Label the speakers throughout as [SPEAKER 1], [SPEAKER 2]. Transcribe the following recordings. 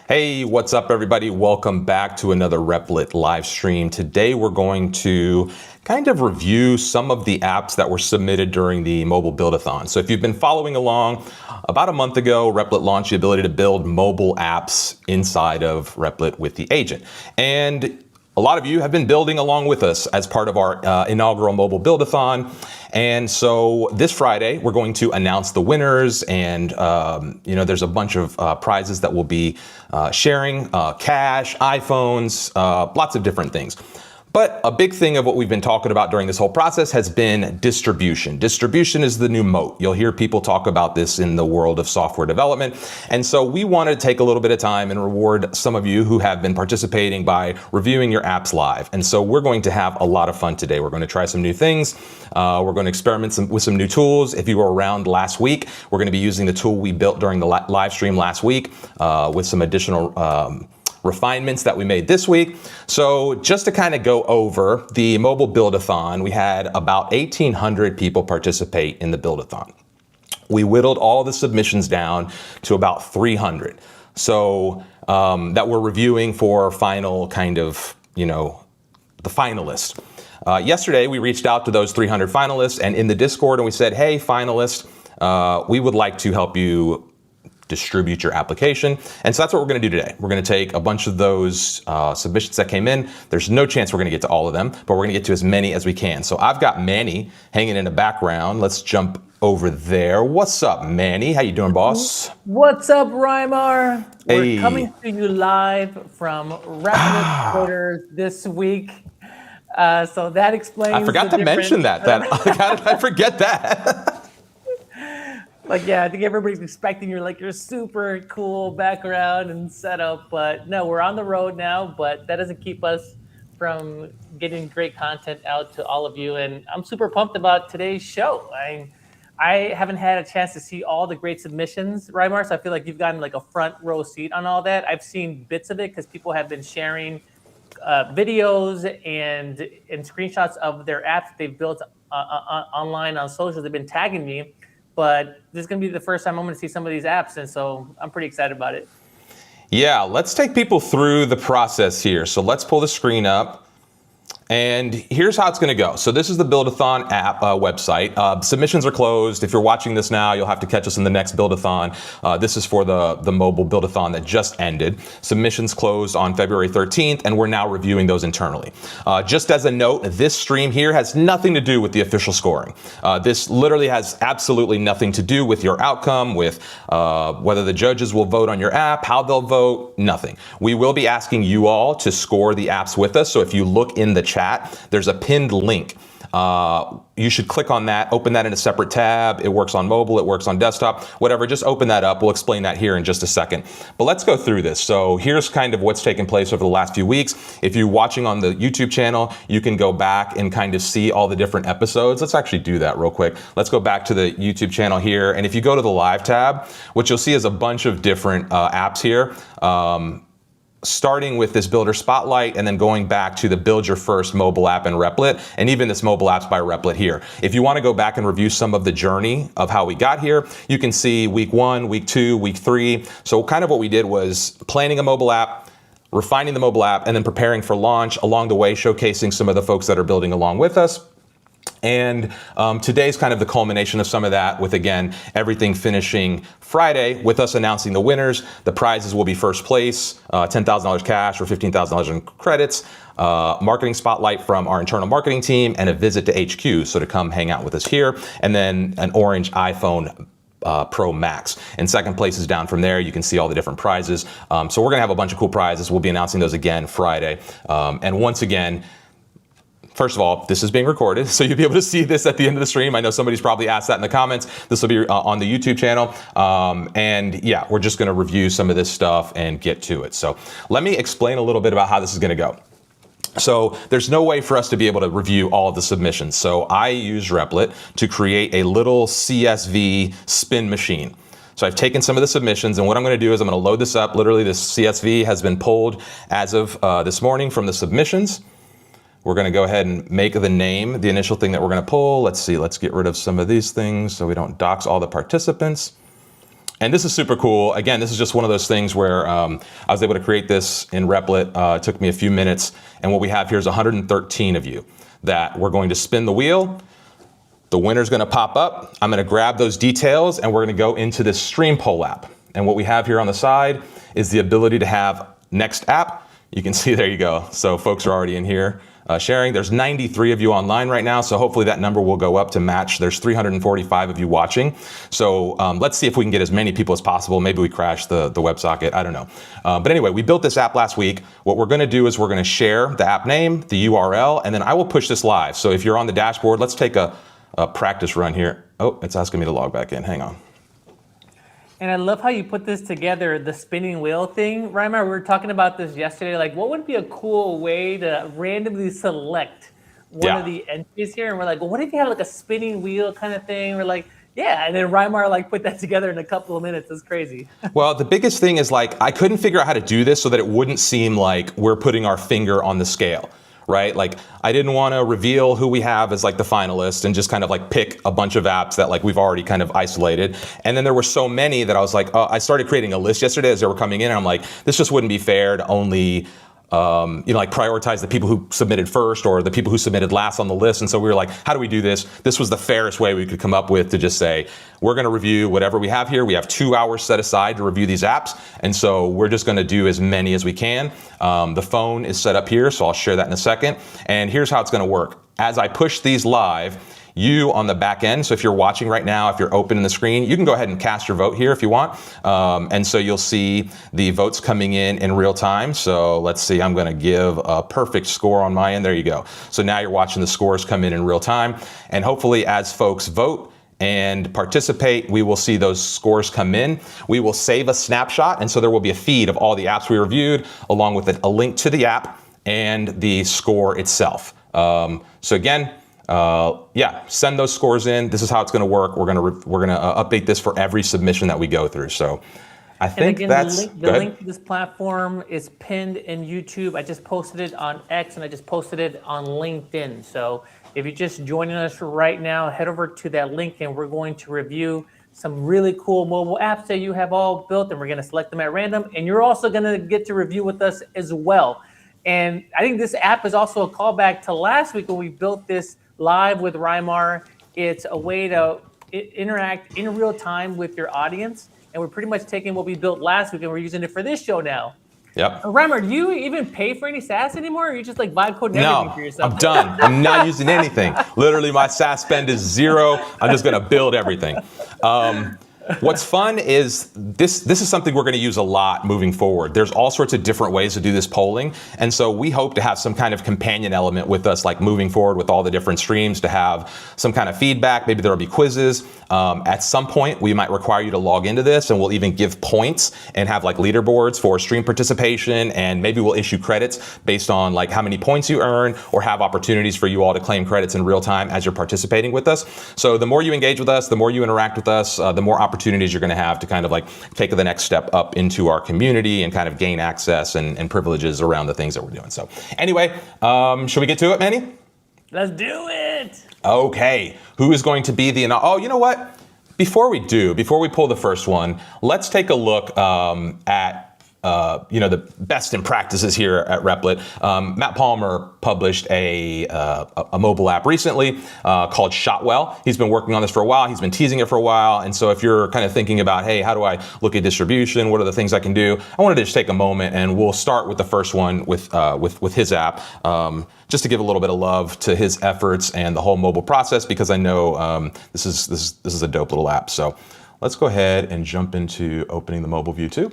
[SPEAKER 1] Hey, what's up everybody? Welcome back to another Replit live stream. Today we're going to kind of review some of the apps that were submitted during the mobile Buildathon. So if you've been following along, about a month ago, Replit launched the ability to build mobile apps inside of Replit with the agent. And a lot of you have been building along with us as part of our inaugural mobile Buildathon. And so this Friday, we're going to announce the winners, and there's a bunch of prizes that we'll be sharing, cash, iPhones, lots of different things. But a big thing of what we've been talking about during this whole process has been distribution. Distribution is the new moat. You'll hear people talk about this in the world of software development. And so we want to take a little bit of time and reward some of you who have been participating by reviewing your apps live. And so we're going to have a lot of fun today. We're going to try some new things. We're going to experiment with some new tools. If you were around last week, we're going to be using the tool we built during the live stream last week with some additional refinements that we made this week. So just to kind of go over the mobile Buildathon, we had about 1,800 people participate in the Buildathon. We whittled all the submissions down to about 300. So that we're reviewing for final kind of, the finalists. Yesterday, we reached out to those 300 finalists and in the Discord, and we said, hey, finalists, we would like to help you distribute your application. And so that's what we're going to do today. We're going to take a bunch of those submissions that came in. There's no chance we're going to get to all of them, but we're going to get to as many as we can. So I've got Manny hanging in the background. Let's jump over there. What's up, Manny? How you doing, boss?
[SPEAKER 2] What's up, Rymar? Hey. We're coming to you live from Replit Twitter this week. So that explains.
[SPEAKER 1] I forgot to mention that. How did I forget that?
[SPEAKER 2] Yeah, I think everybody's expecting your super cool background and setup, but no, we're on the road now, but that doesn't keep us from getting great content out to all of you. And I'm super pumped about today's show. I haven't had a chance to see all the great submissions, Rymar, so I feel like you've gotten a front row seat on all that. I've seen bits of it because people have been sharing videos and screenshots of their apps that they've built online on social. They've been tagging me. But this is going to be the first time I'm going to see some of these apps, and so I'm pretty excited about it.
[SPEAKER 1] Yeah, let's take people through the process here. So let's pull the screen up. And here's how it's going to go. So this is the Buildathon app website. Submissions are closed. If you're watching this now, you'll have to catch us in the next Buildathon. This is for the mobile Buildathon that just ended. Submissions closed on February 13th, and we're now reviewing those internally. Just as a note, this stream here has nothing to do with the official scoring. This literally has absolutely nothing to do with your outcome, with whether the judges will vote on your app, how they'll vote, nothing. We will be asking you all to score the apps with us. So if you look in the chat chat, there's a pinned link. You should click on that, open that in a separate tab. It works on mobile, it works on desktop, whatever. Just open that up. We'll explain that here in just a second. But let's go through this. So here's kind of what's taken place over the last few weeks. If you're watching on the YouTube channel, you can go back and kind of see all the different episodes. Let's actually do that real quick. Let's go back to the YouTube channel here. And if you go to the live tab, what you'll see is a bunch of different apps here. Starting with this Builder Spotlight and then going back to the Build Your First mobile app in Replit, and even this mobile apps by Replit here. If you want to go back and review some of the journey of how we got here, you can see week 1, week 2, week 3. So kind of what we did was planning a mobile app, refining the mobile app, and then preparing for launch, along the way showcasing some of the folks that are building along with us. And today's kind of the culmination of some of that, with, again, everything finishing Friday with us announcing the winners. The prizes will be first place, $10,000 cash or $15,000 in credits, marketing spotlight from our internal marketing team, and a visit to HQ, so to come hang out with us here, and then an orange iPhone Pro Max. And second place is down from there. You can see all the different prizes. So we're gonna have a bunch of cool prizes. We'll be announcing those again Friday. And once again, first of all, this is being recorded, so you'll be able to see this at the end of the stream. I know somebody's probably asked that in the comments. This will be on the YouTube channel. And yeah, we're just gonna review some of this stuff and get to it. So let me explain a little bit about how this is gonna go. So there's no way for us to be able to review all of the submissions. So I use Replit to create a little CSV spin machine. So I've taken some of the submissions, and what I'm going to do is I'm going to load this up. Literally, this CSV has been pulled as of this morning from the submissions. We're going to go ahead and make the name the initial thing that we're going to pull. Let's see, let's get rid of some of these things so we don't dox all the participants. And this is super cool. Again, this is just one of those things where I was able to create this in Replit. It took me a few minutes. And what we have here is 113 of you that we're going to spin the wheel. The winner's going to pop up. I'm going to grab those details, and we're going to go into this stream poll app. And what we have here on the side is the ability to have next app. You can see, there you go. So folks are already in here sharing. There's 93 of you online right now, so hopefully that number will go up to match. There's 345 of you watching. So let's see if we can get as many people as possible. Maybe we crash the WebSocket, I don't know. But anyway, we built this app last week. What we're gonna do is we're gonna share the app name, the URL, and then I will push this live. So if you're on the dashboard, let's take a practice run here. Oh, it's asking me to log back in, hang on.
[SPEAKER 2] And I love how you put this together, the spinning wheel thing. Reimer, we were talking about this yesterday. Like, what would be a cool way to randomly select one of the entries here? And we're like, well, what if you have like a spinning wheel kind of thing? We're like, yeah. And then Reimer like put that together in a couple of minutes. It's crazy.
[SPEAKER 1] Well, the biggest thing is, like, I couldn't figure out how to do this so that it wouldn't seem like we're putting our finger on the scale. Right? Like, I didn't want to reveal who we have as like the finalist and just kind of like pick a bunch of apps that like we've already kind of isolated. And then there were so many that I was like, I started creating a list yesterday as they were coming in, and I'm like, this just wouldn't be fair to only like prioritize the people who submitted first or the people who submitted last on the list. And so we were like, how do we do this? This was the fairest way we could come up with to just say, we're going to review whatever we have here. We have 2 hours set aside to review these apps. And so we're just going to do as many as we can. The phone is set up here, so I'll share that in a second. And here's how it's going to work. As I push these live, you on the back end, so if you're watching right now, if you're opening the screen, you can go ahead and cast your vote here if you want. And so you'll see the votes coming in real time. So let's see, I'm gonna give a perfect score on my end. There you go. So now you're watching the scores come in real time. And hopefully as folks vote and participate, we will see those scores come in. We will save a snapshot, and so there will be a feed of all the apps we reviewed, along with a link to the app and the score itself. So again, send those scores in. This is how it's going to work. We're going to update this for every submission that we go through. So I think that's
[SPEAKER 2] the link to this platform is pinned in YouTube. I just posted it on X, and I just posted it on LinkedIn. So if you're just joining us right now, head over to that link, and we're going to review some really cool mobile apps that you have all built, and we're going to select them at random. And you're also going to get to review with us as well. And I think this app is also a callback to last week when we built this live with Reimer. It's a way to interact in real time with your audience. And we're pretty much taking what we built last week and we're using it for this show now.
[SPEAKER 1] Yep.
[SPEAKER 2] Reimer, do you even pay for any SaaS anymore? Or are you just like vibe coding everything for yourself?
[SPEAKER 1] I'm done. I'm not using anything. Literally, my SaaS spend is zero. I'm just going to build everything. What's fun is this is something we're going to use a lot moving forward. There's all sorts of different ways to do this polling. And so we hope to have some kind of companion element with us, like moving forward with all the different streams, to have some kind of feedback. Maybe there'll be quizzes. At some point, we might require you to log into this, and we'll even give points and have like leaderboards for stream participation. And maybe we'll issue credits based on like how many points you earn, or have opportunities for you all to claim credits in real time as you're participating with us. So the more you engage with us, the more you interact with us, the more opportunities you're going to have to kind of like take the next step up into our community and kind of gain access and privileges around the things that we're doing. So anyway, should we get to it, Manny?
[SPEAKER 2] Let's do it.
[SPEAKER 1] Okay. Who is going to be the, oh, you know what? Before we pull the first one, let's take a look at the best in practices here at Replit. Matt Palmer published a mobile app recently called Shotwell. He's been working on this for a while. He's been teasing it for a while. And so if you're kind of thinking about, hey, how do I look at distribution? What are the things I can do? I wanted to just take a moment, and we'll start with the first one with his app, just to give a little bit of love to his efforts and the whole mobile process, because I know this is a dope little app. So let's go ahead and jump into opening the mobile view too.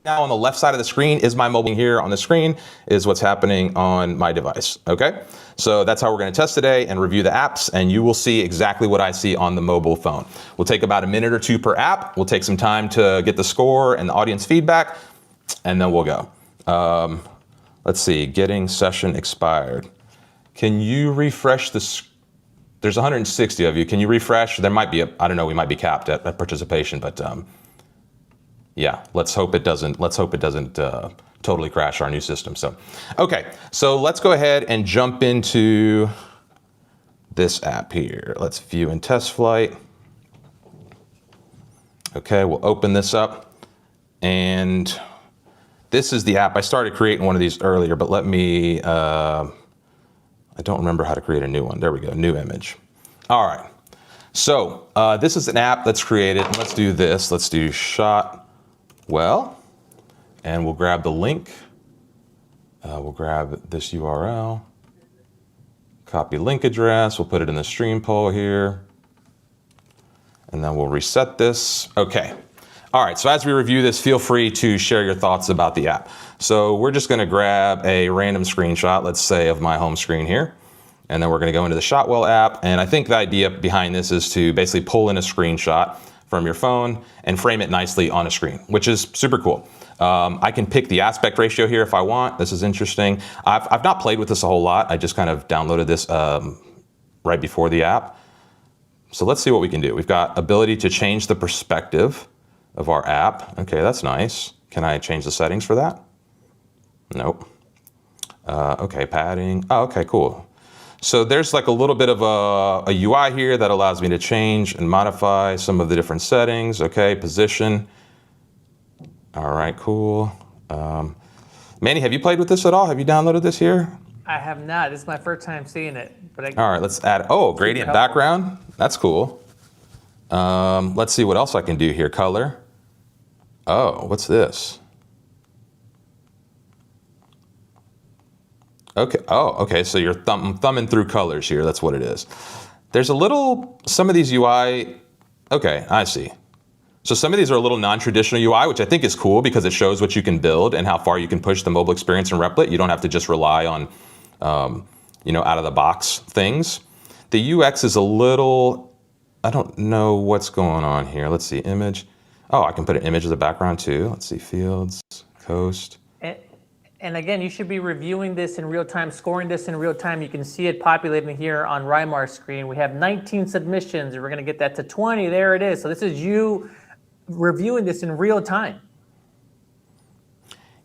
[SPEAKER 1] Now on the left side of the screen is my mobile. Here on the screen is what's happening on my device. Okay, so that's how we're going to test today and review the apps, and you will see exactly what I see on the mobile phone. We'll take about a minute or two per app. We'll take some time to get the score and the audience feedback, and then we'll go. Let's see, getting session expired. Can you refresh the? There's 160 of you. Can you refresh? There might be I don't know. We might be capped at participation, but. Yeah, let's hope it doesn't totally crash our new system. So, okay, so let's go ahead and jump into this app here. Let's view and test flight. Okay, we'll open this up, and this is the app. I started creating one of these earlier, but let me, I don't remember how to create a new one. There we go, new image. All right, so this is an app that's created. Let's do this. Let's do Shotwell, and we'll grab the link. We'll grab this URL, copy link address. We'll put it in the stream poll here, and then we'll reset this. Okay. All right, so as we review this, feel free to share your thoughts about the app. So we're just gonna grab a random screenshot, let's say of my home screen here, and then we're gonna go into the Shotwell app. And I think the idea behind this is to basically pull in a screenshot from your phone and frame it nicely on a screen, which is super cool. I can pick the aspect ratio here if I want. This is interesting. I've not played with this a whole lot. I just kind of downloaded this right before the app. So let's see what we can do. We've got ability to change the perspective of our app. Okay, that's nice. Can I change the settings for that? Nope. Okay, padding. Oh, okay, cool. So there's like a little bit of a UI here that allows me to change and modify some of the different settings. Okay, position. All right, cool. Manny, have you played with this at all? Have you downloaded this here?
[SPEAKER 2] I have not. This is my first time seeing it. But
[SPEAKER 1] all right, let's add, gradient background. That's cool. Let's see what else I can do here. Color. Oh, what's this? Okay. Oh, okay. So you're thumbing through colors here. That's what it is. There's some of these UI. Okay, I see. So some of these are a little non-traditional UI, which I think is cool because it shows what you can build and how far you can push the mobile experience in Replit. You don't have to just rely on, out of the box things. The UX is a little, I don't know what's going on here. Let's see, image. Oh, I can put an image as a background too. Let's see, fields, coast.
[SPEAKER 2] And again, you should be reviewing this in real time, scoring this in real time. You can see it populating here on Rymar's screen. We have 19 submissions. We're going to get that to 20. There it is. So this is you reviewing this in real time.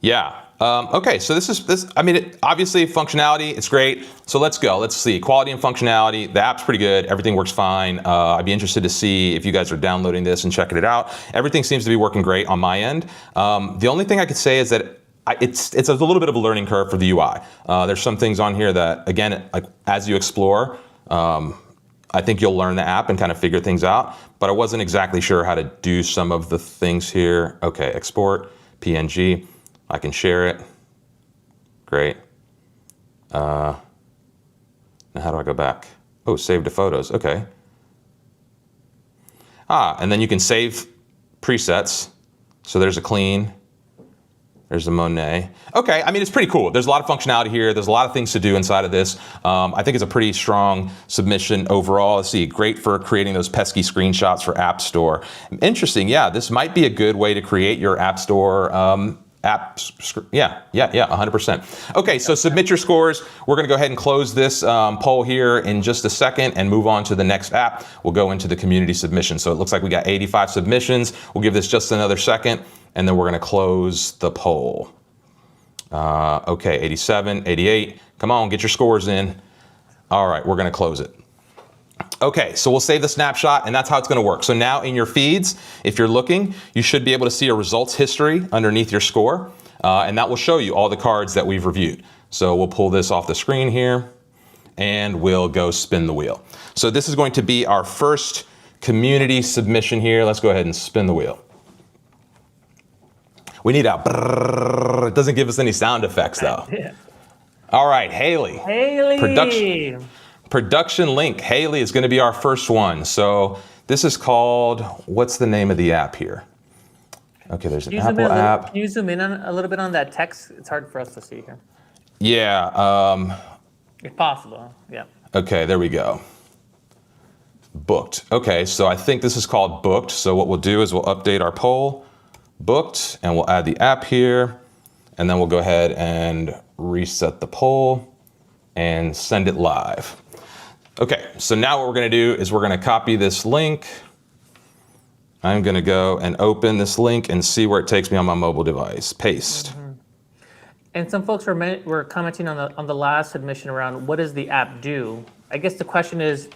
[SPEAKER 1] Yeah. Okay. So obviously functionality, it's great. So let's go. Let's see. Quality and functionality. The app's pretty good. Everything works fine. I'd be interested to see if you guys are downloading this and checking it out. Everything seems to be working great on my end. The only thing I could say is that it's a little bit of a learning curve for the UI. There's some things on here that, again, like as you explore, I think you'll learn the app and kind of figure things out, but I wasn't exactly sure how to do some of the things here. Okay, export, PNG, I can share it. Great. Now how do I go back? Oh, save to photos. Okay. And then you can save presets. So there's a clean. There's a Monet. Okay, I mean, it's pretty cool. There's a lot of functionality here. There's a lot of things to do inside of this. I think it's a pretty strong submission overall. Let's see, great for creating those pesky screenshots for App Store. Interesting, yeah, this might be a good way to create your App Store yeah, 100%. Okay, so submit your scores. We're gonna go ahead and close this poll here in just a second and move on to the next app. We'll go into the community submission. So it looks like we got 85 submissions. We'll give this just another second, and then we're gonna close the poll. Okay, 87, 88. Come on, get your scores in. All right, we're gonna close it. Okay, so we'll save the snapshot, and that's how it's gonna work. So now in your feeds, if you're looking, you should be able to see a results history underneath your score, and that will show you all the cards that we've reviewed. So we'll pull this off the screen here, and we'll go spin the wheel. So this is going to be our first community submission here. Let's go ahead and spin the wheel. We need a brrrr. It doesn't give us any sound effects though. Yeah. All right, Haley. Production link. Haley is going to be our first one. So this is called, what's the name of the app here? Okay, there's an Apple app.
[SPEAKER 2] Can you zoom in a little bit on that text? It's hard for us to see here.
[SPEAKER 1] Yeah.
[SPEAKER 2] If possible, yeah.
[SPEAKER 1] Okay, there we go. Booked. Okay, so I think this is called Booked. So what we'll do is we'll update our poll. Booked, and we'll add the app here. And then we'll go ahead and reset the poll and send it live. Okay, so now what we're gonna do is we're gonna copy this link. I'm gonna go and open this link and see where it takes me on my mobile device. Paste.
[SPEAKER 2] Mm-hmm. And some folks were commenting on the last submission around what does the app do? I guess the question is,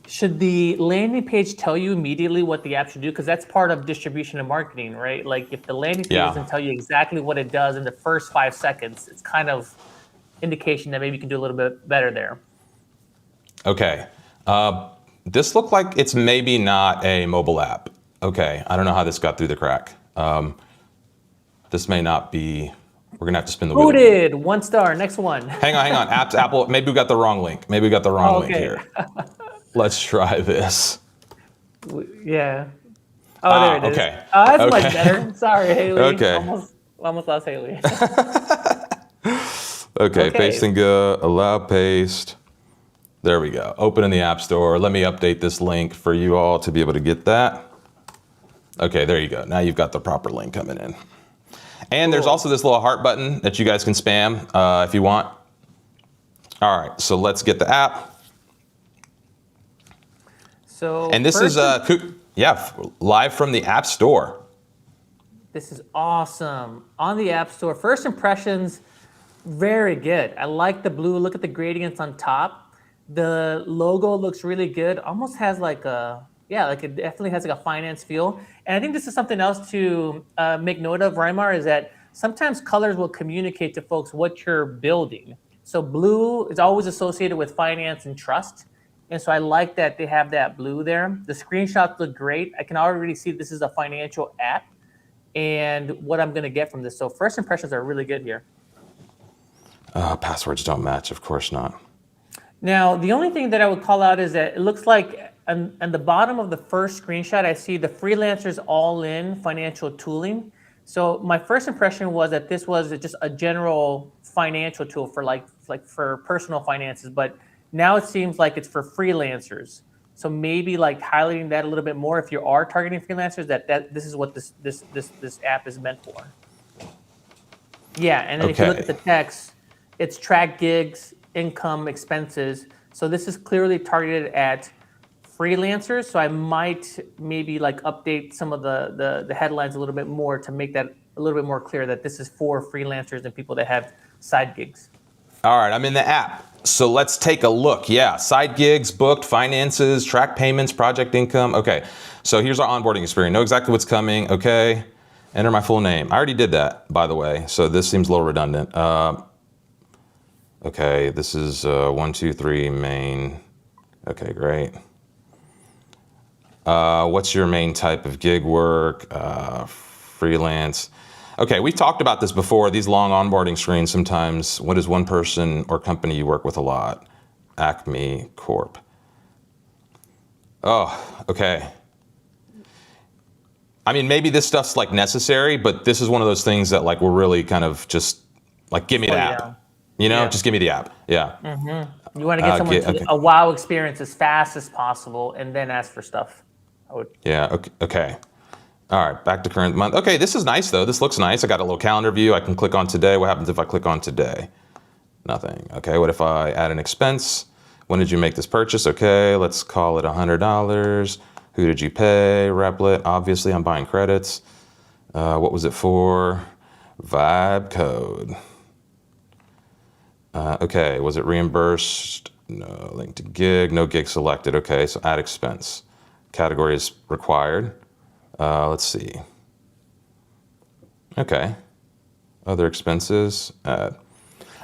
[SPEAKER 2] should the landing page tell you immediately what the app should do? Because that's part of distribution and marketing, right? Like if the landing page doesn't tell you exactly what it does in the first 5 seconds, it's kind of indication that maybe you can do a little bit better there. Okay,
[SPEAKER 1] this looked like it's maybe not a mobile app. Okay, I don't know how this got through the crack. This may not be, we're gonna have to spin the wheel.
[SPEAKER 2] Booted, 1 star, next one.
[SPEAKER 1] Hang on, apps, Apple, maybe we got the wrong link. Maybe we got the wrong link here. Let's try this.
[SPEAKER 2] Yeah. Oh, there it is.
[SPEAKER 1] Okay.
[SPEAKER 2] Oh, that's much better. Sorry, Haley.
[SPEAKER 1] Okay.
[SPEAKER 2] Almost lost Haley.
[SPEAKER 1] Okay, paste and go, allow paste. There we go. Open in the App Store. Let me update this link for you all to be able to get that. Okay, there you go. Now you've got the proper link coming in. And there's also this little heart button that you guys can spam if you want. All right, so let's get the app.
[SPEAKER 2] So,
[SPEAKER 1] and this is live from the App Store.
[SPEAKER 2] This is awesome. On the App Store, first impressions, very good. I like the blue. Look at the gradients on top. The logo looks really good. Almost has like a, it definitely has like a finance feel. And I think this is something else to make note of, Reimar, is that sometimes colors will communicate to folks what you're building. So blue is always associated with finance and trust. And so I like that they have that blue there. The screenshots look great. I can already see this is a financial app and what I'm going to get from this. So first impressions are really good here.
[SPEAKER 1] Passwords don't match, of course not.
[SPEAKER 2] Now, the only thing that I would call out is that it looks like on the bottom of the first screenshot, I see the freelancers all-in financial tooling. So my first impression was that this was just a general financial tool for like for personal finances, but now it seems like it's for freelancers. So maybe like highlighting that a little bit more if you are targeting freelancers, that this is what this app is meant for. Yeah, and then if you look at the text, it's track gigs, income, expenses. So this is clearly targeted at freelancers. So I might maybe like update some of the headlines a little bit more to make that a little bit more clear that this is for freelancers and people that have side gigs.
[SPEAKER 1] All right, I'm in the app. So let's take a look. Yeah, side gigs, booked, finances, track payments, project income. Okay, so here's our onboarding experience. Know exactly what's coming. Okay, enter my full name. I already did that, by the way, so this seems a little redundant. Okay, this is 1, 2, 3 main. Okay, great. What's your main type of gig work? Freelance. Okay, we've talked about this before, these long onboarding screens sometimes. What is one person or company you work with a lot? Acme Corp. Oh, okay. I mean, maybe this stuff's like necessary, but this is one of those things that like will really kind of just like give me the
[SPEAKER 2] Slow you
[SPEAKER 1] app.
[SPEAKER 2] down.
[SPEAKER 1] You know,
[SPEAKER 2] Yeah.
[SPEAKER 1] just give me the app. Yeah.
[SPEAKER 2] You want to get someone to
[SPEAKER 1] Okay.
[SPEAKER 2] a wow experience as fast as possible, and then ask for stuff. I would.
[SPEAKER 1] Yeah. Okay. Okay. All right. Back to current month. Okay. This is nice though. This looks nice. I got a little calendar view. I can click on today. What happens if I click on today? Nothing. Okay. What if I add an expense? When did you make this purchase? Okay. Let's call it $100. Who did you pay? Replit. Obviously, I'm buying credits. What was it for? Vibe code. Okay, was it reimbursed? No, link to gig, no gig selected. Okay, so add expense. Category is required. Let's see. Okay, other expenses, add.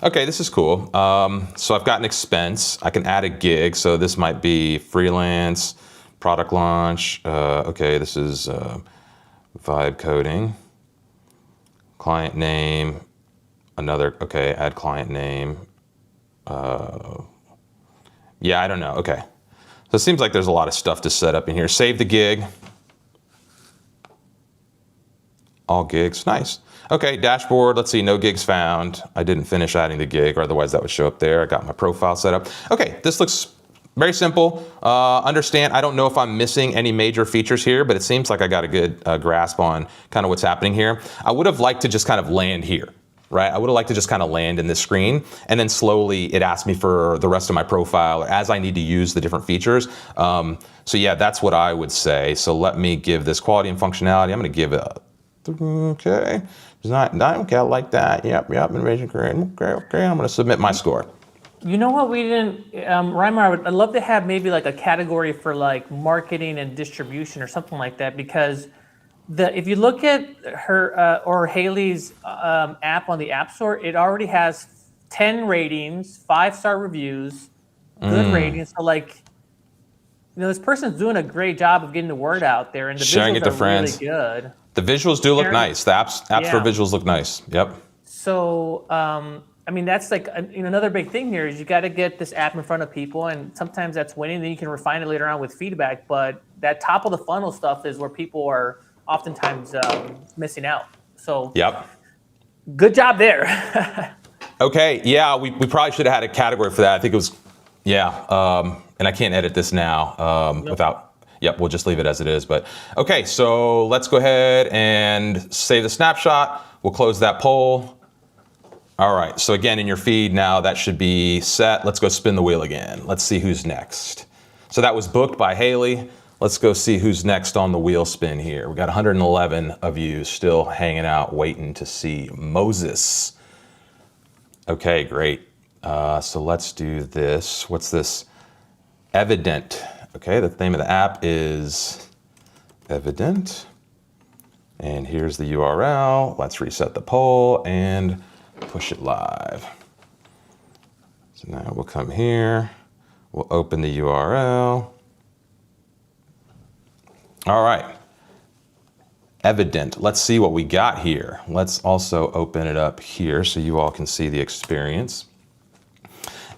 [SPEAKER 1] Okay, this is cool. So I've got an expense. I can add a gig, so this might be freelance, product launch. Okay, this is vibe coding. Client name, another, okay, add client name. Yeah, I don't know. Okay. So it seems like there's a lot of stuff to set up in here. Save the gig. All gigs, nice. Okay, dashboard, let's see, no gigs found. I didn't finish adding the gig, or otherwise that would show up there. I got my profile set up. Okay, this looks very simple. Understand, I don't know if I'm missing any major features here, but it seems like I got a good grasp on kind of what's happening here. I would have liked to just kind of land here, right? I would have liked to just kind of land in this screen, and then slowly it asks me for the rest of my profile as I need to use the different features. So yeah, that's what I would say. So let me give this quality and functionality. I'm gonna give it a, okay. It's not, okay, I like that. Yep, innovation career. Okay, I'm gonna submit my score.
[SPEAKER 2] You know what we didn't, Reimer, I'd love to have maybe like a category for like marketing and distribution or something like that, because if you look at her or Haley's app on the App Store, it already has 10 ratings, 5-star reviews, good ratings. So like, this person's doing a great job of getting the word out there, and the
[SPEAKER 1] Sharing it
[SPEAKER 2] visuals
[SPEAKER 1] to
[SPEAKER 2] are
[SPEAKER 1] friends.
[SPEAKER 2] really good.
[SPEAKER 1] The visuals do look nice. The apps
[SPEAKER 2] Yeah.
[SPEAKER 1] for visuals look nice. Yep.
[SPEAKER 2] So, I mean, that's like another big thing here is you got to get this app in front of people, and sometimes that's winning. Then you can refine it later on with feedback. But that top of the funnel stuff is where people are oftentimes missing out. So,
[SPEAKER 1] Yep.
[SPEAKER 2] good job there.
[SPEAKER 1] Okay. Yeah, we probably should have had a category for that. I think it was, yeah. And I can't edit this now without. Yep, we'll just leave it as it is. But okay, so let's go ahead and save the snapshot. We'll close that poll. All right, so again, in your feed now, that should be set. Let's go spin the wheel again. Let's see who's next. So that was booked by Haley. Let's go see who's next on the wheel spin here. We got 111 of you still hanging out, waiting to see Moses. Okay, great. So let's do this. What's this? Evident. Okay, the name of the app is Evident. And here's the URL. Let's reset the poll and push it live. So now we'll come here. We'll open the URL. All right. Evident. Let's see what we got here. Let's also open it up here so you all can see the experience.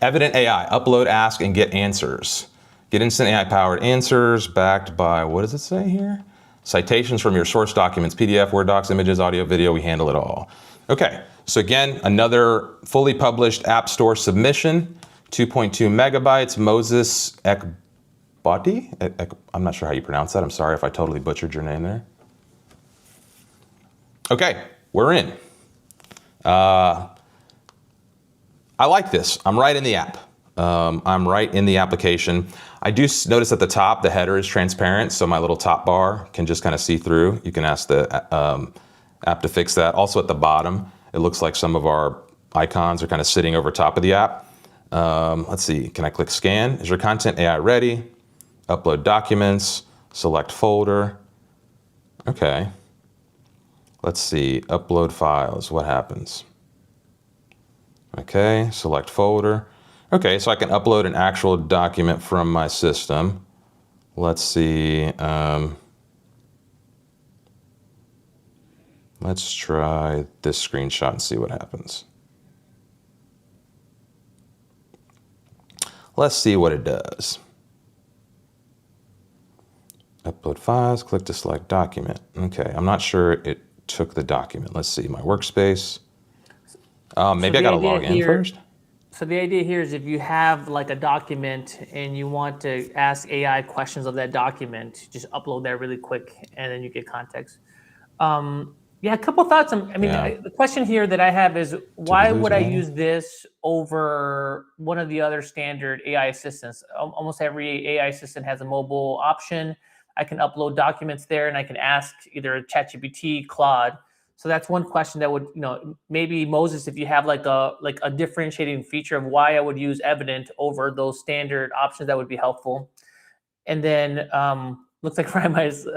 [SPEAKER 1] Evident AI. Upload, ask, and get answers. Get instant AI-powered answers backed by, what does it say here? Citations from your source documents, PDF, Word docs, images, audio, video, we handle it all. Okay, so again, another fully published App Store submission, 2.2 megabytes, Moses Ekbati? I'm not sure how you pronounce that. I'm sorry if I totally butchered your name there. Okay, we're in. I like this. I'm right in the app. I'm right in the application. I do notice at the top, the header is transparent, so my little top bar can just kind of see through. You can ask the app to fix that. Also at the bottom, it looks like some of our icons are kind of sitting over top of the app. Let's see, can I click scan? Is your content AI ready? Upload documents, select folder. Okay. Let's see, upload files, what happens? Okay, select folder. Okay, so I can upload an actual document from my system. Let's see. Let's try this screenshot and see what happens. Let's see what it does. Upload files, click to select document. Okay, I'm not sure it took the document. Let's see, my workspace. Maybe I got to log in first.
[SPEAKER 2] So the idea here is if you have like a document and you want to ask AI questions of that document, just upload that really quick and then you get context. Yeah, a couple thoughts. The question here that I have is why would I use this over one of the other standard AI assistants? Almost every AI assistant has a mobile option. I can upload documents there and I can ask either ChatGPT, Claude. So that's one question that would, maybe Moses, if you have like a differentiating feature of why I would use Evident over those standard options, that would be helpful. And then looks like Ryan has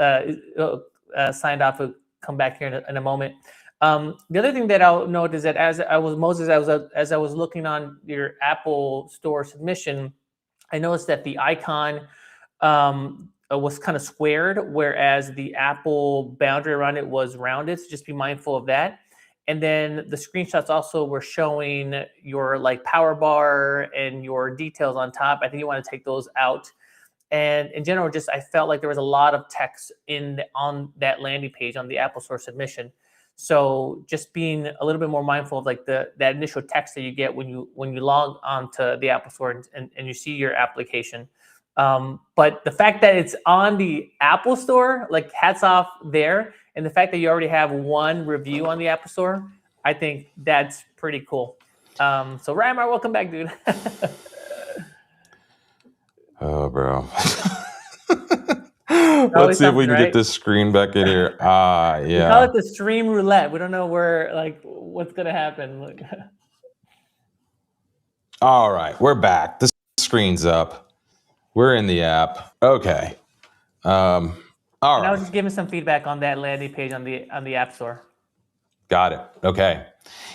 [SPEAKER 2] signed off. We'll come back here in a moment. The other thing that I'll note is that as I was looking on your Apple Store submission, I noticed that the icon was kind of squared, whereas the Apple boundary around it was rounded. So just be mindful of that. And then the screenshots also were showing your like power bar and your details on top. I think you want to take those out. And in general, just I felt like there was a lot of text on that landing page on the Apple Store submission. So just being a little bit more mindful of like that initial text that you get when you log onto the Apple Store and you see your application. But the fact that it's on the Apple Store, like hats off there, and the fact that you already have one review on the Apple Store, I think that's pretty cool. So Ramar, welcome back, dude.
[SPEAKER 1] Oh, bro. Let's see if we can get this screen back in here. Yeah.
[SPEAKER 2] We call it the stream roulette. We don't know what's going to happen.
[SPEAKER 1] All right, we're back. The screen's up. We're in the app. Okay. All right.
[SPEAKER 2] I was just giving some feedback on that landing page on the App Store.
[SPEAKER 1] Got it. Okay.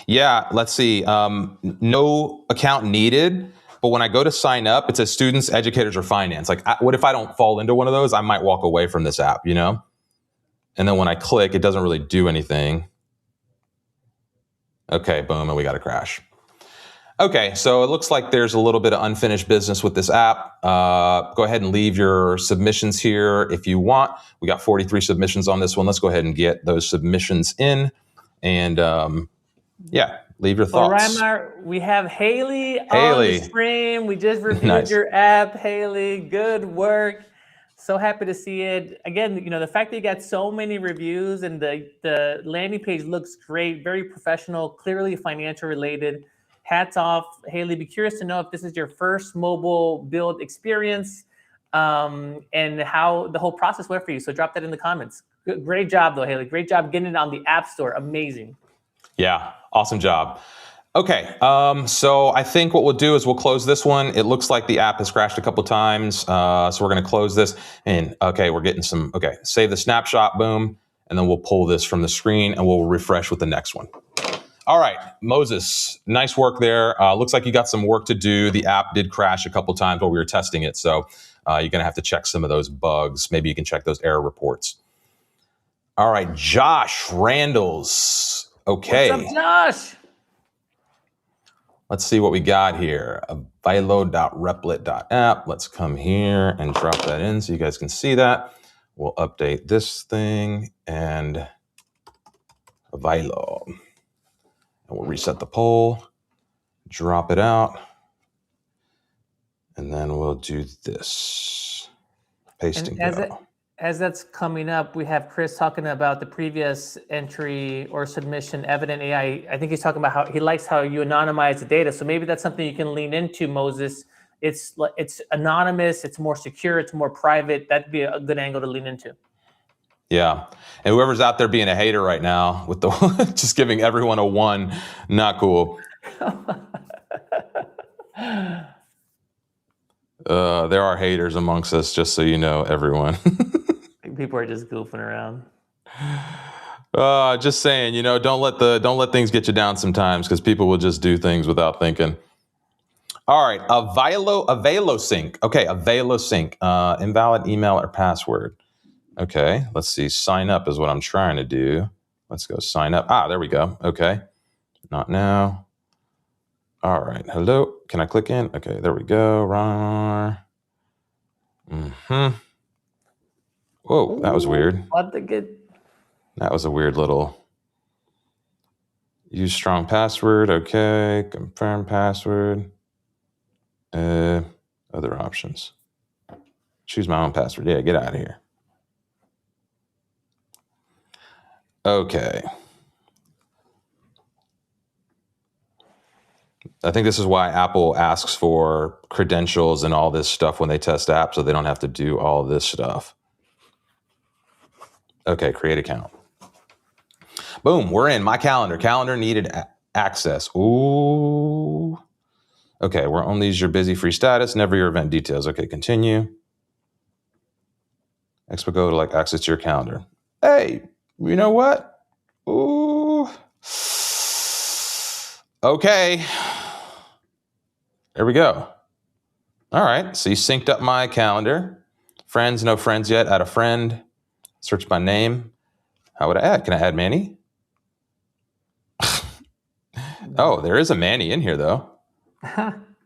[SPEAKER 1] Yeah, let's see. No account needed. But when I go to sign up, it says students, educators, or finance. Like, what if I don't fall into one of those? I might walk away from this app, And then when I click, it doesn't really do anything. Okay, boom, and we got a crash. Okay, so it looks like there's a little bit of unfinished business with this app. Go ahead and leave your submissions here if you want. We got 43 submissions on this one. Let's go ahead and get those submissions in. And leave your thoughts.
[SPEAKER 2] Reimer, we have Haley on the stream. We just reviewed your app, Haley. Good work. So happy to see it. Again, the fact that you got so many reviews and the landing page looks great, very professional, clearly financial related. Hats off, Haley. Be curious to know if this is your first mobile build experience and how the whole process went for you. So drop that in the comments. Great job, though, Haley. Great job getting it on the App Store. Amazing.
[SPEAKER 1] Yeah, awesome job. Okay, so I think what we'll do is we'll close this one. It looks like the app has crashed a couple times, so we're going to close this. And okay, we're getting some. Okay, save the snapshot, boom, and then we'll pull this from the screen and we'll refresh with the next one. All right, Moses, nice work there. Looks like you got some work to do. The app did crash a couple times while we were testing it, so you're going to have to check some of those bugs. Maybe you can check those error reports. All right, Josh Randalls. Okay.
[SPEAKER 2] What's up, Josh?
[SPEAKER 1] Let's see what we got here. Availo.replit.app. Let's come here and drop that in so you guys can see that. We'll update this thing and Availo. And we'll reset the poll, drop it out, and then we'll do this. Paste and go.
[SPEAKER 2] As that's coming up, we have Chris talking about the previous entry or submission, Evident AI. I think he's talking about how he likes how you anonymize the data. So maybe that's something you can lean into, Moses. It's anonymous, it's more secure, it's more private. That'd be a good angle to lean into.
[SPEAKER 1] Yeah, and whoever's out there being a hater right now with the just giving everyone a 1, not cool. There are haters amongst us, just so you know, everyone.
[SPEAKER 2] People are just goofing around.
[SPEAKER 1] Just saying, don't let things get you down sometimes, because people will just do things without thinking. All right, Availo sync. Okay, Availo sync. Invalid email or password. Okay, let's see. Sign up is what I'm trying to do. Let's go sign up. There we go. Okay, not now. All right, hello. Can I click in? Okay, there we go. Whoa, that was weird.
[SPEAKER 2] What the good?
[SPEAKER 1] That was a weird little. Use strong password. Okay. Confirm password. Other options. Choose my own password. Yeah, get out of here. Okay. I think this is why Apple asks for credentials and all this stuff when they test apps, so they don't have to do all this stuff. Okay, create account. Boom, we're in my calendar. Calendar needed access. Ooh. Okay, we're on these your busy free status, never your event details. Okay, continue. Expo go to like access your calendar. Hey, you know what? Ooh. Okay. There we go. All right, so you synced up my calendar. Friends, no friends yet. Add a friend. Search by name. How would I add? Can I add Manny? Oh, there is a Manny in here though.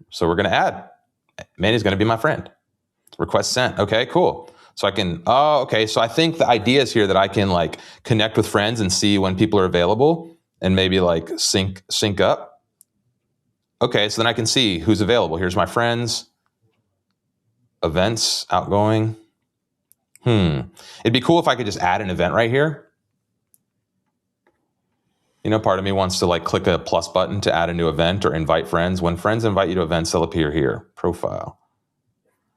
[SPEAKER 1] So we're going to add. Manny's going to be my friend. Request sent. Okay, cool. So I can, okay. So I think the idea is here that I can like connect with friends and see when people are available and maybe like sync up. Okay, so then I can see who's available. Here's my friends, events, outgoing. It'd be cool if I could just add an event right here. You know, part of me wants to like click a plus button to add a new event or invite friends. When friends invite you to events, they'll appear here. Profile.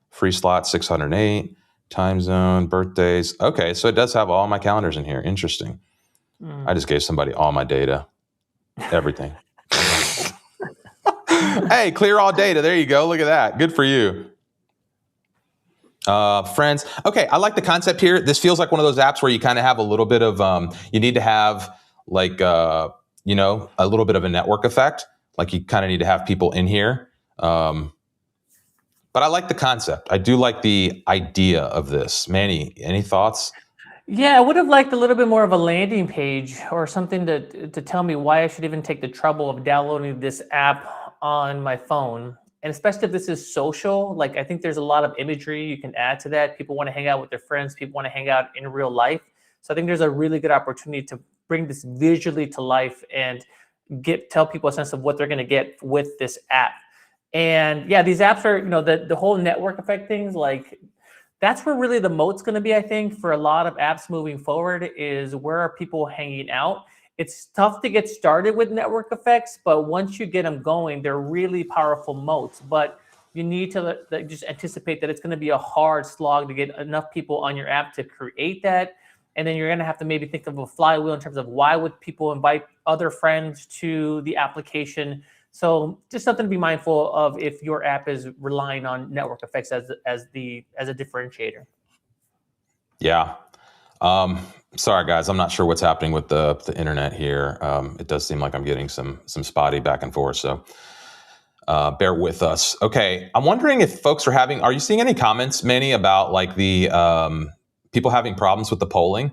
[SPEAKER 1] Free slot 608. Time zone, birthdays. Okay, so it does have all my calendars in here. Interesting. I just gave somebody all my data. Everything. Hey, clear all data. There you go. Look at that. Good for you. Friends. Okay, I like the concept here. This feels like one of those apps where you kind of have a little bit of, you need to have like, you know, a little bit of a network effect. Like you kind of need to have people in here. But I like the concept. I do like the idea of this. Manny, any thoughts?
[SPEAKER 2] Yeah, I would have liked a little bit more of a landing page or something to tell me why I should even take the trouble of downloading this app on my phone. And especially if this is social, like I think there's a lot of imagery you can add to that. People want to hang out with their friends. People want to hang out in real life. So I think there's a really good opportunity to bring this visually to life and tell people a sense of what they're going to get with this app. And yeah, these apps are, you know, the whole network effect things, like that's where really the moat's going to be, I think, for a lot of apps moving forward is where are people hanging out? It's tough to get started with network effects, but once you get them going, they're really powerful moats. But you need to just anticipate that it's going to be a hard slog to get enough people on your app to create that. And then you're going to have to maybe think of a flywheel in terms of why would people invite other friends to the application. So just something to be mindful of if your app is relying on network effects as a differentiator.
[SPEAKER 1] Yeah. Sorry guys, I'm not sure what's happening with the internet here. It does seem like I'm getting some spotty back and forth. So bear with us. Okay. I'm wondering if folks are you seeing any comments, Manny, about like the people having problems with the polling?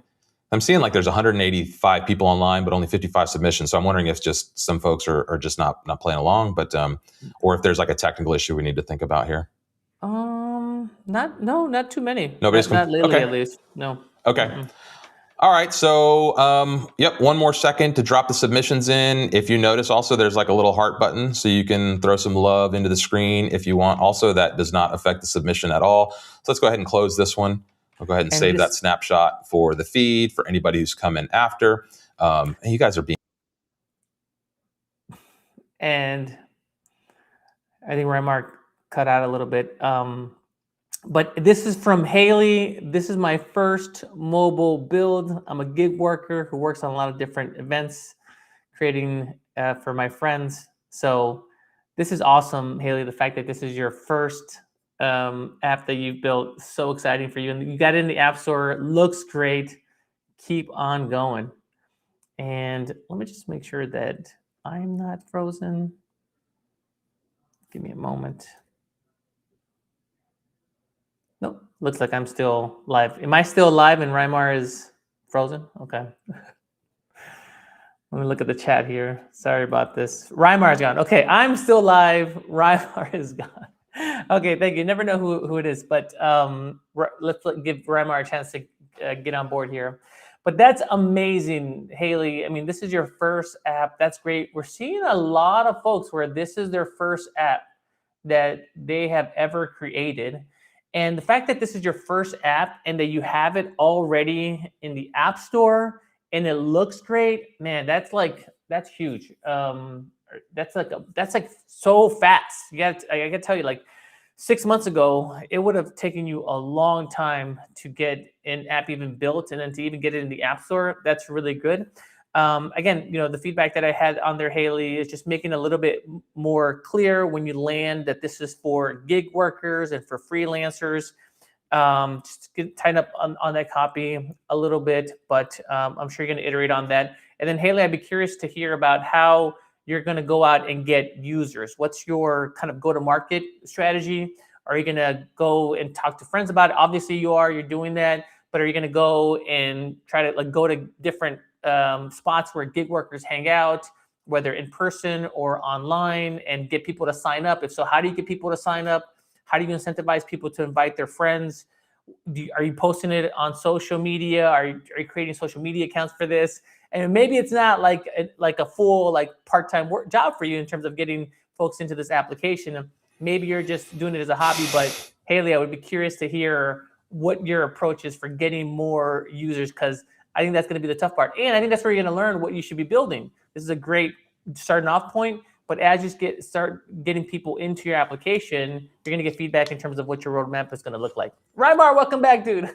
[SPEAKER 1] I'm seeing like there's 185 people online, but only 55 submissions. So I'm wondering if just some folks are just not playing along, but or if there's like a technical issue we need to think about here.
[SPEAKER 2] Not too many.
[SPEAKER 1] Nobody's
[SPEAKER 2] not lately,
[SPEAKER 1] okay.
[SPEAKER 2] at least. No.
[SPEAKER 1] Okay. Mm-mm. All right. So yep, one more second to drop the submissions in. If you notice, also there's like a little heart button, so you can throw some love into the screen if you want. Also, that does not affect the submission at all. So let's go ahead and close this one. I'll go ahead and save that snapshot for the feed for anybody who's coming after. You guys are being.
[SPEAKER 2] And I think Remark cut out a little bit. But this is from Haley. This is my first mobile build. I'm a gig worker who works on a lot of different events, creating for my friends. So this is awesome, Haley. The fact that this is your first app that you've built, so exciting for you. And you got it in the App Store. It looks great. Keep on going. And let me just make sure that I'm not frozen. Give me a moment. Nope, looks like I'm still live. Am I still live and Reimar is frozen? Okay. Let me look at the chat here. Sorry about this. Reimar is gone. Okay, I'm still live. Reimar is gone. Okay, thank you. Never know who it is, but let's give Reimar a chance to get on board here. But that's amazing, Haley. I mean, this is your first app. That's great. We're seeing a lot of folks where this is their first app that they have ever created. And the fact that this is your first app and that you have it already in the App Store and it looks great, man, that's huge. That's like so fast. I gotta tell you, like 6 months ago, it would have taken you a long time to get an app even built and then to even get it in the App Store. That's really good. Again, the feedback that I had on there, Haley, is just making a little bit more clear when you land that this is for gig workers and for freelancers. Just get tied up on that copy a little bit, but I'm sure you're going to iterate on that. And then, Haley, I'd be curious to hear about how you're going to go out and get users. What's your kind of go-to-market strategy? Are you going to go and talk to friends about it? Obviously, you're doing that, but are you going to go and try to go to different spots where gig workers hang out, whether in person or online, and get people to sign up? If so, how do you get people to sign up? How do you incentivize people to invite their friends? Are you posting it on social media? Are you creating social media accounts for this? And maybe it's not like a full part-time work job for you in terms of getting folks into this application. Maybe you're just doing it as a hobby. But Haley, I would be curious to hear what your approach is for getting more users, because I think that's going to be the tough part. And I think that's where you're going to learn what you should be building. This is a great starting off point. But as you start getting people into your application, you're going to get feedback in terms of what your roadmap is going to look like. Rymar, welcome back, dude.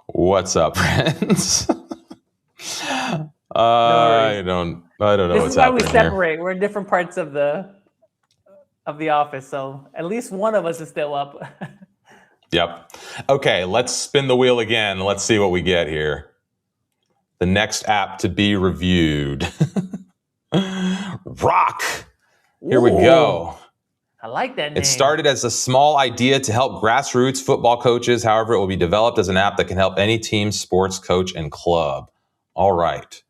[SPEAKER 1] What's up, friends? I don't know
[SPEAKER 2] this
[SPEAKER 1] what's
[SPEAKER 2] is why we
[SPEAKER 1] happening
[SPEAKER 2] separate.
[SPEAKER 1] here.
[SPEAKER 2] We're in different parts of the office, so at least one of us is still up.
[SPEAKER 1] Yep. Okay, let's spin the wheel again. Let's see what we get here. The next app to be reviewed. Rock. Here we go.
[SPEAKER 2] I like that name.
[SPEAKER 1] It started as a small idea to help grassroots football coaches. However, it will be developed as an app that can help any team, sports, coach, and club. All right.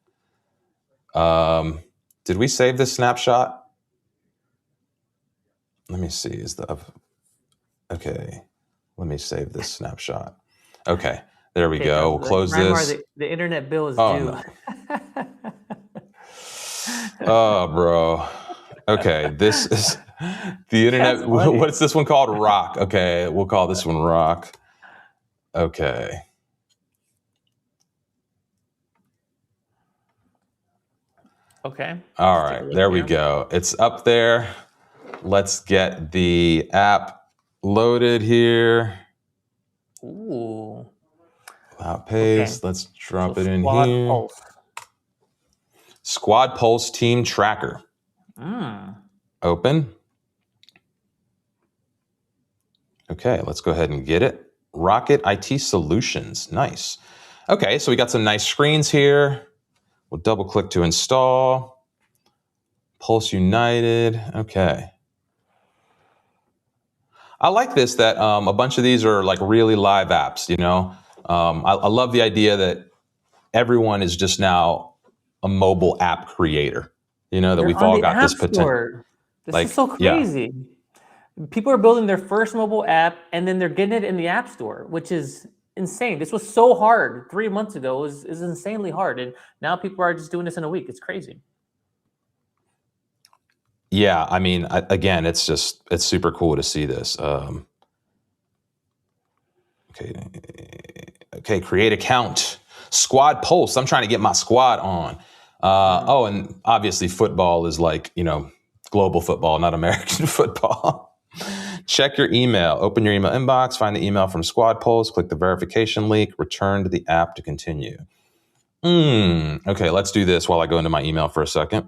[SPEAKER 1] Did we save this snapshot? Let me see. Okay. Let me save this snapshot. Okay. There we go. We'll close this.
[SPEAKER 2] The internet bill is due.
[SPEAKER 1] No. Oh, bro. Okay. This is the internet. What's this one called? Rock. Okay. We'll call this one Rock. Okay.
[SPEAKER 2] Okay.
[SPEAKER 1] All right. There we go. It's up there. Let's get the app loaded here.
[SPEAKER 2] Ooh.
[SPEAKER 1] Without paste. Okay. Let's drop it in
[SPEAKER 2] Squad
[SPEAKER 1] here.
[SPEAKER 2] Pulse.
[SPEAKER 1] Squad Pulse Team Tracker. Open. Okay, let's go ahead and get it. Rocket IT Solutions. Nice. Okay, so we got some nice screens here. We'll double click to install. Pulse United. Okay. I like this, that a bunch of these are like really live apps, you know. I love the idea that everyone is just now a mobile app creator. You know, that we've all got this potential.
[SPEAKER 2] This is so crazy. Yeah. People are building their first mobile app and then they're getting it in the App Store, which is insane. This was so hard 3 months ago. It was insanely hard. And now people are just doing this in a week. It's crazy.
[SPEAKER 1] Yeah, I mean, again, it's super cool to see this. Okay, create account. Squad Pulse. I'm trying to get my squad on. Oh, and obviously football is like, you know, global football, not American football. Check your email. Open your email inbox. Find the email from Squad Pulse. Click the verification link. Return to the app to continue. Okay, let's do this while I go into my email for a second.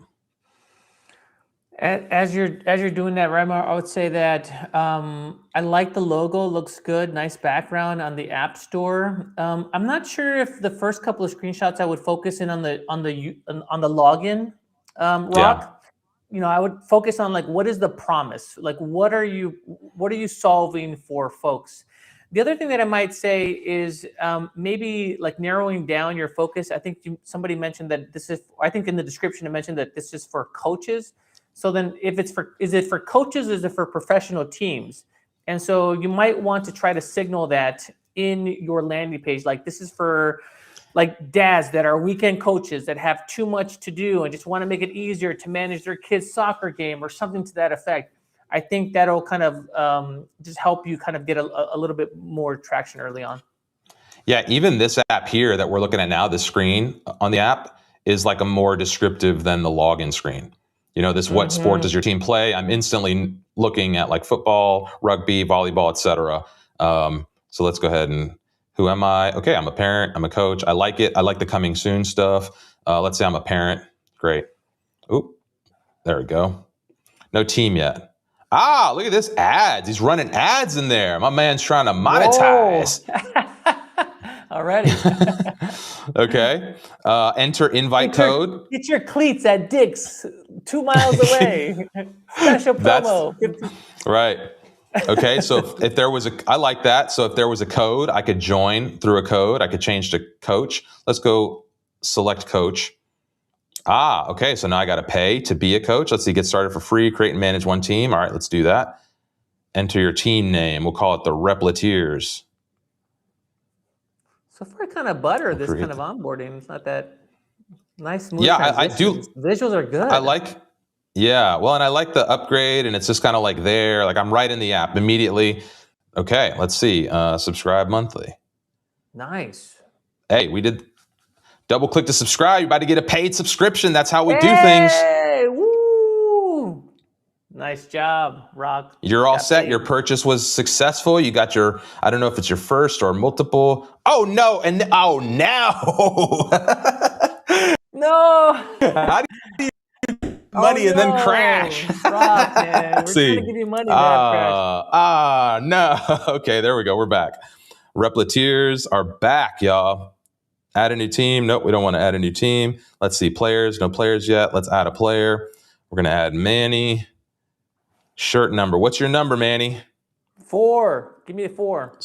[SPEAKER 2] As you're doing that, Rymar, I would say that I like the logo. Looks good. Nice background on the App Store. I'm not sure if the first couple of screenshots I would focus in on the login, Rock. Yeah. You know, I would focus on like, what is the promise? Like, what are you solving for folks? The other thing that I might say is maybe like narrowing down your focus. I think somebody mentioned that this is. I think in the description it mentioned that this is for coaches. So then, is it for coaches? Or is it for professional teams? And so you might want to try to signal that in your landing page. Like, this is for like dads that are weekend coaches that have too much to do and just want to make it easier to manage their kids' soccer game or something to that effect. I think that'll kind of just help you kind of get a little bit more traction early on.
[SPEAKER 1] Yeah, even this app here that we're looking at now, the screen on the app is like a more descriptive than the login screen. You know, this what sport does your team play? I'm instantly looking at like football, rugby, volleyball, etc. So let's go ahead and who am I? Okay, I'm a parent. I'm a coach. I like it. I like the coming soon stuff. Let's say I'm a parent. Great. Oop, there we go. No team yet. Ah, look at this ads. He's running ads in there. My man's trying to monetize.
[SPEAKER 2] Already.
[SPEAKER 1] Okay. Enter invite code.
[SPEAKER 2] Get your cleats at Dick's 2 miles away. Special promo.
[SPEAKER 1] Right. Okay. So if there was I like that. So if there was a code, I could join through a code. I could change to coach. Let's go select coach. Ah, okay. So now I got to pay to be a coach. Let's see. Get started for free. Create and manage one team. All right. Let's do that. Enter your team name. We'll call it the Repliteers.
[SPEAKER 2] So far, kind of butter this kind of onboarding. It's not that nice, smooth.
[SPEAKER 1] Yeah, I do.
[SPEAKER 2] Visuals are good.
[SPEAKER 1] I like. Yeah, well, and I like the upgrade, and it's just kind of like there. Like I'm right in the app immediately. Okay, let's see. Subscribe monthly.
[SPEAKER 2] Nice.
[SPEAKER 1] Hey, we did double click to subscribe. You're about to get a paid subscription. That's how we do things.
[SPEAKER 2] Woo! Nice job, Rock.
[SPEAKER 1] You're all set. Your purchase was successful. You got your, I don't know if it's your first or multiple. Oh, no. And oh, no.
[SPEAKER 2] No.
[SPEAKER 1] How do you money and then crash?
[SPEAKER 2] Rock, man. We're trying to give you money, man.
[SPEAKER 1] No. Okay, there we go. We're back. Repliteers are back, y'all. Add a new team. Nope, we don't want to add a new team. Let's see. Players. No players yet. Let's add a player. We're going to add Manny. Shirt number. What's your number, Manny?
[SPEAKER 2] 4. Give me a 4.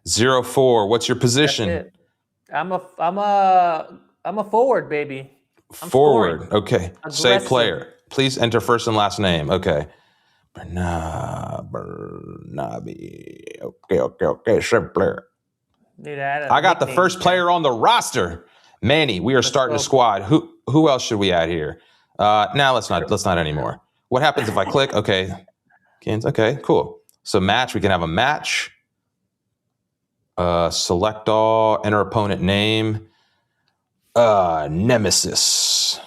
[SPEAKER 1] 04. What's your position?
[SPEAKER 2] That's it. I'm a forward, baby. I'm
[SPEAKER 1] forward.
[SPEAKER 2] Scoring.
[SPEAKER 1] Okay. Say player. Please enter first and last name. Okay. Bernabi. Okay. Sure, player. I got the first player on the roster. Manny, we are starting a squad. Who else should we add here? Now let's not anymore. What happens if I click? Okay. Okay, cool. So match, we can have a match. Select all, enter opponent name. Nemesis.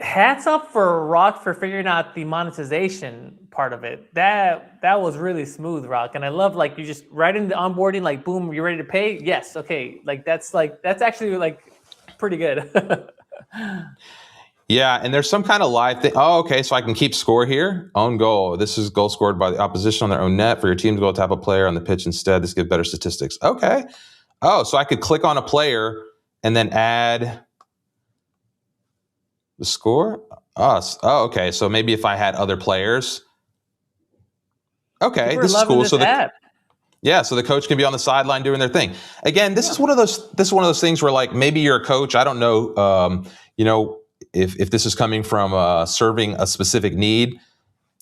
[SPEAKER 2] Hats up for Rock for figuring out the monetization part of it. That was really smooth, Rock. And I love like you just right in the onboarding, like boom, you're ready to pay? Yes, okay. That's actually like pretty good.
[SPEAKER 1] Yeah, and there's some kind of live thing. Oh, okay, so I can keep score here. Own goal. This is goal scored by the opposition on their own net. For your team to go tap a player on the pitch instead. This gives better statistics. Okay. Oh, so I could click on a player and then add the score? Oh, okay. So maybe if I had other players. Okay, this is cool. So so the coach can be on the sideline doing their thing. Again, this is one of those things where like maybe you're a coach. I don't know. If this is coming from serving a specific need,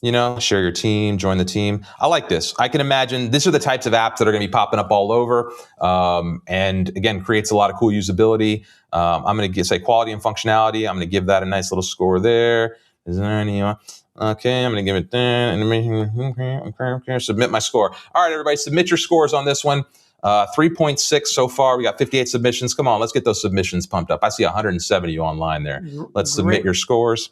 [SPEAKER 1] share your team, join the team. I like this. I can imagine these are the types of apps that are going to be popping up all over. And again, creates a lot of cool usability. I'm going to say quality and functionality. I'm going to give that a nice little score there. Is there any? Okay, I'm going to give it there. Submit my score. All right, everybody, submit your scores on this one. 3.6 so far. We got 58 submissions. Come on, let's get those submissions pumped up. I see 170 you online there. Let's submit your scores.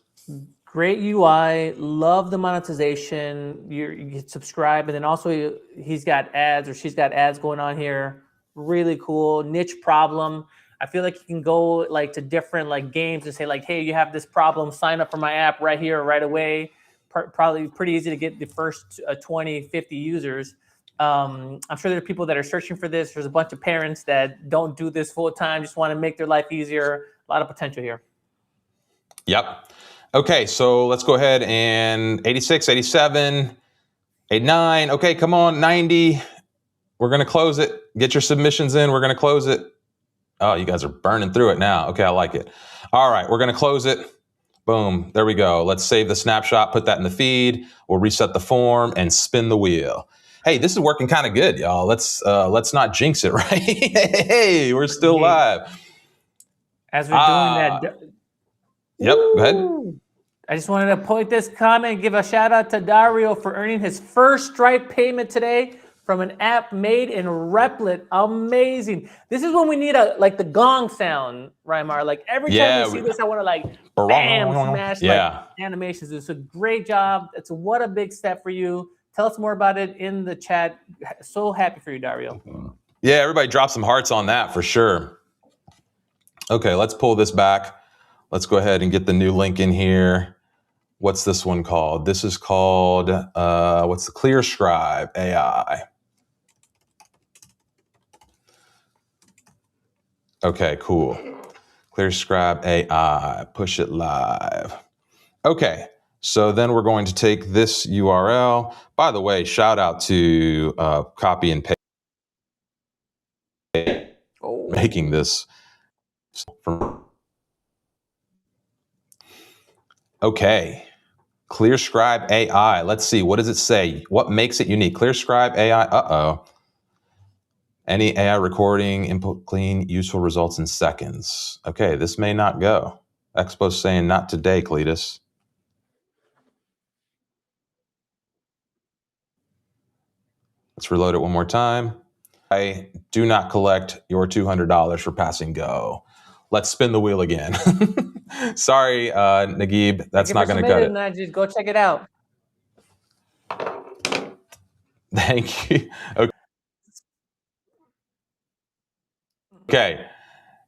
[SPEAKER 2] Great UI. Love the monetization. You can subscribe, and then also he's got ads or she's got ads going on here. Really cool. Niche problem. I feel like you can go like to different like games and say like, hey, you have this problem. Sign up for my app right here, right away. Probably pretty easy to get the first 20, 50 users. I'm sure there are people that are searching for this. There's a bunch of parents that don't do this full time, just want to make their life easier. A lot of potential here.
[SPEAKER 1] Yep. Okay, so let's go ahead and 86, 87, 89. Okay, come on, 90. We're going to close it. Get your submissions in. We're going to close it. Oh, you guys are burning through it now. Okay, I like it. All right, we're going to close it. Boom. There we go. Let's save the snapshot, put that in the feed. We'll reset the form and spin the wheel. Hey, this is working kind of good, y'all. Let's not jinx it, right? Hey, we're still live.
[SPEAKER 2] As we're doing that.
[SPEAKER 1] Yep, go ahead.
[SPEAKER 2] I just wanted to point this comment and give a shout out to Dario for earning his first Stripe payment today from an app made in Replit. Amazing. This is when we need like the gong sound, Rymar. Like every time we see this, I want to like bam, smash like animations. It's a great job. It's what a big step for you. Tell us more about it in the chat. So happy for you, Dario.
[SPEAKER 1] Yeah, everybody drop some hearts on that for sure. Okay, let's pull this back. Let's go ahead and get the new link in here. What's this one called? This is called, what's the ClearScribe AI? Okay, cool. ClearScribe AI, push it live. Okay, so then we're going to take this URL. By the way, shout out to Copy and Paste making this. Okay, ClearScribe AI. Let's see, what does it say? What makes it unique? ClearScribe AI, Any AI recording, input clean, useful results in seconds. Okay, this may not go. Expo's saying not today, Cletus. Let's reload it one more time. I do not collect your $200 for passing go. Let's spin the wheel again. Sorry, Naguib, that's not going to cut it.
[SPEAKER 2] Najee, go check it out.
[SPEAKER 1] Thank you. Okay.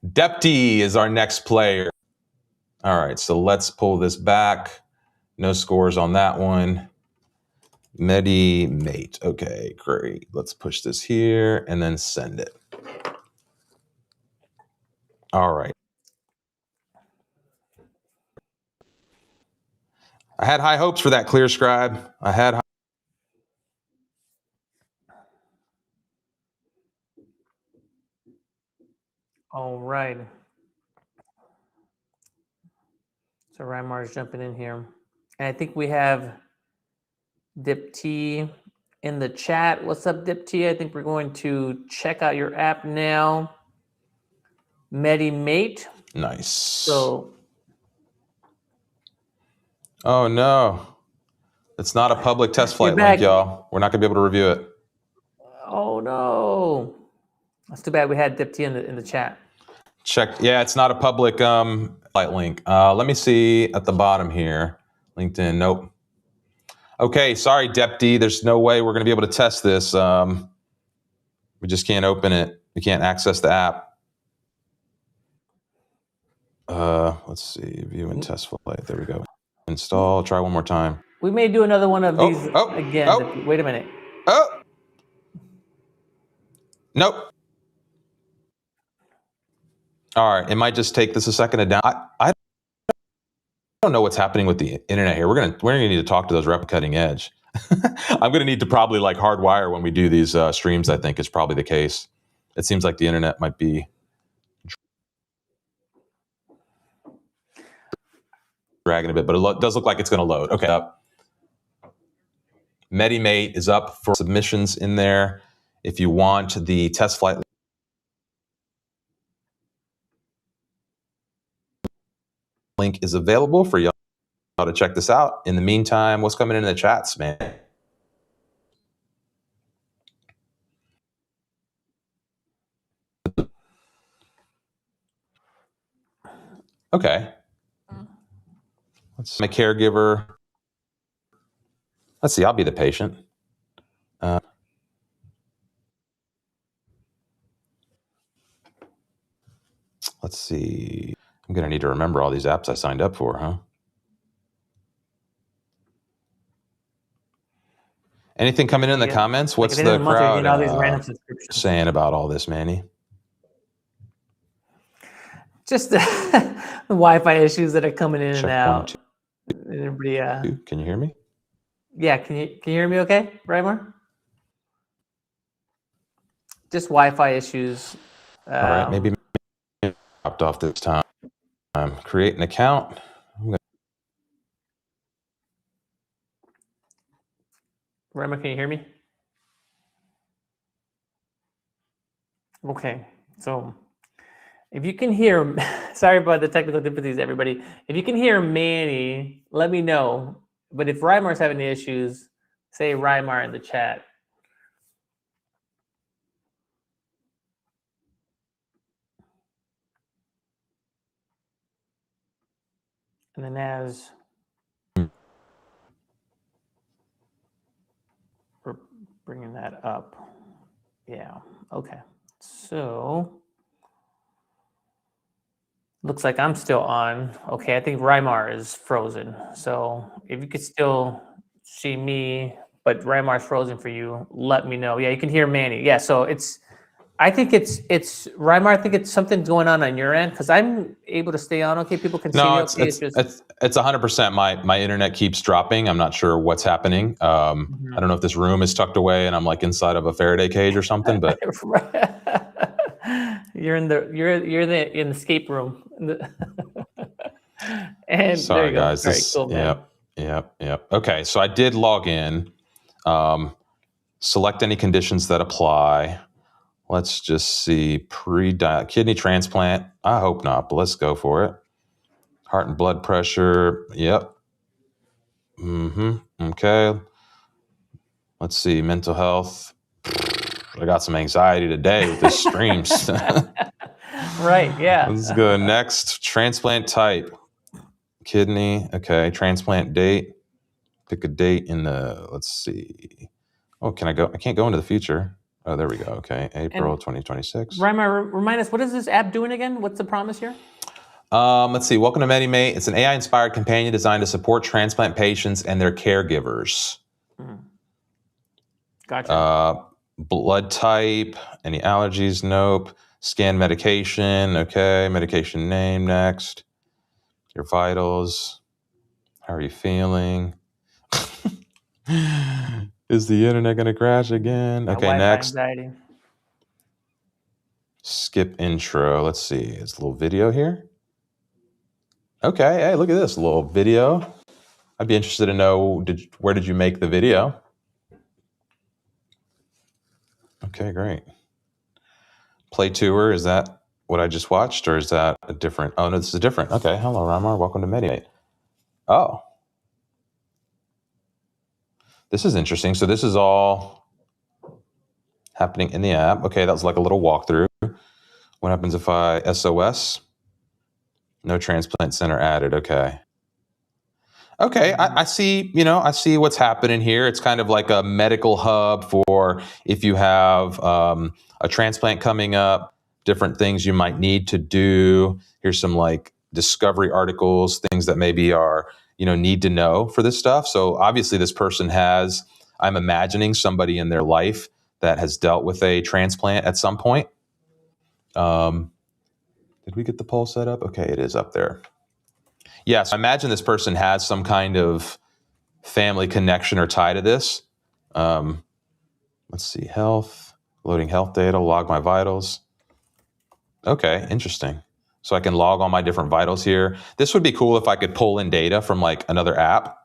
[SPEAKER 1] Depty is our next player. All right, so let's pull this back. No scores on that one. MediMate. Okay, great. Let's push this here and then send it. All right. I had high hopes for that ClearScribe. I had
[SPEAKER 2] All right. So Rymar's jumping in here. And I think we have Dip T in the chat. What's up, Dip T? I think we're going to check out your app now. MediMate.
[SPEAKER 1] Nice.
[SPEAKER 2] So.
[SPEAKER 1] Oh no. It's not a public test flight link, y'all. We're not gonna be able to review it.
[SPEAKER 2] Oh no. That's too bad we had Dip T in the chat.
[SPEAKER 1] Check. Yeah, it's not a public flight link. Let me see at the bottom here. LinkedIn. Nope. Okay, sorry, Depty. There's no way we're going to be able to test this. We just can't open it. We can't access the app. Let's see. View and test flight. There we go. Install. Try one more time.
[SPEAKER 2] We may do another one of these again. Wait a minute.
[SPEAKER 1] Oh. Nope. All right. It might just take this a second to down. I don't know what's happening with the internet here. We're gonna need to talk to those rep cutting edge. I'm gonna need to probably like hardwire when we do these streams. I think is probably the case. It seems like the internet might be dragging a bit, but it does look like it's going to load. Okay. MediMate is up for submissions in there. If you want the test flight link is available for y'all to check this out. In the meantime, what's coming in the chats, man? Okay. Let's my caregiver. Let's see. I'll be the patient. Let's see. I'm going to need to remember all these apps I signed up for, huh? Anything coming in the comments? What's the crowd saying about all this, Manny?
[SPEAKER 2] Just the Wi-Fi issues that are coming in and out. Everybody,
[SPEAKER 1] can you hear me?
[SPEAKER 2] Yeah, can you hear me okay, Rymar? Just Wi-Fi issues.
[SPEAKER 1] All right, maybe dropped off this time. Create an account.
[SPEAKER 2] Rema, can you hear me? Okay, so if you can hear, sorry about the technical difficulties, everybody. If you can hear Manny, let me know. But if Rymar's having the issues, say Rymar in the chat. And then as we're bringing that up, yeah, okay. So looks like I'm still on. Okay, I think Rymar is frozen. So if you could still see me, but Rymar's frozen for you, let me know. Yeah, you can hear Manny. Yeah, so I think it's Rymar. I think it's something going on your end because I'm able to stay on. Okay, people can see me.
[SPEAKER 1] No,
[SPEAKER 2] Okay, it's just
[SPEAKER 1] it's 100%. My internet keeps dropping. I'm not sure what's happening. I don't know if this room is tucked away and I'm like inside of a Faraday cage or something. But
[SPEAKER 2] you're in the escape room. And
[SPEAKER 1] sorry,
[SPEAKER 2] there you go.
[SPEAKER 1] guys.
[SPEAKER 2] All right, cool, man.
[SPEAKER 1] Yep. Okay, so I did log in. Select any conditions that apply. Let's just see kidney transplant. I hope not, but let's go for it. Heart and blood pressure. Yep. Okay. Let's see. Mental health. I got some anxiety today with this streams.
[SPEAKER 2] Right. Yeah.
[SPEAKER 1] Let's go next. Transplant type. Kidney. Okay. Transplant date. Pick a date in the, let's see. Oh, can I go? I can't go into the future. Oh, there we go. Okay. April 2026.
[SPEAKER 2] Rymar, remind us, what is this app doing again? What's the promise here?
[SPEAKER 1] Let's see. Welcome to MediMate. It's an AI-inspired companion designed to support transplant patients and their caregivers.
[SPEAKER 2] Gotcha.
[SPEAKER 1] Blood type. Any allergies? Nope. Scan medication. Okay. Medication name next. Your vitals. How are you feeling? Is the internet going to crash again? Okay,
[SPEAKER 2] Wi-Fi
[SPEAKER 1] next.
[SPEAKER 2] anxiety.
[SPEAKER 1] Skip intro. Let's see. It's a little video here. Okay. Hey, look at this little video. I'd be interested to know, where did you make the video? Okay, great. Play tour, is that what I just watched, or is that a different? Oh, no, this is different. Okay, hello, Ramar. Welcome to MediMate. Oh. This is interesting. So this is all happening in the app. Okay, that was like a little walkthrough. What happens if I SOS? No transplant center added. Okay. Okay, I see, I see what's happening here. It's kind of like a medical hub for if you have a transplant coming up, different things you might need to do. Here's some like discovery articles, things that maybe are, need to know for this stuff. So obviously this person has, I'm imagining somebody in their life that has dealt with a transplant at some point. Did we get the poll set up? Okay, it is up there. Yeah, so I imagine this person has some kind of family connection or tie to this. Let's see, health, loading health data, log my vitals. Okay, interesting. So I can log all my different vitals here. This would be cool if I could pull in data from like another app.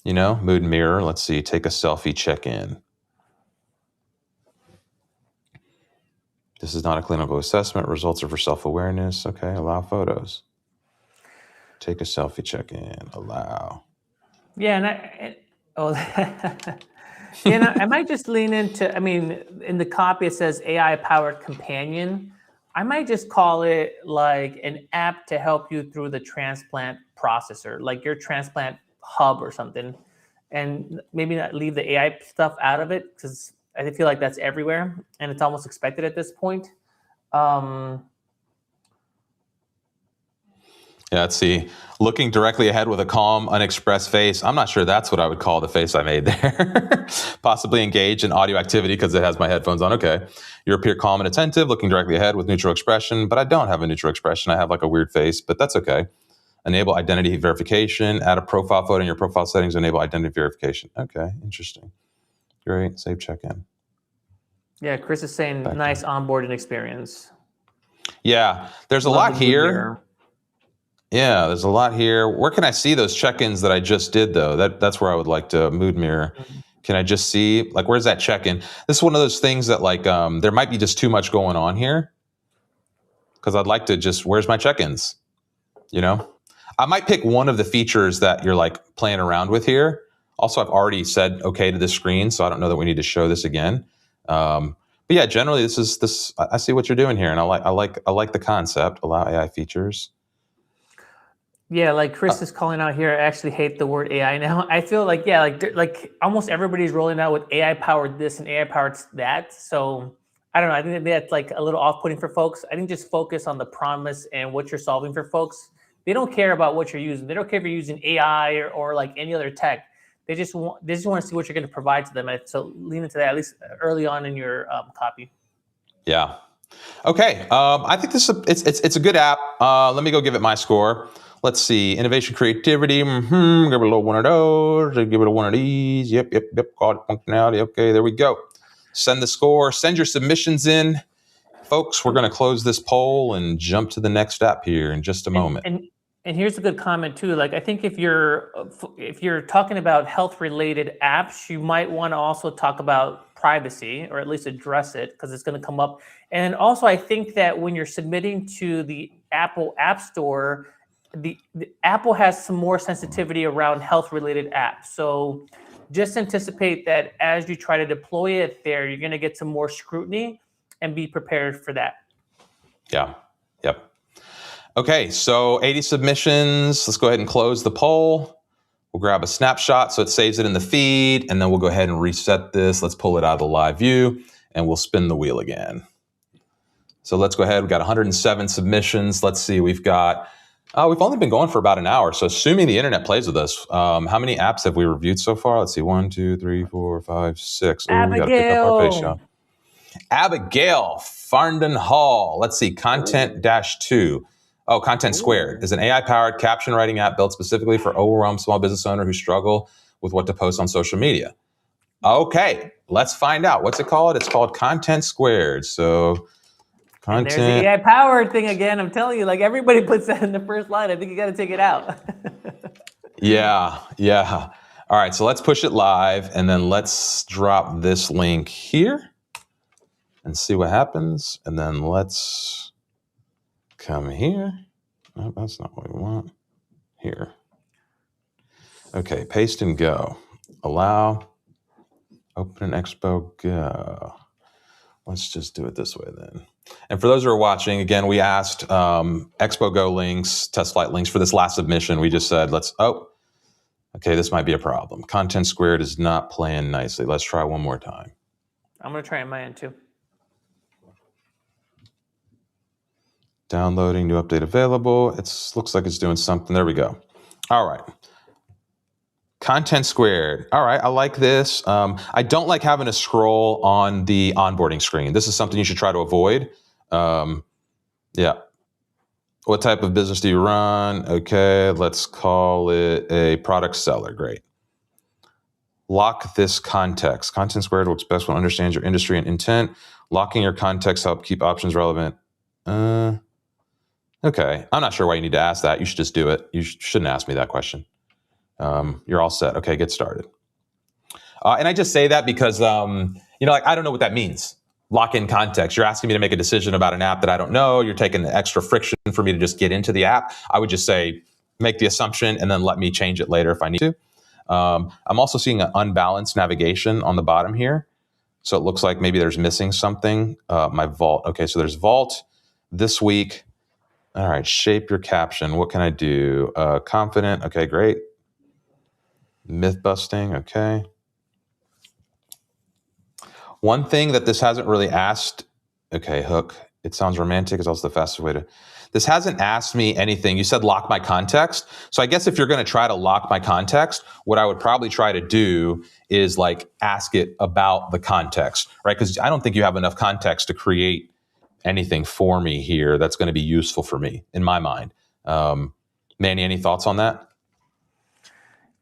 [SPEAKER 1] Mood mirror. Let's see, take a selfie, check in. This is not a clinical assessment. Results are for self-awareness. Okay, allow photos. Take a selfie, check in, allow.
[SPEAKER 2] Yeah, and I might just lean into, in the copy it says AI-powered companion. I might just call it like an app to help you through the transplant processor, like your transplant hub or something, and maybe not leave the AI stuff out of it because I feel like that's everywhere and it's almost expected at this point.
[SPEAKER 1] Yeah, let's see. Looking directly ahead with a calm, unexpressed face. I'm not sure that's what I would call the face I made there. Possibly engage in audio activity because it has my headphones on. Okay. You appear calm and attentive, looking directly ahead with neutral expression, but I don't have a neutral expression. I have like a weird face, but that's okay. Enable identity verification. Add a profile photo in your profile settings. Enable identity verification. Okay, interesting. Great. Save check-in.
[SPEAKER 2] Yeah, Chris is saying nice onboarding experience.
[SPEAKER 1] Yeah, there's a lot here. Yeah, there's a lot here. Where can I see those check-ins that I just did though? That's where I would like to mood mirror.
[SPEAKER 2] Mhm.
[SPEAKER 1] Can I just see like where's that check-in? This is one of those things that like there might be just too much going on here because I'd like to just where's my check-ins? You know, I might pick one of the features that you're like playing around with here. Also, I've already said okay to this screen, so I don't know that we need to show this again. But yeah, generally this is this. I see what you're doing here, and I like the concept. Allow AI features.
[SPEAKER 2] Yeah, like
[SPEAKER 1] Uh,
[SPEAKER 2] Chris is calling out here. I actually hate the word AI now. I feel like yeah, like almost everybody's rolling out with AI powered this and AI powered that. So I don't know. I think that's like a little off putting for folks. I think just focus on the promise and what you're solving for folks. They don't care about what you're using. They don't care if you're using AI or like any other tech. They just want to see what you're going to provide to them. And so lean into that at least early on in your copy.
[SPEAKER 1] yeah. Okay. I think this is it's a good app. Let me go give it my score. Let's see. Innovation, creativity. Give it a little one of those. Give it a one of these. Yep. Called functionality. Okay, there we go. Send the score. Send your submissions in, folks. We're going to close this poll and jump to the next app here in just a
[SPEAKER 2] And
[SPEAKER 1] moment.
[SPEAKER 2] and and here's a good comment too. Like I think if you're talking about health related apps, you might want to also talk about privacy or at least address it because it's going to come up. And also, I think that when you're submitting to the Apple App Store, the Apple has some more sensitivity around health related apps. So just anticipate that as you try to deploy it there, you're going to get some more scrutiny and be prepared for that.
[SPEAKER 1] Yeah. Yep. Okay, so 80 submissions. Let's go ahead and close the poll. We'll grab a snapshot so it saves it in the feed, and then we'll go ahead and reset this. Let's pull it out of the live view, and we'll spin the wheel again. So let's go ahead. We've got 107 submissions. Let's see. We've only been going for about an hour. So assuming the internet plays with us, how many apps have we reviewed so far? Let's see. 1, 2, 3, 4, 5, 6. Oh, we got to pick up our pace, y'all. Abigail Farndon Hall. Let's see. Content dash 2. Oh, Content Squared is an AI-powered caption writing app built specifically for overwhelmed small business owners who struggle with what to post on social media. Okay, let's find out. What's it called? It's called Content Squared. So
[SPEAKER 2] And there's the
[SPEAKER 1] content.
[SPEAKER 2] AI powered thing again. I'm telling you, like everybody puts that in the first line. I think you got to take it out.
[SPEAKER 1] Yeah. All right, so let's push it live, and then let's drop this link here and see what happens. And then let's come here. Oh, that's not what we want. Here. Okay, paste and go. Allow. Open an Expo, go. Let's just do it this way then. And for those who are watching, again, we asked Expo Go links, test flight links for this last submission. We just said, okay, this might be a problem. Content Squared is not playing nicely. Let's try one more time.
[SPEAKER 2] I'm going to try on my end too.
[SPEAKER 1] Downloading, new update available. It looks like it's doing something. There we go. All right. Content Squared. All right, I like this. I don't like having to scroll on the onboarding screen. This is something you should try to avoid. Yeah. What type of business do you run? Okay, let's call it a product seller. Great. Lock this context. Content Squared works best when it understands your industry and intent. Locking your context help keep options relevant. Okay, I'm not sure why you need to ask that. You should just do it. You shouldn't ask me that question. You're all set. Okay, get started. And I just say that because, like I don't know what that means. Lock in context. You're asking me to make a decision about an app that I don't know. You're taking the extra friction for me to just get into the app. I would just say, make the assumption and then let me change it later if I need to. I'm also seeing an unbalanced navigation on the bottom here. So it looks like maybe there's missing something. My vault. Okay, so there's vault this week. All right, shape your caption. What can I do? Confident. Okay, great. Myth busting. Okay. One thing that this hasn't really asked. Okay, hook. It sounds romantic. Is also the fastest way to. This hasn't asked me anything. You said lock my context. So I guess if you're going to try to lock my context, what I would probably try to do is like ask it about the context, right? Because I don't think you have enough context to create anything for me here that's going to be useful for me in my mind. Manny, any thoughts on that?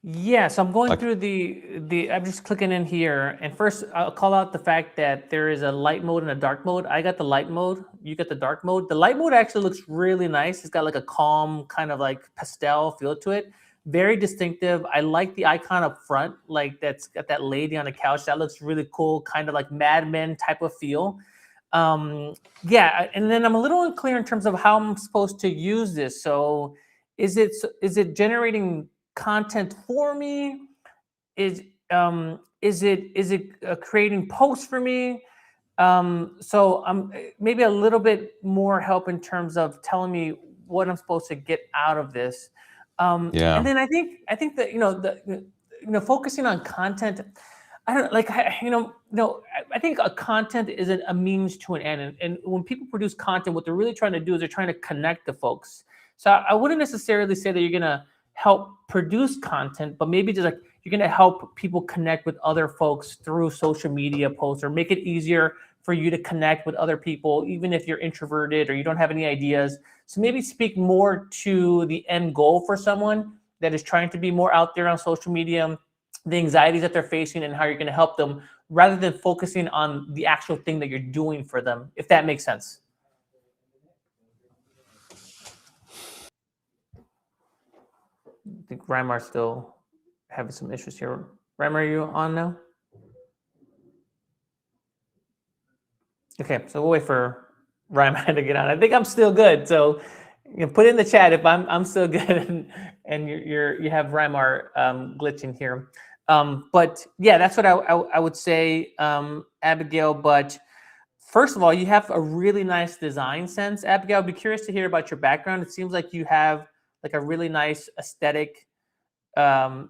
[SPEAKER 2] Yeah, so I'm going
[SPEAKER 1] Like,
[SPEAKER 2] through I'm just clicking in here, and first I'll call out the fact that there is a light mode and a dark mode. I got the light mode, you got the dark mode. The light mode actually looks really nice. It's got like a calm kind of like pastel feel to it. Very distinctive. I like the icon up front, like that's got that lady on a couch. That looks really cool, kind of like Mad Men type of feel. Um, yeah, and then I'm a little unclear in terms of how I'm supposed to use this. So is it generating content for me? Is it creating posts for me? So maybe a little bit more help in terms of telling me what I'm supposed to get out of this. And
[SPEAKER 1] yeah,
[SPEAKER 2] then I think that focusing on content. I don't like no. I think a content is a means to an end, and when people produce content, what they're really trying to do is they're trying to connect the folks. So I wouldn't necessarily say that you're gonna help produce content, but maybe just like you're going to help people connect with other folks through social media posts, or make it easier for you to connect with other people, even if you're introverted or you don't have any ideas. So maybe speak more to the end goal for someone that is trying to be more out there on social media, the anxieties that they're facing, and how you're going to help them, rather than focusing on the actual thing that you're doing for them, if that makes sense. I think Reimar's still having some issues here. Reimar, are you on now? Okay, so we'll wait for Reimer to get on. I think I'm still good. So you can put in the chat if I'm still good, and you have Reimer glitching here. But yeah, that's what I would say, Abigail. But first of all, you have a really nice design sense, Abigail. I'd be curious to hear about your background. It seems like you have like a really nice aesthetic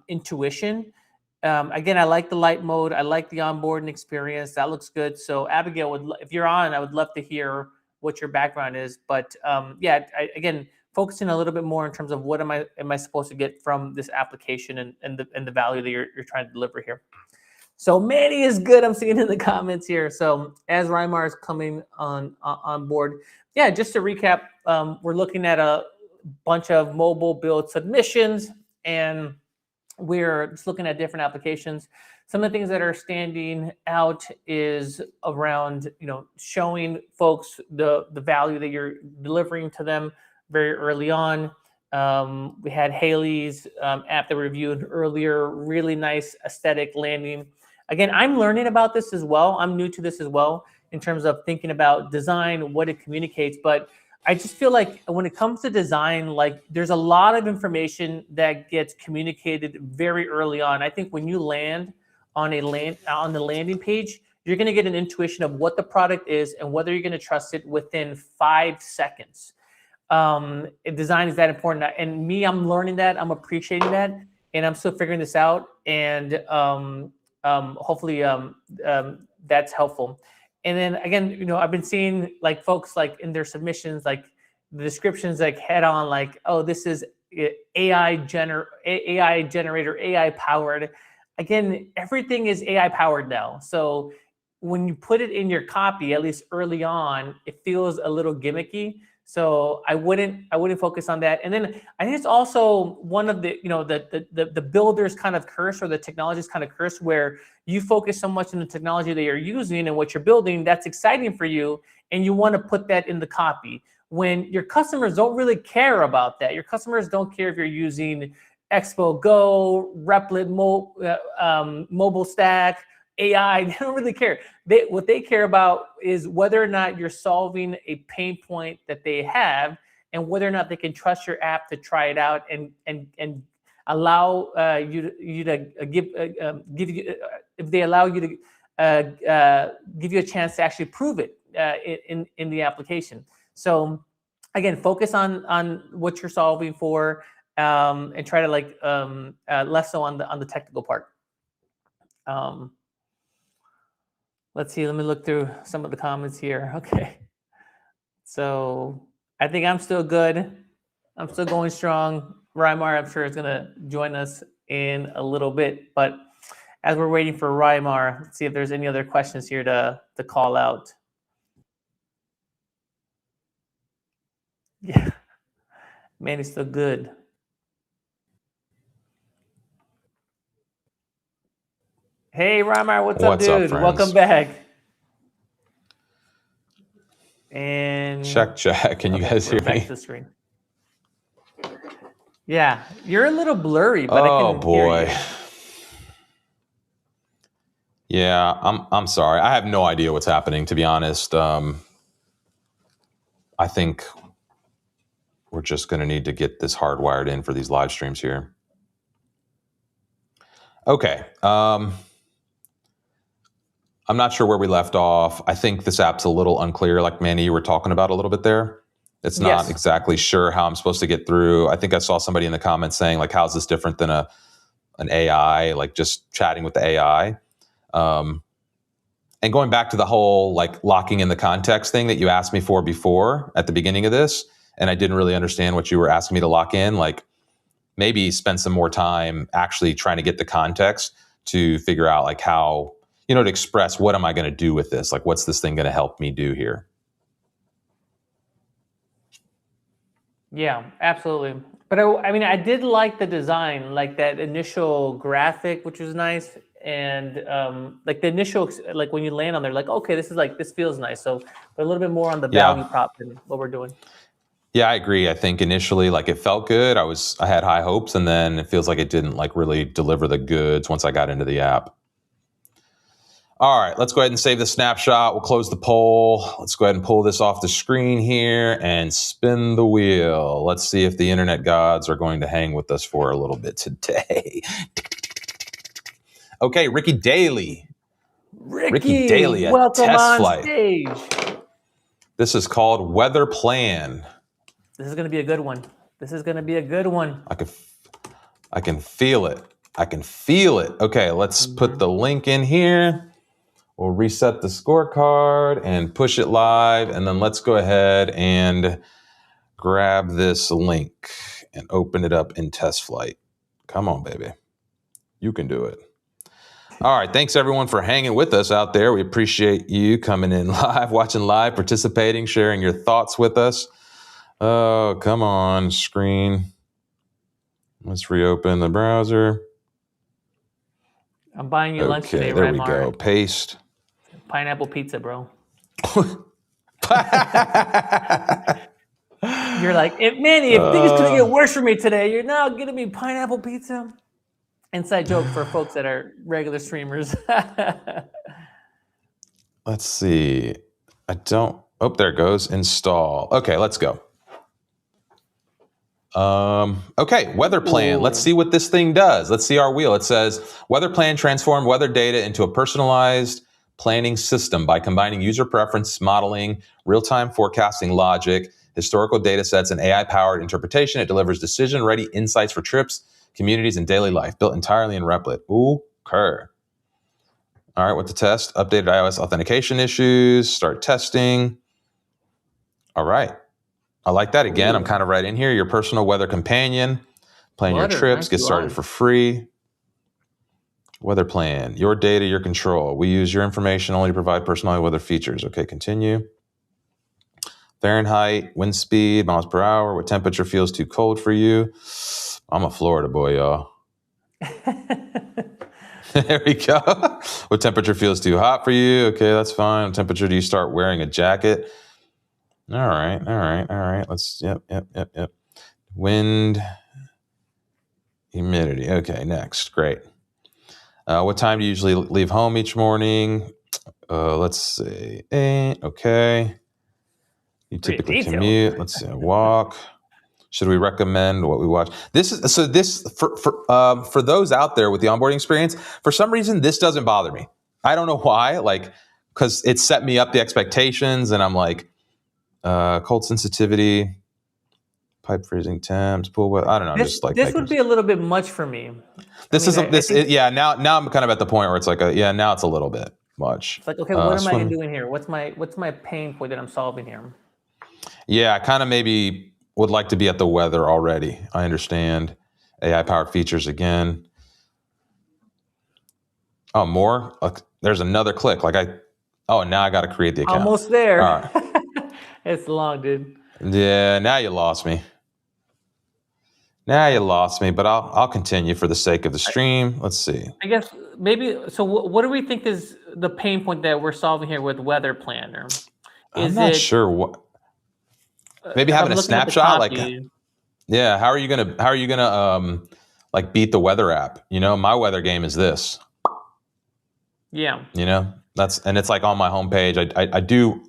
[SPEAKER 2] intuition. Again, I like the light mode. I like the onboarding experience. That looks good. So, Abigail, if you're on, I would love to hear what your background is. But yeah, again, focusing a little bit more in terms of what am I supposed to get from this application, and the value that you're trying to deliver here. So Manny is good. I'm seeing in the comments here. So as Reimar is coming on board, yeah, just to recap, we're looking at a bunch of mobile build submissions, and we're just looking at different applications. Some of the things that are standing out is around, showing folks the value that you're delivering to them very early on. We had Haley's app that we reviewed earlier, really nice aesthetic landing. Again, I'm learning about this as well. I'm new to this as well in terms of thinking about design, what it communicates. But I just feel like when it comes to design, like there's a lot of information that gets communicated very early on. I think when you land on the landing page, you're going to get an intuition of what the product is and whether you're going to trust it within 5 seconds. Design is that important, and me, I'm learning that, I'm appreciating that, and I'm still figuring this out. And hopefully that's helpful. And then again, I've been seeing like folks like in their submissions, like the descriptions like head on, like, oh, this is AI generator, AI powered. Again, everything is AI powered now. So when you put it in your copy, at least early on, it feels a little gimmicky. So I wouldn't focus on that. And then I think it's also one of the builder's kind of curse, or the technology's kind of curse, where you focus so much on the technology that you're using and what you're building that's exciting for you, and you want to put that in the copy, when your customers don't really care about that. Your customers don't care if you're using Expo Go, Replit, Mobile Stack, AI. They don't really care. What they care about is whether or not you're solving a pain point that they have, and whether or not they can trust your app to try it out, and allow you to give you if they allow you to give you a chance to actually prove it in the application. So again, focus on what you're solving for, and try to less so on the technical part. Let's see. Let me look through some of the comments here. Okay. So I think I'm still good. I'm still going strong. Reimar, I'm sure, is going to join us in a little bit. But as we're waiting for Reimar, let's see if there's any other questions here to call out. Yeah. Man, it's still good. Hey, Ramar, what's up,
[SPEAKER 1] What's up,
[SPEAKER 2] dude?
[SPEAKER 1] friends?
[SPEAKER 2] Welcome back. And
[SPEAKER 1] Check. Can you
[SPEAKER 2] okay,
[SPEAKER 1] guys
[SPEAKER 2] we're
[SPEAKER 1] hear
[SPEAKER 2] back
[SPEAKER 1] me?
[SPEAKER 2] to the screen. Yeah, you're a little blurry, but I
[SPEAKER 1] Oh
[SPEAKER 2] can
[SPEAKER 1] boy.
[SPEAKER 2] hear you.
[SPEAKER 1] Yeah, I'm sorry. I have no idea what's happening, to be honest. I think we're just going to need to get this hardwired in for these live streams here. Okay. I'm not sure where we left off. I think this app's a little unclear, like Manny, you were talking about a little bit there. It's not
[SPEAKER 2] Yes.
[SPEAKER 1] exactly sure how I'm supposed to get through. I think I saw somebody in the comments saying, like, how's this different than an AI, like just chatting with the AI? And going back to the whole like locking in the context thing that you asked me for before at the beginning of this, and I didn't really understand what you were asking me to lock in, like maybe spend some more time actually trying to get the context to figure out like how, to express what am I going to do with this? Like, what's this thing going to help me do here?
[SPEAKER 2] Yeah, absolutely. But I mean, I did like the design, like that initial graphic, which was nice. And like the initial, like when you land on there, like, okay, this feels nice. So, but a little bit more on the value prop than what we're doing.
[SPEAKER 1] Yeah, I agree. I think initially, like it felt good. I had high hopes, and then it feels like it didn't like really deliver the goods once I got into the app. All right, let's go ahead and save the snapshot. We'll close the poll. Let's go ahead and pull this off the screen here and spin the wheel. Let's see if the internet gods are going to hang with us for a little bit today. Okay, Ricky Daly. Ricky Daly at
[SPEAKER 2] welcome
[SPEAKER 1] Test
[SPEAKER 2] on
[SPEAKER 1] Flight.
[SPEAKER 2] stage.
[SPEAKER 1] This is called Weather Plan.
[SPEAKER 2] This is going to be a good one.
[SPEAKER 1] I can feel it. Okay, let's put the link in here. We'll reset the scorecard and push it live. And then let's go ahead and grab this link and open it up in Test Flight. Come on, baby. You can do it. All right. Thanks, everyone, for hanging with us out there. We appreciate you coming in live, watching live, participating, sharing your thoughts with us. Oh, come on, screen. Let's reopen the browser.
[SPEAKER 2] I'm buying you lunch today,
[SPEAKER 1] there
[SPEAKER 2] right,
[SPEAKER 1] we go. Paste.
[SPEAKER 2] Pineapple pizza, bro. You're like, Manny, if things couldn't get worse for me today, you're now getting me pineapple pizza. Inside joke for folks that are regular streamers.
[SPEAKER 1] Let's see. Oh, there it goes. Install. Okay, let's go. Okay, weather plan. Let's see what this thing does. Let's see our wheel. It says weather plan transform weather data into a personalized planning system by combining user preference modeling, real-time forecasting logic, historical data sets, and AI-powered interpretation. It delivers decision-ready insights for trips, communities, and daily life, built entirely in Replit. Ooh, Kerr. All right, what to test? Updated iOS authentication issues. Start testing. All right. I like that. Again, I'm kind of right in here. Your personal weather companion. Plan your trips. Get started for free. Weather plan. Your data, your control. We use your information only to provide personalized weather features. Okay, continue. Fahrenheit, wind speed, miles per hour. What temperature feels too cold for you? I'm a Florida boy, y'all. There we go. What temperature feels too hot for you? Okay, that's fine. What temperature do you start wearing a jacket? All right. Let's, yep. Wind, humidity. Okay, next. Great. What time do you usually leave home each morning? Let's see. 8. Okay. You typically commute. Let's see. Walk. Should we recommend what we watch? For those out there with the onboarding experience, for some reason, this doesn't bother me. I don't know why, because it set me up the expectations and I'm like, cold sensitivity, pipe freezing temps, pool weather. I don't know.
[SPEAKER 2] This would be a little bit much for me.
[SPEAKER 1] Now I'm kind of at the point where it's like, now it's a little bit much.
[SPEAKER 2] It's like, okay, what am I doing here? What's my pain point that I'm solving here? Yeah,
[SPEAKER 1] I kind of maybe would like to be at the weather already. I understand. AI powered features again. Oh, more? There's another click. Now I got to create the account.
[SPEAKER 2] Almost there. All right. It's long, dude.
[SPEAKER 1] Yeah, now you lost me. But I'll continue for the sake of the stream. Let's see.
[SPEAKER 2] I guess maybe so. What do we think is the pain point that we're solving here with Weather Planner?
[SPEAKER 1] I'm
[SPEAKER 2] Is
[SPEAKER 1] not
[SPEAKER 2] it
[SPEAKER 1] sure what. Maybe
[SPEAKER 2] if
[SPEAKER 1] having
[SPEAKER 2] I'm
[SPEAKER 1] a
[SPEAKER 2] looking at the
[SPEAKER 1] snapshot, like,
[SPEAKER 2] copy?
[SPEAKER 1] yeah. How are you gonna like beat the weather app? You know, my weather game is this.
[SPEAKER 2] Yeah.
[SPEAKER 1] You know, and it's like on my homepage. I do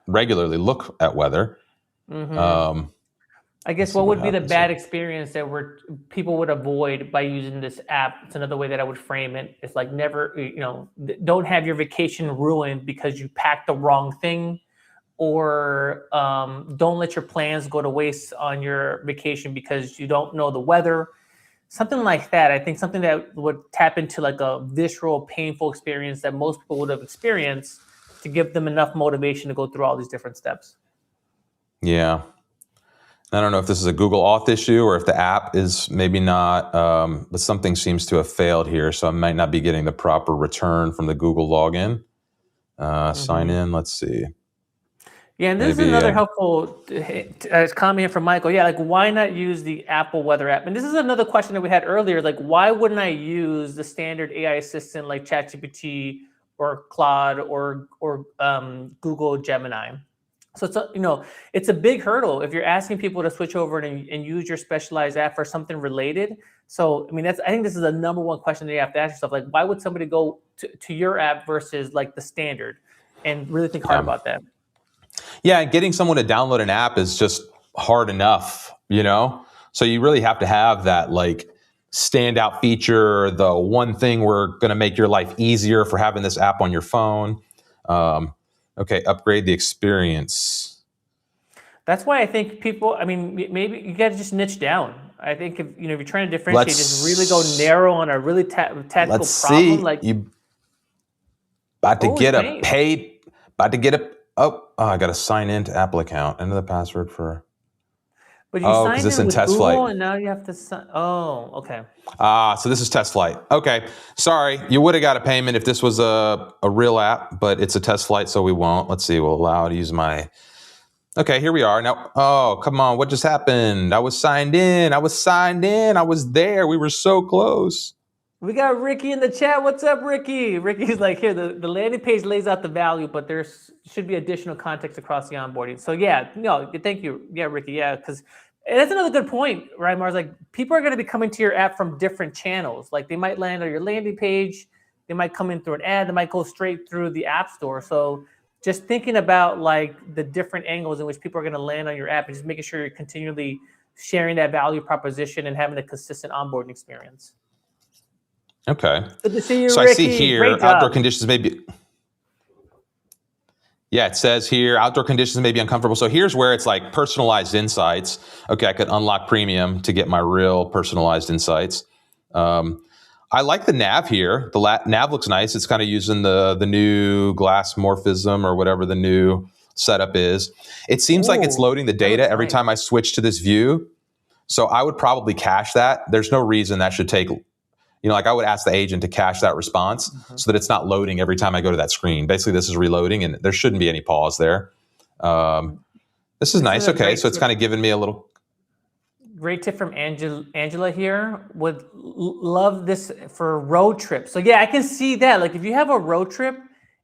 [SPEAKER 1] regularly look at weather.
[SPEAKER 2] Mm-hmm.
[SPEAKER 1] Um,
[SPEAKER 2] I
[SPEAKER 1] let's
[SPEAKER 2] guess
[SPEAKER 1] see
[SPEAKER 2] what
[SPEAKER 1] what
[SPEAKER 2] would be the
[SPEAKER 1] happens
[SPEAKER 2] bad
[SPEAKER 1] here.
[SPEAKER 2] experience that people would avoid by using this app? It's another way that I would frame it. It's like never, don't have your vacation ruined because you packed the wrong thing, or don't let your plans go to waste on your vacation because you don't know the weather. Something like that. I think something that would tap into like a visceral, painful experience that most people would have experienced to give them enough motivation to go through all these different steps.
[SPEAKER 1] Yeah. I don't know if this is a Google Auth issue or if the app is maybe not, but something seems to have failed here. So I might not be getting the proper return from the Google login. Sign
[SPEAKER 2] Mm-hmm.
[SPEAKER 1] in. Let's see.
[SPEAKER 2] Yeah, and this is
[SPEAKER 1] Maybe.
[SPEAKER 2] another helpful comment here from Michael. Yeah, like why not use the Apple Weather app? And this is another question that we had earlier. Like, why wouldn't I use the standard AI assistant like ChatGPT or Claude or Google Gemini? So it's a big hurdle if you're asking people to switch over and use your specialized app for something related. So I mean, I think this is the number one question that you have to ask yourself. Like, why would somebody go to your app versus like the standard? And really think hard
[SPEAKER 1] Yeah.
[SPEAKER 2] about that.
[SPEAKER 1] Yeah. Getting someone to download an app is just hard enough, you know? So you really have to have that like standout feature, the one thing we're going to make your life easier for having this app on your phone. Okay. Upgrade the experience.
[SPEAKER 2] That's why I think people. I mean, maybe you got to just niche down. I think if you're trying to differentiate, just really go
[SPEAKER 1] Let's
[SPEAKER 2] narrow on a really tactical
[SPEAKER 1] let's
[SPEAKER 2] problem.
[SPEAKER 1] see.
[SPEAKER 2] Like,
[SPEAKER 1] You about to
[SPEAKER 2] oh, he's
[SPEAKER 1] get a
[SPEAKER 2] paying,
[SPEAKER 1] paid, about to get a, oh, I got to sign into Apple account. Enter the password for,
[SPEAKER 2] but you
[SPEAKER 1] oh, because
[SPEAKER 2] signed
[SPEAKER 1] this is
[SPEAKER 2] in
[SPEAKER 1] in
[SPEAKER 2] with
[SPEAKER 1] test flight.
[SPEAKER 2] Google, and now you have to sign. Oh, okay.
[SPEAKER 1] So this is test flight. Okay. Sorry. You would have got a payment if this was a real app, but it's a test flight, so we won't. Let's see. We'll allow to use my, okay, here we are. Now, oh, come on. What just happened? I was signed in. I was there. We were so close.
[SPEAKER 2] We got Ricky in the chat. What's up, Ricky? Ricky's like, here, the landing page lays out the value, but there should be additional context across the onboarding. So yeah, no, thank you. Yeah, Ricky, yeah, because that's another good point, right, Mars? Like people are going to be coming to your app from different channels. Like they might land on your landing page, they might come in through an ad, they might go straight through the app store. So just thinking about like the different angles in which people are going to land on your app and just making sure you're continually sharing that value proposition and having a consistent onboarding experience.
[SPEAKER 1] Okay.
[SPEAKER 2] Good to see you,
[SPEAKER 1] So I see
[SPEAKER 2] Ricky.
[SPEAKER 1] here,
[SPEAKER 2] Great
[SPEAKER 1] outdoor
[SPEAKER 2] job.
[SPEAKER 1] conditions may be, yeah, it says here, outdoor conditions may be uncomfortable. So here's where it's like personalized insights. Okay, I could unlock premium to get my real personalized insights. I like the nav here. The nav looks nice. It's kind of using the new glass morphism or whatever the new setup is. It seems like it's
[SPEAKER 2] Ooh,
[SPEAKER 1] loading the
[SPEAKER 2] that
[SPEAKER 1] data
[SPEAKER 2] looks
[SPEAKER 1] every
[SPEAKER 2] nice.
[SPEAKER 1] time I switch to this view. So I would probably cache that. There's no reason that should take, like I would ask the agent to cache that response so that it's not loading every time I go to that screen. Basically, this is reloading and there shouldn't be any pause there. This is
[SPEAKER 2] This is
[SPEAKER 1] nice.
[SPEAKER 2] a
[SPEAKER 1] Okay,
[SPEAKER 2] great
[SPEAKER 1] so it's
[SPEAKER 2] tip.
[SPEAKER 1] kind of giving me a little.
[SPEAKER 2] Great tip from Angela here. Would love this for road trips. So yeah, I can see that. Like if you have a road trip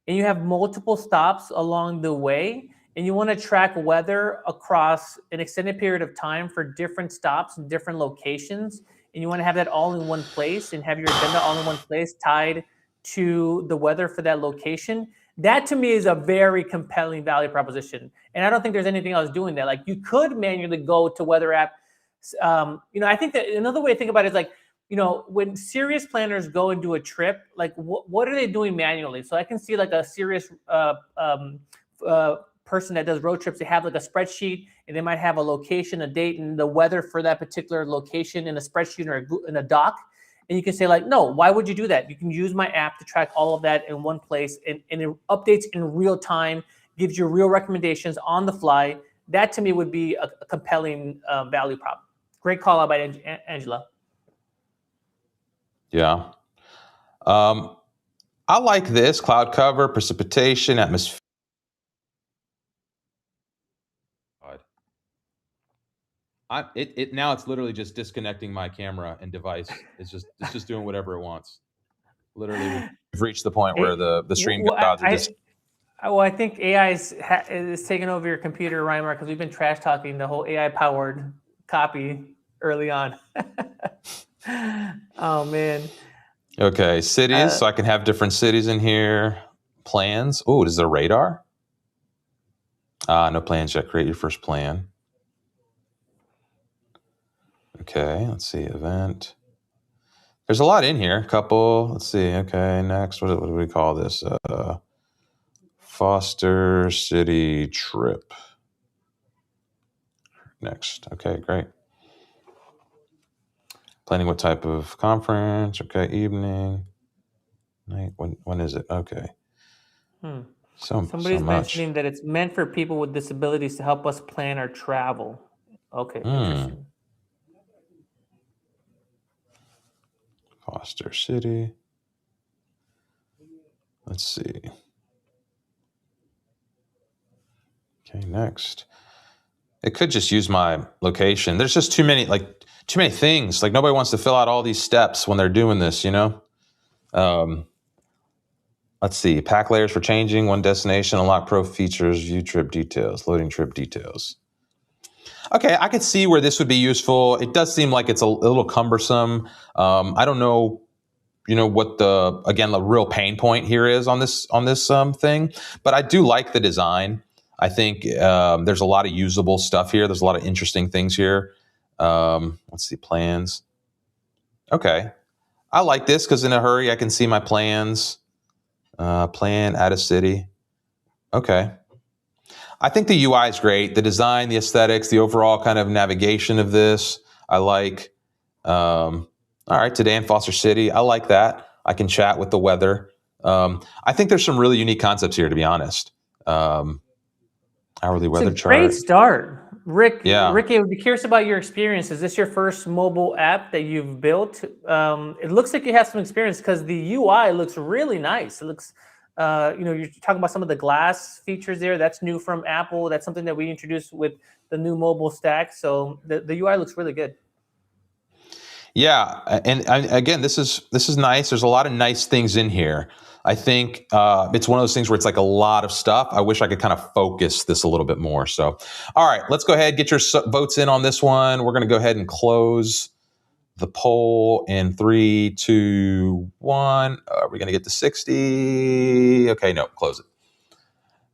[SPEAKER 2] and you have multiple stops along the way and you want to track weather across an extended period of time for different stops and different locations, and you want to have that all in one place and have your agenda all in one place tied to the weather for that location, that to me is a very compelling value proposition. And I don't think there's anything else doing that. Like you could manually go to weather app. I think that another way to think about it is like, when serious planners go and do a trip, like what are they doing manually? So I can see like a serious person that does road trips. They have like a spreadsheet and they might have a location, a date, and the weather for that particular location in a spreadsheet or in a doc. And you can say like, no, why would you do that? You can use my app to track all of that in one place and it updates in real time, gives you real recommendations on the fly. That to me would be a compelling value prop. Great call out by Angela.
[SPEAKER 1] Yeah. I like this cloud cover, precipitation, atmosphere. Now it's literally just disconnecting my camera and device. It's just doing whatever it wants. Literally, we've reached the point where
[SPEAKER 2] It,
[SPEAKER 1] the stream
[SPEAKER 2] well,
[SPEAKER 1] gods are just.
[SPEAKER 2] well, I think AI is taking over your computer, Reimer, because we've been trash talking the whole AI powered copy early on. Oh man.
[SPEAKER 1] Okay, cities. So I can have different cities in here. Plans. Oh, is there radar? No plans yet. Create your first plan. Okay, let's see. Event. There's a lot in here. Couple. Let's see. Okay, next. What do we call this? Foster City trip. Next. Okay, great. Planning what type of conference. Okay, evening. Night. When is it? Okay.
[SPEAKER 2] Somebody's mentioning that it's meant for people with disabilities to help us plan our travel. Okay, interesting.
[SPEAKER 1] Foster City. Let's see. Okay, next. It could just use my location. There's just too many things. Like nobody wants to fill out all these steps when they're doing this, you know? Let's see. Pack layers for changing one destination, unlock pro features, view trip details, loading trip details. Okay, I could see where this would be useful. It does seem like it's a little cumbersome. I don't know, what the real pain point here is on this thing, but I do like the design. I think there's a lot of usable stuff here. There's a lot of interesting things here. Let's see, plans. Okay, I like this because in a hurry I can see my plans. Plan, add a city. Okay. I think the UI is great. The design, the aesthetics, the overall kind of navigation of this, I like. All right, today in Foster City, I like that. I can chat with the weather. I think there's some really unique concepts here, to be honest. Hourly weather chart.
[SPEAKER 2] Great start. Rick,
[SPEAKER 1] Yeah.
[SPEAKER 2] Ricky, I would be curious about your experience. Is this your first mobile app that you've built? It looks like you have some experience because the UI looks really nice. It looks, you're talking about some of the glass features there. That's new from Apple. That's something that we introduced with the new mobile stack. So the UI looks really good.
[SPEAKER 1] Yeah, and again, this is nice. There's a lot of nice things in here. I think it's one of those things where it's like a lot of stuff. I wish I could kind of focus this a little bit more. So, all right, let's go ahead, get your votes in on this one. We're going to go ahead and close the poll in 3, 2, 1. Are we going to get to 60? Okay, no, close it.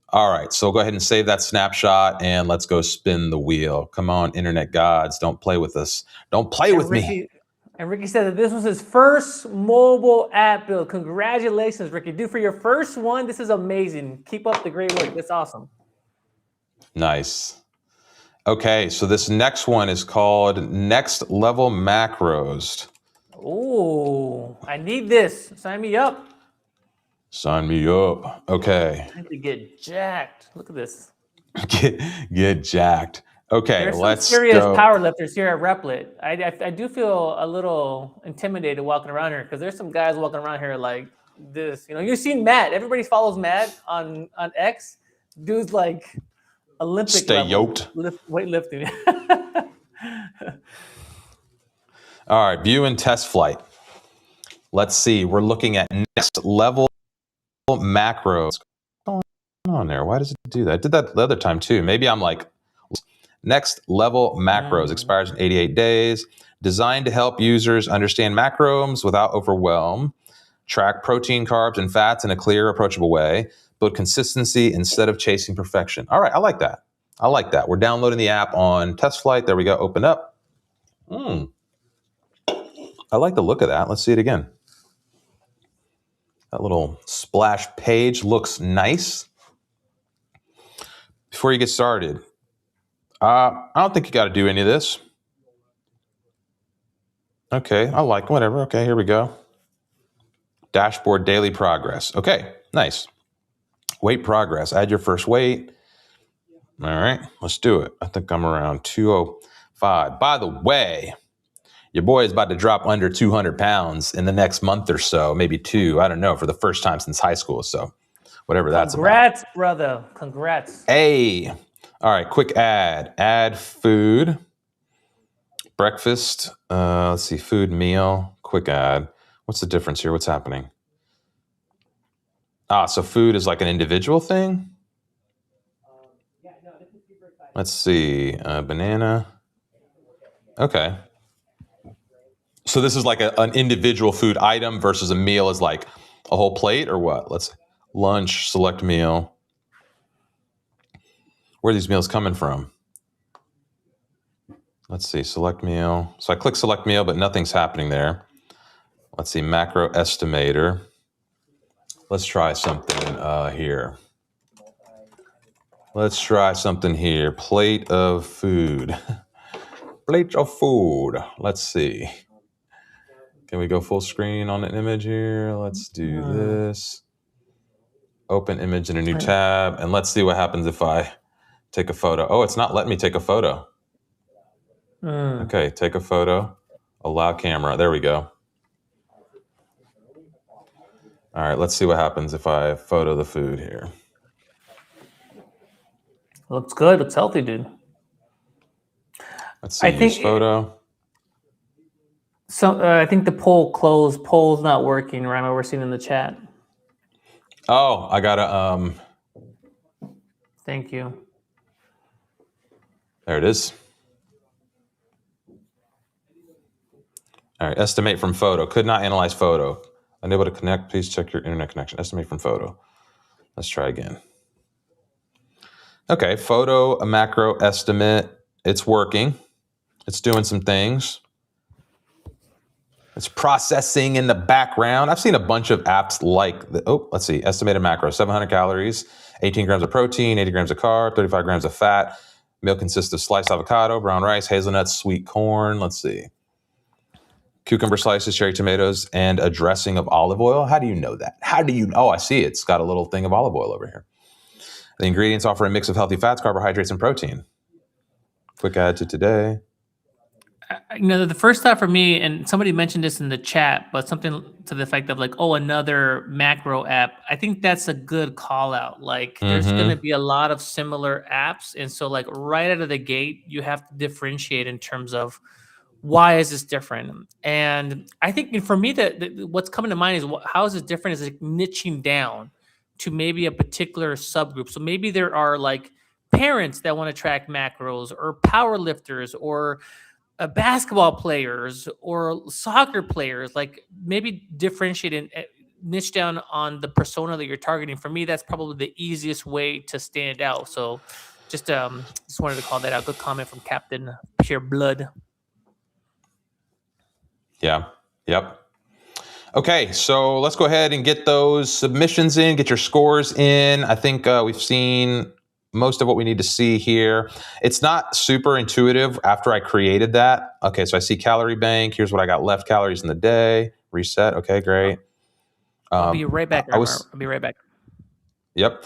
[SPEAKER 1] All right, so go ahead and save that snapshot and let's go spin the wheel. Come on, internet gods, don't play with us. Don't play with me.
[SPEAKER 2] And Ricky said that this was his first mobile app build. Congratulations, Ricky. Dude, for your first one, this is amazing. Keep up the great work. That's awesome.
[SPEAKER 1] Nice. Okay, so this next one is called Next Level Macros.
[SPEAKER 2] Oh, I need this. Sign me up.
[SPEAKER 1] Sign me up. Okay.
[SPEAKER 2] I need to get jacked. Look at this.
[SPEAKER 1] Get jacked. Okay,
[SPEAKER 2] There's
[SPEAKER 1] let's
[SPEAKER 2] some serious
[SPEAKER 1] go.
[SPEAKER 2] power lifters here at Replit. I do feel a little intimidated walking around here because there's some guys walking around here like this. You've seen Matt. Everybody follows Matt on X. Dude's like Olympic
[SPEAKER 1] Stay
[SPEAKER 2] level
[SPEAKER 1] yoked.
[SPEAKER 2] weightlifting.
[SPEAKER 1] All right, view and test flight. Let's see. We're looking at next level macros. What's going on there? Why does it do that? I did that the other time too. Maybe I'm like, next level macros expires in 88 days. Designed to help users understand macros without overwhelm. Track protein, carbs, and fats in a clear, approachable way. Build consistency instead of chasing perfection. All right, I like that. We're downloading the app on test flight. There we go. Open up. I like the look of that. Let's see it again. That little splash page looks nice. Before you get started, I don't think you got to do any of this. Okay, I like whatever. Okay, here we go. Dashboard daily progress. Okay, nice. Weight progress. Add your first weight. All right, let's do it. I think I'm around 205. By the way, your boy is about to drop under 200 pounds in the next month or so, maybe 2. I don't know, for the first time since high school. So whatever that's about.
[SPEAKER 2] Congrats, brother. Congrats.
[SPEAKER 1] Hey. All right, quick ad. Add food. Breakfast. Let's see, food meal. Quick ad. What's the difference here? What's happening? So food is like an individual thing? Let's see, banana. Okay. So this is like an individual food item versus a meal is like a whole plate or what? Let's lunch, select meal. Where are these meals coming from? Let's see, select meal. So I click select meal, but nothing's happening there. Let's see, macro estimator. Let's try something here. Let's try something here. Plate of food. Plate of food. Let's see. Can we go full screen on an image here? Let's do this. Open image in a new tab. And let's see what happens if I take a photo. Oh, it's not letting me take a photo. Okay, take a photo. Allow camera. There we go. All right, let's see what happens if I photo the food here.
[SPEAKER 2] Looks good. Looks healthy, dude.
[SPEAKER 1] Let's see, use photo.
[SPEAKER 2] So I think the poll closed. Poll's not working, right? We're seeing in the chat.
[SPEAKER 1] Oh, I gotta
[SPEAKER 2] Thank you.
[SPEAKER 1] There it is. All right, estimate from photo. Could not analyze photo. Unable to connect. Please check your internet connection. Estimate from photo. Let's try again. Okay, photo, a macro estimate. It's working. It's doing some things. It's processing in the background. I've seen a bunch of apps like, let's see, estimated macro, 700 calories, 18 grams of protein, 80 grams of carb, 35 grams of fat. Meal consists of sliced avocado, brown rice, hazelnuts, sweet corn. Let's see. Cucumber slices, cherry tomatoes, and a dressing of olive oil. How do you know that? Oh, I see. It's got a little thing of olive oil over here. The ingredients offer a mix of healthy fats, carbohydrates, and protein. Quick add to today.
[SPEAKER 2] The first thought for me, and somebody mentioned this in the chat, but something to the effect of like, oh, another macro app. I think that's a good call out. Like there's going to be a lot of similar apps. And so like right out of the gate, you have to differentiate in terms of why is this different? And I think for me, what's coming to mind is how is this different is like niching down to maybe a particular subgroup. So maybe there are like parents that want to track macros or power lifters or basketball players or soccer players, like maybe differentiate and niche down on the persona that you're targeting. For me, that's probably the easiest way to stand out. So just wanted to call that out. Good comment from Captain Pure Blood.
[SPEAKER 1] Yeah. Yep. Okay, so let's go ahead and get those submissions in, get your scores in. I think we've seen most of what we need to see here. It's not super intuitive after I created that. Okay, so I see calorie bank. Here's what I got left calories in the day. Reset. Okay, great.
[SPEAKER 2] I'll be right back. I'll be right back.
[SPEAKER 1] Yep.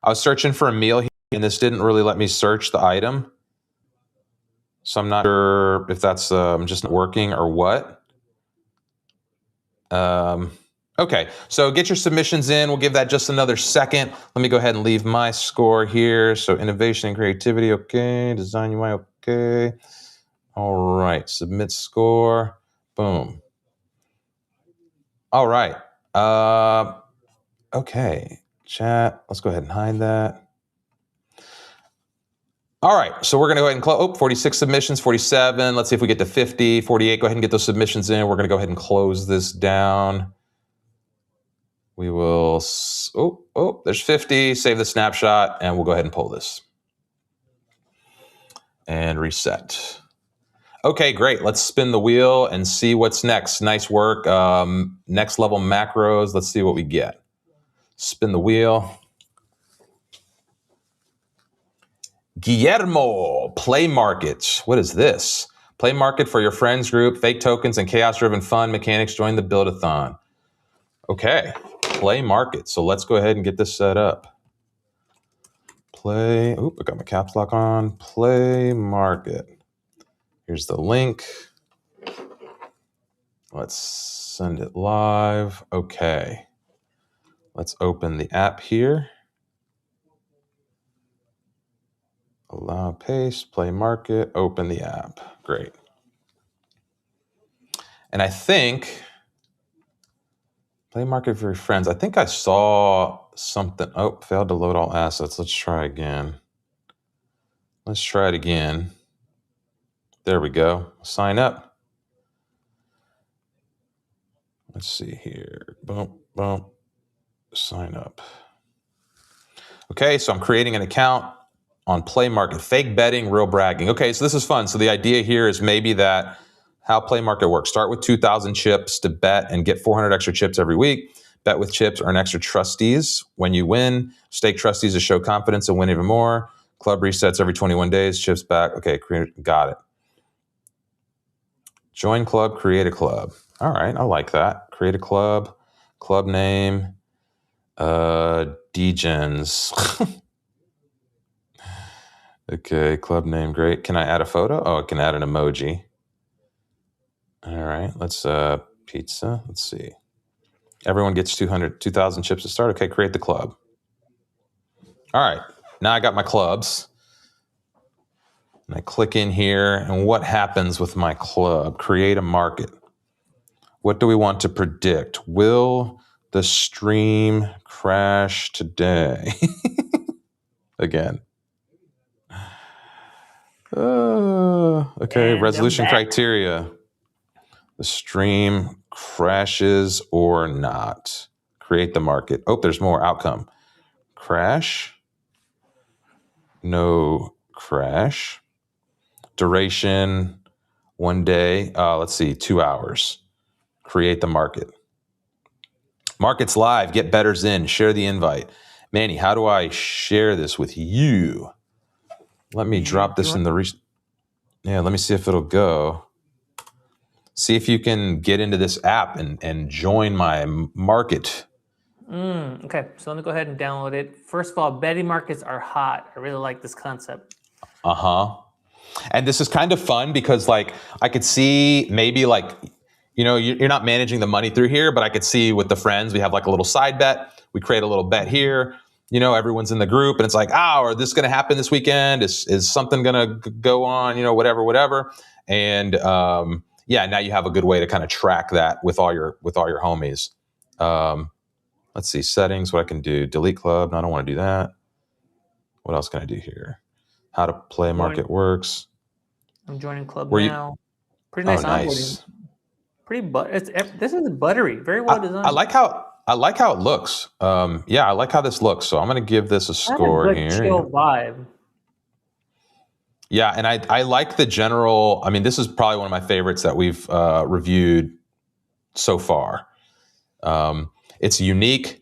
[SPEAKER 1] I was searching for a meal here, and this didn't really let me search the item. So I'm not sure if that's just not working or what. Okay, so get your submissions in. We'll give that just another second. Let me go ahead and leave my score here. So innovation and creativity, okay. Design UI, okay. All right, submit score. Boom. All right. Okay, chat. Let's go ahead and hide that. All right, so we're going to go ahead and close. 46 submissions, 47. Let's see if we get to 50, 48. Go ahead and get those submissions in. We're going to go ahead and close this down. We will, there's 50. Save the snapshot, and we'll go ahead and pull this. And reset. Okay, great. Let's spin the wheel and see what's next. Nice work. Next level macros. Let's see what we get. Spin the wheel. Guillermo, play market. What is this? Play market for your friends group, fake tokens, and chaos-driven fun mechanics. Join the Buildathon. Okay, play market. So let's go ahead and get this set up. I got my caps lock on. Play market. Here's the link. Let's send it live. Okay. Let's open the app here. Allow paste, play market, open the app. Great. And I think Play market for your friends. I think I saw something. Oh, failed to load all assets. Let's try again. Let's try it again. There we go. Sign up. Let's see here. Boom, boom. Sign up. Okay, so I'm creating an account on Play Market. Fake betting, real bragging. Okay, so this is fun. So the idea here is maybe that how Play Market works. Start with 2,000 chips to bet and get 400 extra chips every week. Bet with chips, earn extra trustees when you win. Stake trustees to show confidence and win even more. Club resets every 21 days. Chips back. Okay, got it. Join club, create a club. All right, I like that. Create a club. Club name. Degens. Okay, club name, great. Can I add a photo? Oh, I can add an emoji. All right, let's pizza. Let's see. Everyone gets 2,000 chips to start. Okay, create the club. All right, now I got my clubs. And I click in here, and what happens with my club? Create a market. What do we want to predict? Will the stream crash today? Again. Okay,
[SPEAKER 2] And
[SPEAKER 1] resolution criteria. The stream crashes or not. Create the market. Oh, there's more. Outcome. Crash. No crash. Duration, 1 day. Let's see, 2 hours. Create the market. Market's live. Get bettors in. Share the invite. Manny, how do I share this with you? Let me drop this in the... Yeah, let me see if it'll go. See if you can get into this app and join my market.
[SPEAKER 2] Okay, so let me go ahead and download it. First of all, betting markets are hot. I really like this concept.
[SPEAKER 1] And this is kind of fun because, like, I could see maybe, like, you know, you're not managing the money through here, but I could see with the friends, we have like a little side bet. We create a little bet here. You know, everyone's in the group and it's like, are this going to happen this weekend? Is something going to go on? You know, whatever. And yeah, now you have a good way to kind of track that with all your homies. Let's see, settings, what I can do. Delete club. No, I don't want to do that. What else can I do here? How to play market works.
[SPEAKER 2] I'm joining club now. Pretty nice onboarding.
[SPEAKER 1] Nice.
[SPEAKER 2] This is buttery, very well designed.
[SPEAKER 1] I like how it looks. Yeah, I like how this looks. So I'm going to give this a score here.
[SPEAKER 2] Chill vibe.
[SPEAKER 1] Yeah, and I like the general. I mean, this is probably one of my favorites that we've reviewed so far. It's unique.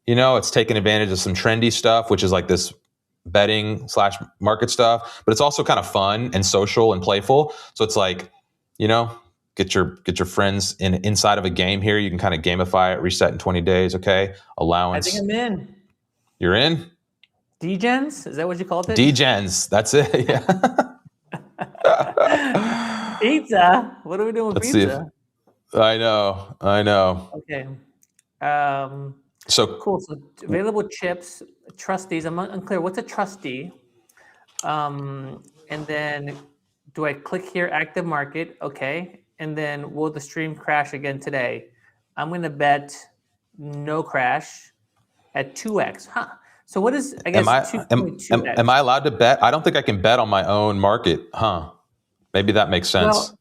[SPEAKER 1] You know, it's taking advantage of some trendy stuff, which is like this betting / market stuff, but it's also kind of fun and social and playful. So it's like, you know, get your friends inside of a game here. You can kind of gamify it, reset in 20 days. Okay. Allowance.
[SPEAKER 2] I think I'm in.
[SPEAKER 1] You're in?
[SPEAKER 2] Degens? Is that what you called it?
[SPEAKER 1] Degens. That's it. Yeah.
[SPEAKER 2] Pizza. What are we doing with pizza?
[SPEAKER 1] I know.
[SPEAKER 2] Okay.
[SPEAKER 1] So
[SPEAKER 2] cool. So available chips, trustees. I'm unclear. What's a trustee? And then do I click here, active market? Okay. And then will the stream crash again today? I'm going to bet no crash at 2x. Huh. So what is, I guess, 2.2x?
[SPEAKER 1] Am I allowed to bet? I don't think I can bet on my own market. Huh. Maybe that makes sense.
[SPEAKER 2] Well,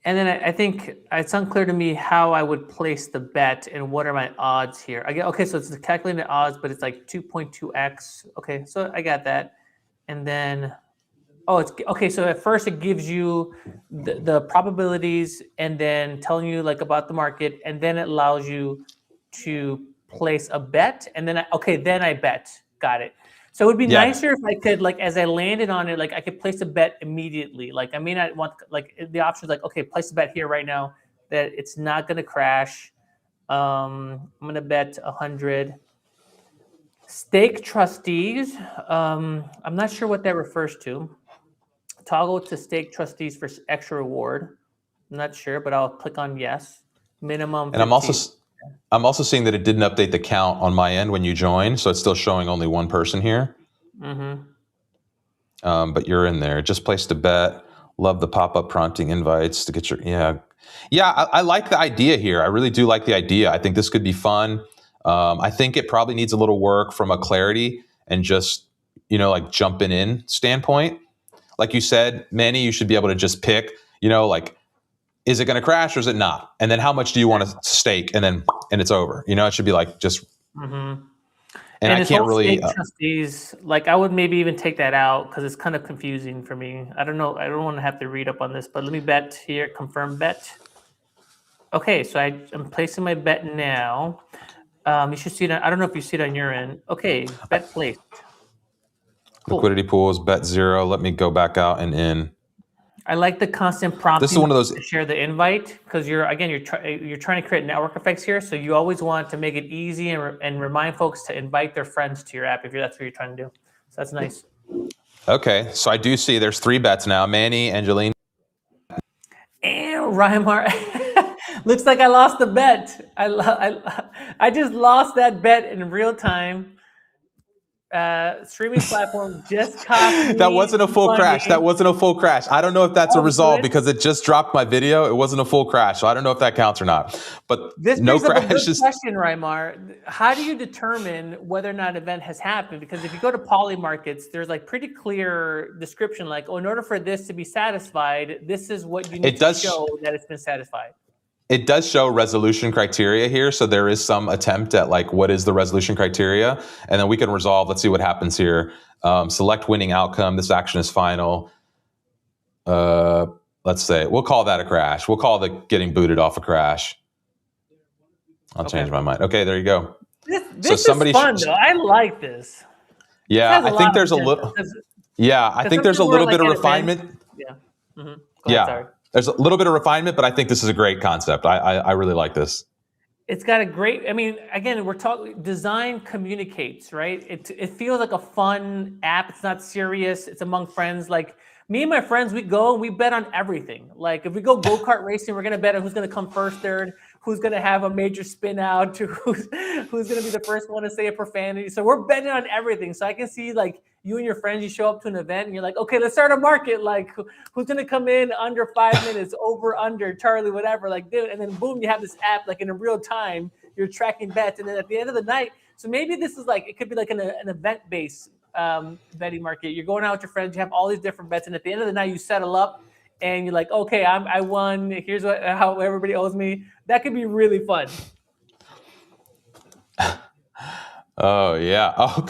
[SPEAKER 2] and then I think it's unclear to me how I would place the bet and what are my odds here. Okay, so it's the calculated odds, but it's like 2.2x. Okay, so I got that. And then, it's okay. So at first it gives you the probabilities and then telling you like about the market, and then it allows you to place a bet. And then then I bet. Got it. So it would be nicer if I could, like, as I landed on it, like I could place a bet immediately. Like I may not want, like, the option is like, okay, place a bet here right now that it's not going to crash. I'm going to bet 100. Stake trustees. I'm not sure what that refers to. Toggle to stake trustees for extra reward. I'm not sure, but I'll click on yes. Minimum 15.
[SPEAKER 1] And I'm also seeing that it didn't update the count on my end when you join, so it's still showing only one person here. But you're in there. Just placed a bet. Love the pop-up prompting invites to get your Yeah, I like the idea here. I really do like the idea. I think this could be fun. I think it probably needs a little work from a clarity and just, like jumping in standpoint. Like you said, Manny, you should be able to just pick, like, is it going to crash or is it not? And then how much do you want to stake? And it's over. It should be like just,
[SPEAKER 2] Mm-hmm.
[SPEAKER 1] and I
[SPEAKER 2] this
[SPEAKER 1] can't
[SPEAKER 2] whole
[SPEAKER 1] really,
[SPEAKER 2] stake trustees, like I would maybe even take that out because it's kind of confusing for me. I don't know. I don't want to have to read up on this, but let me bet here, confirm bet. Okay, so I'm placing my bet now. You should see it. I don't know if you see it on your end. Okay, bet placed. Cool.
[SPEAKER 1] liquidity pools, bet 0. Let me go back out and in.
[SPEAKER 2] I like the constant prompting
[SPEAKER 1] This is one of those
[SPEAKER 2] to share the invite because you're trying to create network effects here. So you always want to make it easy and remind folks to invite their friends to your app if that's what you're trying to do. So that's nice.
[SPEAKER 1] Okay, so I do see there's 3 bets now. Manny, Angeline.
[SPEAKER 2] And Rymar, looks like I lost the bet. I just lost that bet in real time. Streaming platform just cost me
[SPEAKER 1] That wasn't a full
[SPEAKER 2] money.
[SPEAKER 1] crash. That wasn't a full crash. I don't know if that's a resolve
[SPEAKER 2] good.
[SPEAKER 1] because it just dropped my video. It wasn't a full crash, so I don't know if that counts or not. But
[SPEAKER 2] This
[SPEAKER 1] no
[SPEAKER 2] brings up a good
[SPEAKER 1] crash.
[SPEAKER 2] question, Rymar. How do you determine whether or not an event has happened? Because if you go to Poly Markets, there's like pretty clear description, like, oh, in order for this to be satisfied, this is what you need to show that it's been satisfied.
[SPEAKER 1] It does show resolution criteria here, so there is some attempt at like what is the resolution criteria, and then we can resolve. Let's see what happens here. Select winning outcome. This action is final. Let's say we'll call that a crash. We'll call the getting booted off a crash. I'll change my mind. Okay, there you go.
[SPEAKER 2] This is fun though. I like this.
[SPEAKER 1] Yeah, I think there's a little. Yeah, I think there's a little bit of refinement.
[SPEAKER 2] Yeah. Mm-hmm.
[SPEAKER 1] Yeah. Sorry. There's a little bit of refinement, but I think this is a great concept. I really like this.
[SPEAKER 2] It's got a great, I mean, again, we're talking, design communicates, right? It feels like a fun app. It's not serious. It's among friends. Like me and my friends, we go and we bet on everything. Like if we go go-kart racing, we're going to bet on who's going to come first, third, who's going to have a major spin out, who's going to be the first one to say a profanity. So we're betting on everything. So I can see like you and your friends, you show up to an event and you're like, okay, let's start a market. Like who's going to come in under 5 minutes, over, under, Charlie, whatever. Like, dude, and then boom, you have this app like in a real time, you're tracking bets. And then at the end of the night, so maybe this is like, it could be like an event-based betting market. You're going out with your friends, you have all these different bets. And at the end of the night, you settle up and you're like, okay, I won. Here's how everybody owes me. That could be really fun.
[SPEAKER 1] Oh, yeah. Oh,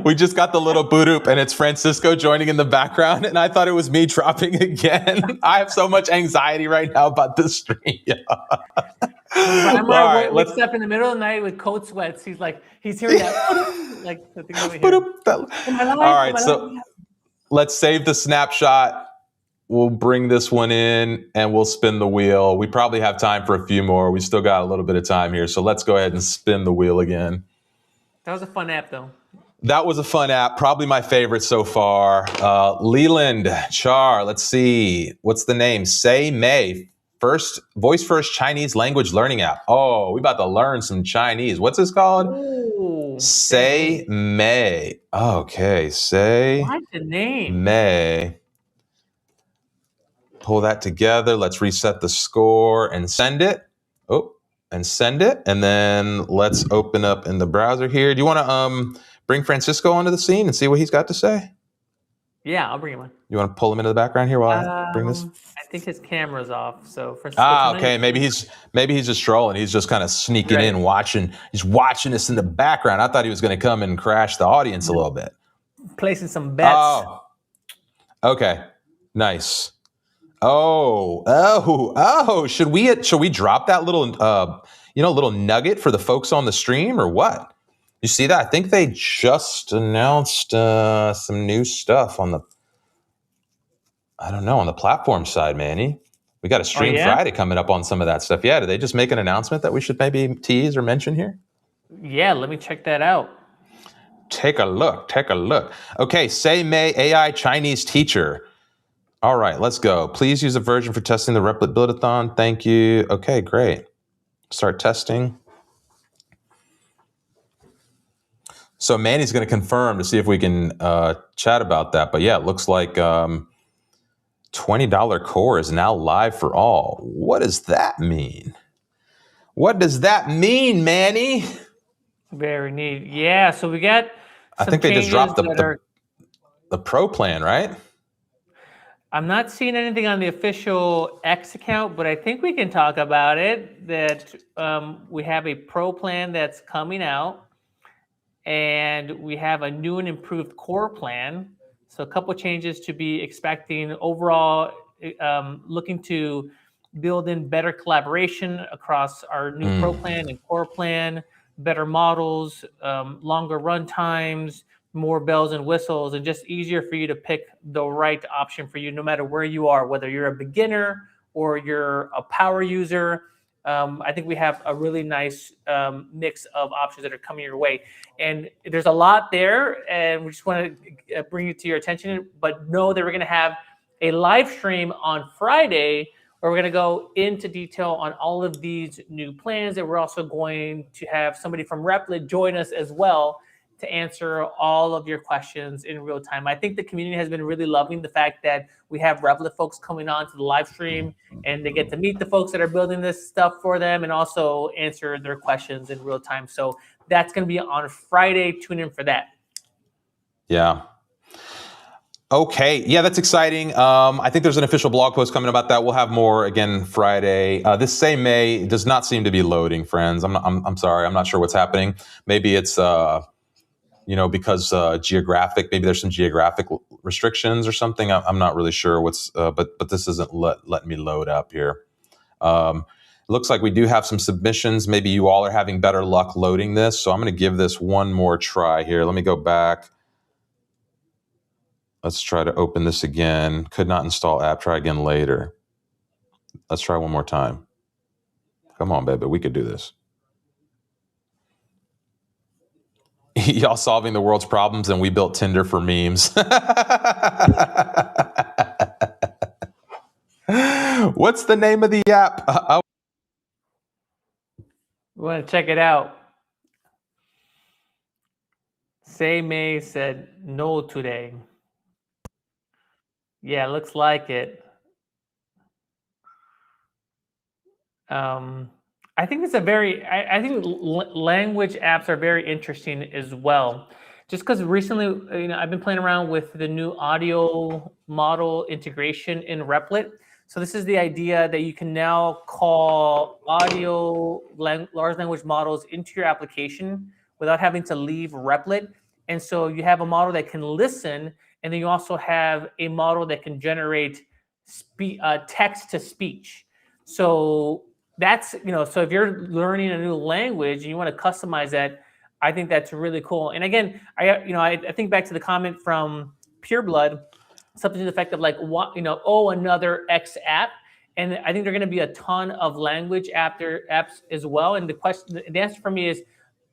[SPEAKER 1] we just got the little boot oop and it's Francisco joining in the background. And I thought it was me dropping again. I have so much anxiety right now about this stream.
[SPEAKER 2] Wakes up in the middle of the night with cold sweats. He's hearing that. Like the thing over here.
[SPEAKER 1] All right. So let's save the snapshot. We'll bring this one in and we'll spin the wheel. We probably have time for a few more. We still got a little bit of time here. So let's go ahead and spin the wheel again.
[SPEAKER 2] That was a fun app though.
[SPEAKER 1] That was a fun app. Probably my favorite so far. Leland Char. Let's see. What's the name? Say May. Voice first Chinese language learning app. Oh, we about to learn some Chinese. What's this called?
[SPEAKER 2] Ooh,
[SPEAKER 1] Say May. Okay. Say
[SPEAKER 2] what's the name?
[SPEAKER 1] May. Pull that together. Let's reset the score and send it. And send it. And then let's open up in the browser here. Do you want to bring Francisco onto the scene and see what he's got to say?
[SPEAKER 2] Yeah, I'll bring him on.
[SPEAKER 1] You want to pull him into the background here while I bring this?
[SPEAKER 2] I think his camera's off. So Francisco,
[SPEAKER 1] okay. Maybe he's just strolling. He's just kind of sneaking in, watching. He's watching us in the background. I thought he was going to come and crash the audience a little bit. Placing
[SPEAKER 2] some bets.
[SPEAKER 1] Oh, okay, nice. Oh! Should we drop that little little nugget for the folks on the stream or what? You see that? I think they just announced some new stuff on the platform side, Manny. We got a stream Friday coming up on some of that stuff. Yeah, did they just make an announcement that we should maybe tease or mention here?
[SPEAKER 2] Yeah, let me check that out.
[SPEAKER 1] Take a look. Okay, Say May AI Chinese teacher. All right, let's go. Please use a version for testing the Replit Buildathon. Thank you. Okay, great. Start testing. So Manny's going to confirm to see if we can chat about that. But yeah, it looks like 2 $20 core is now live for all. What does that mean? What does that mean, Manny?
[SPEAKER 2] Very neat. Yeah, so we got some
[SPEAKER 1] I think they just dropped
[SPEAKER 2] that
[SPEAKER 1] the pro plan, right?
[SPEAKER 2] I'm not seeing anything on the official X account, but I think we can talk about it, that we have a pro plan that's coming out, and we have a new and improved core plan. So a couple changes to be expecting. Overall, looking to build in better collaboration across our new pro plan and core plan, better models, longer run times, more bells and whistles, and just easier for you to pick the right option for you, no matter where you are, whether you're a beginner or you're a power user. I think we have a really nice mix of options that are coming your way. And there's a lot there, and we just want to bring it to your attention, but know that we're going to have a live stream on Friday where we're going to go into detail on all of these new plans. And we're also going to have somebody from Replit join us as well to answer all of your questions in real time. I think the community has been really loving the fact that we have Replit folks coming on to the live stream, and they get to meet the folks that are building this stuff for them and also answer their questions in real time. So that's going to be on Friday. Tune in for that.
[SPEAKER 1] Yeah. Okay. Yeah, that's exciting. I think there's an official blog post coming about that. We'll have more again Friday. This same May does not seem to be loading, friends. I'm sorry. I'm not sure what's happening. Maybe it's because geographic. Maybe there's some geographic restrictions or something. I'm not really sure what's. But this isn't letting me load up here. It looks like we do have some submissions. Maybe you all are having better luck loading this. So I'm going to give this one more try here. Let me go back. Let's try to open this again. Could not install app. Try again later. Let's try one more time. Come on, baby. We could do this. Y'all solving the world's problems, and we built Tinder for memes. What's the name of the app?
[SPEAKER 2] We want to check it out. Say May said no today. Yeah, looks like it. I think it's I think language apps are very interesting as well. Just because recently, I've been playing around with the new audio model integration in Replit. So this is the idea that you can now call audio large language models into your application without having to leave Replit. And so you have a model that can listen, and then you also have a model that can generate text to speech. So that's, so if you're learning a new language and you want to customize that, I think that's really cool. And again, I think back to the comment from Pureblood, something to the effect of like, what, another X app. And I think there are going to be a ton of language apps as well. And the answer for me is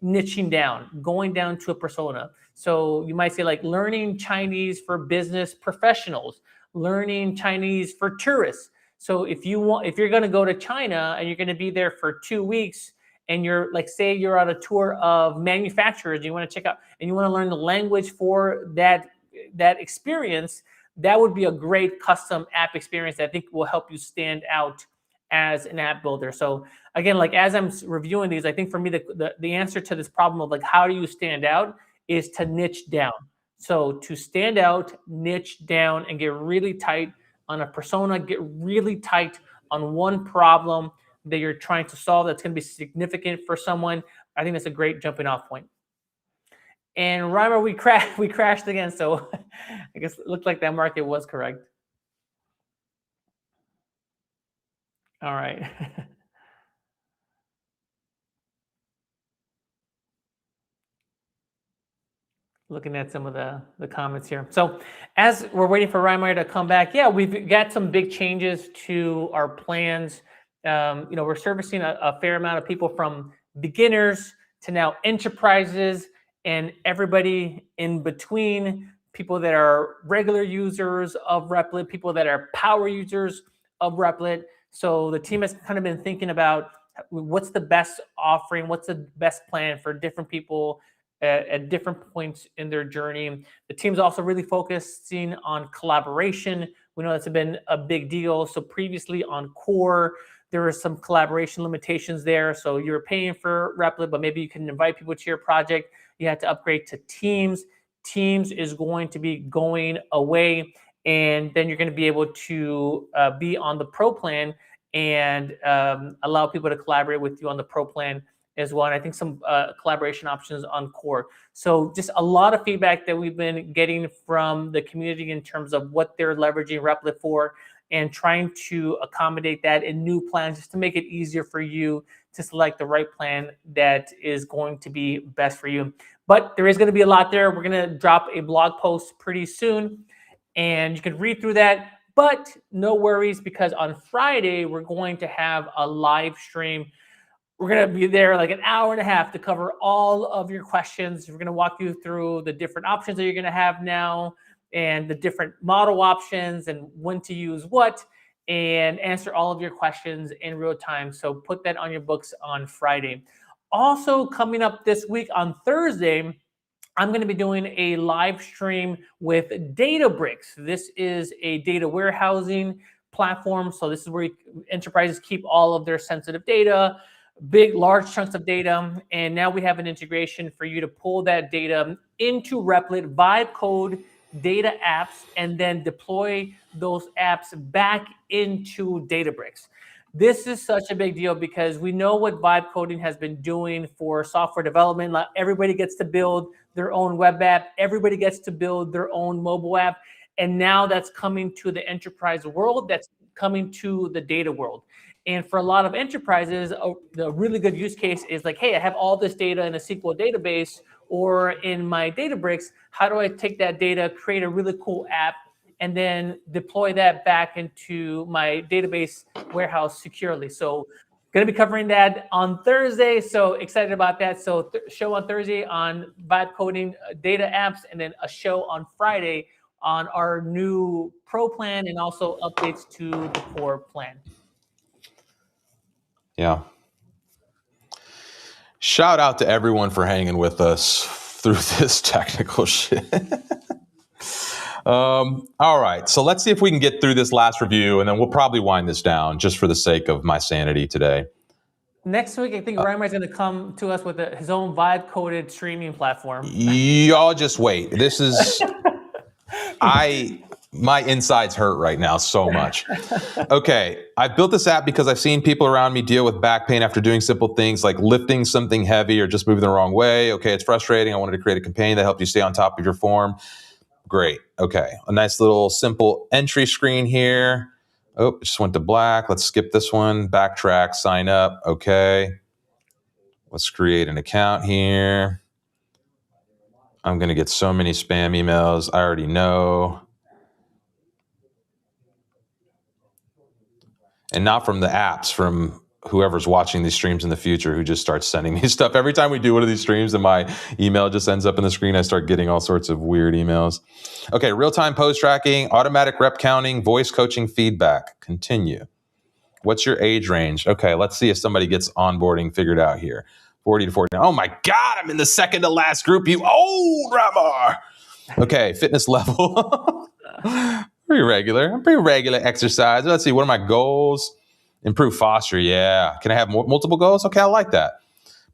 [SPEAKER 2] niching down, going down to a persona. So you might say like learning Chinese for business professionals, learning Chinese for tourists. So if you're going to go to China and you're going to be there for 2 weeks, and you're like, say you're on a tour of manufacturers, you want to check out and you want to learn the language for that experience, that would be a great custom app experience that I think will help you stand out as an app builder. So again, like as I'm reviewing these, I think for me the answer to this problem of like how do you stand out is to niche down. So to stand out, niche down, and get really tight on a persona, get really tight on one problem that you're trying to solve that's going to be significant for someone. I think that's a great jumping off point. And Reimer, we crashed again, so I guess it looked like that market was correct. All right. Looking at some of the comments here. So as we're waiting for Reimer to come back, yeah, we've got some big changes to our plans. We're servicing a fair amount of people from beginners to now enterprises and everybody in between, people that are regular users of Replit, people that are power users of Replit. So the team has kind of been thinking about what's the best offering, what's the best plan for different people at different points in their journey. The team's also really focusing on collaboration We know that's been a big deal. So previously on Core, there were some collaboration limitations there. So you're paying for Replit, but maybe you can invite people to your project. You have to upgrade to Teams. Teams is going to be going away, and then you're going to be able to be on the Pro plan and allow people to collaborate with you on the Pro plan as well. And I think some collaboration options on Core. So just a lot of feedback that we've been getting from the community in terms of what they're leveraging Replit for, and trying to accommodate that in new plans just to make it easier for you to select the right plan that is going to be best for you. But there is going to be a lot there. We're going to drop a blog post pretty soon, and you can read through that. But no worries, because on Friday, we're going to have a live stream. We're going to be there like an hour and a half to cover all of your questions. We're going to walk you through the different options that you're going to have now, and the different model options, and when to use what, and answer all of your questions in real time. So put that on your books on Friday. Also coming up this week on Thursday, I'm going to be doing a live stream with Databricks. This is a data warehousing platform. So this is where enterprises keep all of their sensitive data, large chunks of data. And now we have an integration for you to pull that data into Replit, vibe code data apps, and then deploy those apps back into Databricks. This is such a big deal because we know what vibe coding has been doing for software development. Everybody gets to build their own web app. Everybody gets to build their own mobile app. And now that's coming to the enterprise world. That's coming to the data world. And for a lot of enterprises, the really good use case is like, hey, I have all this data in a SQL database or in my Databricks. How do I take that data, create a really cool app, and then deploy that back into my database warehouse securely? So going to be covering that on Thursday. So excited about that. So show on Thursday on vibe coding data apps, and then a show on Friday on our new Pro plan, and also updates to the Core plan.
[SPEAKER 1] Yeah. Shout out to everyone for hanging with us through this technical shit. All right. So let's see if we can get through this last review, and then we'll probably wind this down just for the sake of my sanity today.
[SPEAKER 2] Next week, I think Reimer's going to come to us with his own vibe-coded streaming platform.
[SPEAKER 1] Y'all just wait. This is... my insides hurt right now so much. Okay, I built this app because I've seen people around me deal with back pain after doing simple things like lifting something heavy or just moving the wrong way. Okay, it's frustrating. I wanted to create a companion that helped you stay on top of your form. Great. Okay, a nice little simple entry screen here. Oh, just went to black. Let's skip this one. Backtrack, sign up. Okay. Let's create an account here. I'm going to get so many spam emails. I already know. And not from the apps, from whoever's watching these streams in the future who just starts sending me stuff. Every time we do one of these streams and my email just ends up in the screen, I start getting all sorts of weird emails. Okay, real-time post tracking, automatic rep counting, voice coaching feedback. Continue. What's your age range? Okay, let's see if somebody gets onboarding figured out here. 40 to 49. Oh my God, I'm in the second to last group, you old Ramar. Okay, fitness level. Pretty regular. I'm pretty regular exercise. Let's see, what are my goals? Improve posture. Yeah. Can I have multiple goals? Okay, I like that.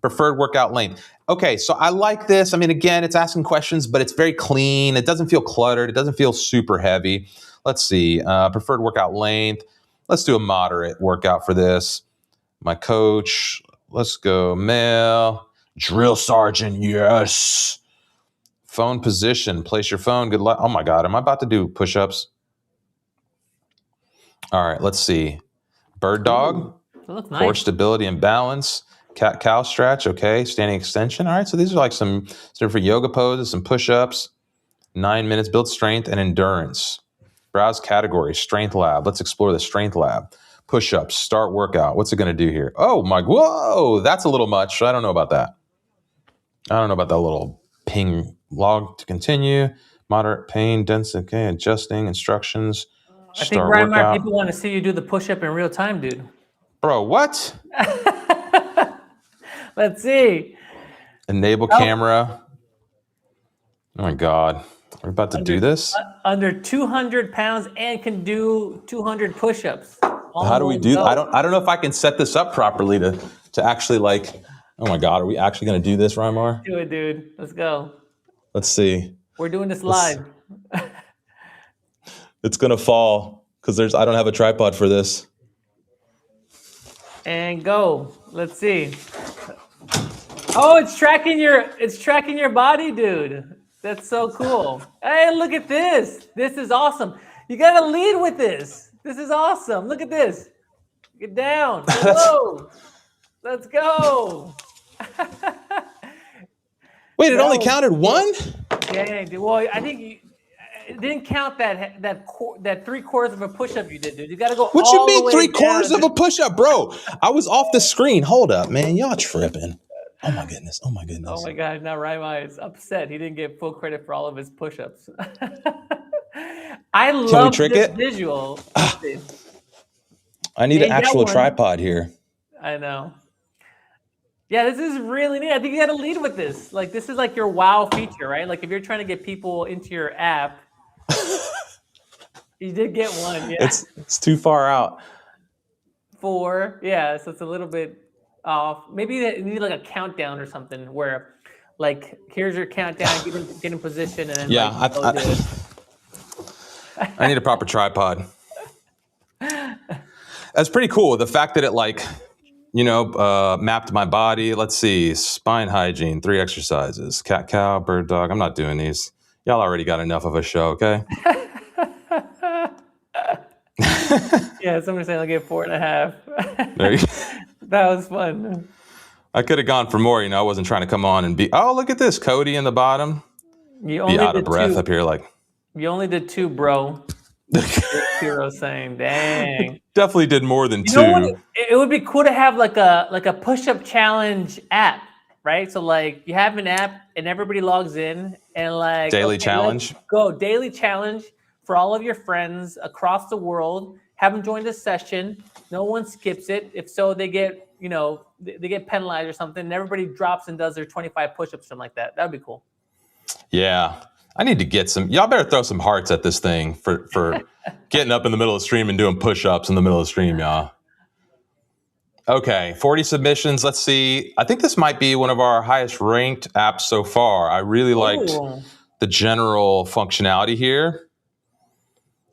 [SPEAKER 1] Preferred workout length. Okay, so I like this. I mean, again, it's asking questions, but it's very clean. It doesn't feel cluttered. It doesn't feel super heavy. Let's see. Preferred workout length. Let's do a moderate workout for this. My coach. Let's go male. Drill sergeant. Yes. Phone position. Place your phone. Good luck. Oh my God. Am I about to do push-ups? All right. Let's see. Bird dog.
[SPEAKER 2] That looks nice.
[SPEAKER 1] Core stability and balance. Cat cow stretch. Okay. Standing extension. All right. So these are like some different yoga poses, some push-ups. 9 minutes. Build strength and endurance. Browse category. Strength lab. Let's explore the strength lab. Push-ups. Start workout. What's it going to do here? Oh my. Whoa. That's a little much. I don't know about that. I don't know about that little ping log to continue. Moderate pain, density. Okay. Adjusting instructions.
[SPEAKER 2] I think, Reimer, people want to see you do the push-up in real time, dude.
[SPEAKER 1] Bro, what?
[SPEAKER 2] Let's see.
[SPEAKER 1] Enable camera. Oh my God. We're about to do this.
[SPEAKER 2] Under 200 pounds and can do 200 push-ups.
[SPEAKER 1] How do we do? I don't know if I can set this up properly to actually like. Oh my God, are we actually going to do this, Rymar?
[SPEAKER 2] Do it, dude. Let's go.
[SPEAKER 1] Let's see.
[SPEAKER 2] We're doing this live.
[SPEAKER 1] It's going to fall because I don't have a tripod for this.
[SPEAKER 2] And go. Let's see. Oh, it's tracking your body, dude. That's so cool. Hey, look at this. This is awesome. You gotta lead with this. This is awesome. Look at this. Get down. Whoa. Let's go.
[SPEAKER 1] Wait, it only counted one?
[SPEAKER 2] Yeah, dude. Well, I think it didn't count that 3/4 of a push-up you did, dude. You gotta go.
[SPEAKER 1] What you mean 3/4
[SPEAKER 2] down,
[SPEAKER 1] of a push-up, bro? I was off the screen. Hold up, man. Y'all tripping. Oh my goodness. Oh my goodness.
[SPEAKER 2] Oh my God. Now Rymar is upset. He didn't get full credit for all of his push-ups. I love this visual.
[SPEAKER 1] I need an actual tripod here.
[SPEAKER 2] I know. Yeah, this is really neat. I think you got to lead with this. Like, this is like your wow feature, right? Like, if you're trying to get people into your app, you did get one. Yeah.
[SPEAKER 1] It's too far out.
[SPEAKER 2] 4. Yeah, so it's a little bit off. Maybe you need like a countdown or something where, like, here's your countdown, get in position, and then
[SPEAKER 1] I need a proper tripod. That's pretty cool. The fact that it mapped my body. Let's see, spine hygiene, 3 exercises, cat, cow, bird, dog. I'm not doing these. Y'all already got enough of a show, okay?
[SPEAKER 2] Yeah, somebody's saying I'll get 4.5.
[SPEAKER 1] There you go.
[SPEAKER 2] That was fun.
[SPEAKER 1] I could have gone for more. I wasn't trying to come on and be. Oh, look at this, Cody in the bottom.
[SPEAKER 2] You only
[SPEAKER 1] be out of breath up here, like.
[SPEAKER 2] You only did 2, bro. Hero saying, "Dang."
[SPEAKER 1] Definitely did more than 2.
[SPEAKER 2] It would be cool to have like a push-up challenge app, right? So like you have an app and everybody logs in and like
[SPEAKER 1] daily challenge.
[SPEAKER 2] Go daily challenge for all of your friends across the world. Have them join this session. No one skips it. If so, they get they get penalized or something. And everybody drops and does their 25 push-ups, something like that. That'd be cool.
[SPEAKER 1] Yeah. I need to get some. Y'all better throw some hearts at this thing for getting up in the middle of the stream and doing push-ups in the middle of the stream, y'all. Okay, 40 submissions. Let's see. I think this might be one of our highest ranked apps so far. I really liked the general functionality here.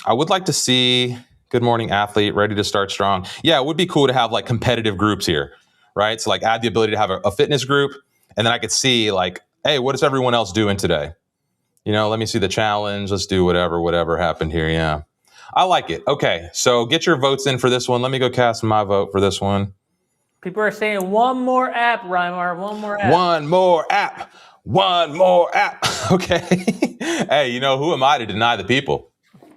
[SPEAKER 1] I would like to see good morning athlete, ready to start strong. Yeah, it would be cool to have like competitive groups here, right? So like add the ability to have a fitness group, and then I could see like, hey, what is everyone else doing today? Let me see the challenge. Let's do whatever happened here. Yeah. I like it. Okay. So get your votes in for this one. Let me go cast my vote for this one.
[SPEAKER 2] People are saying one more app, Rymar. One more app.
[SPEAKER 1] One more app. One more app. Okay. Hey, who am I to deny the people?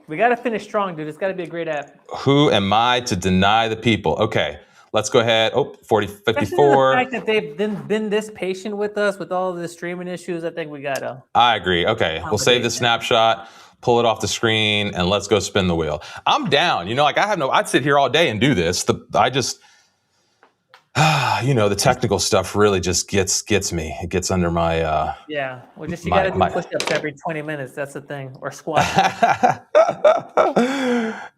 [SPEAKER 2] We got to finish strong, dude. It's got to be a great app.
[SPEAKER 1] Who am I to deny the people? Okay. Let's go ahead. 40, 54.
[SPEAKER 2] The fact that they've been this patient with us with all of the streaming issues, I think we got to.
[SPEAKER 1] I agree. Okay. We'll save the snapshot, pull it off the screen, and let's go spin the wheel. I'm down. I'd sit here all day and do this. The technical stuff really just gets me. It gets under my.
[SPEAKER 2] Yeah. Well, you got to do push-ups every 20 minutes. That's the thing. Or squats.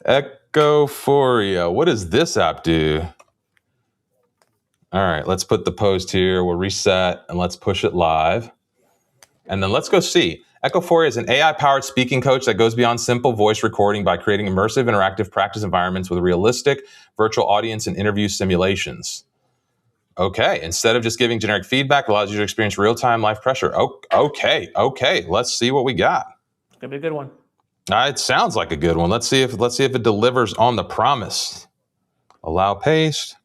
[SPEAKER 1] Echooria. What does this app do? All right, let's put the post here. We'll reset and let's push it live. And then let's go see. Echooria is an AI-powered speaking coach that goes beyond simple voice recording by creating immersive, interactive practice environments with a realistic virtual audience and interview simulations. Okay, instead of just giving generic feedback, it allows you to experience real-time live pressure. Okay. Let's see what we got.
[SPEAKER 2] It's gonna be a good one.
[SPEAKER 1] It sounds like a good one. Let's see if it delivers on the promise. Allow paste.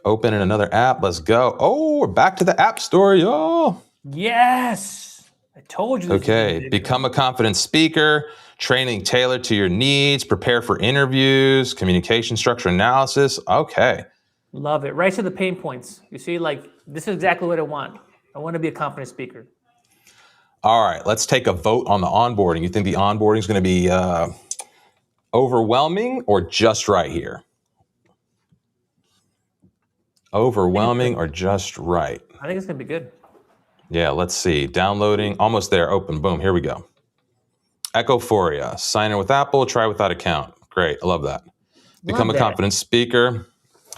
[SPEAKER 1] Open in another app. Let's go. Oh, we're back to the app store, y'all.
[SPEAKER 2] Yes. I told you.
[SPEAKER 1] Okay. Become a confident speaker. Training tailored to your needs. Prepare for interviews. Communication structure analysis. Okay.
[SPEAKER 2] Love it. Right to the pain points. You see, like, this is exactly what I want. I want to be a confident speaker.
[SPEAKER 1] All right. Let's take a vote on the onboarding. You think the onboarding is going to be overwhelming or just right here? Overwhelming or just right?
[SPEAKER 2] I think it's going to be good.
[SPEAKER 1] Yeah, let's see. Downloading, almost there. Open, boom, here we go. Echooria, sign in with Apple, try without account. Great, I love that. Become
[SPEAKER 2] Love
[SPEAKER 1] a
[SPEAKER 2] that.
[SPEAKER 1] confident speaker.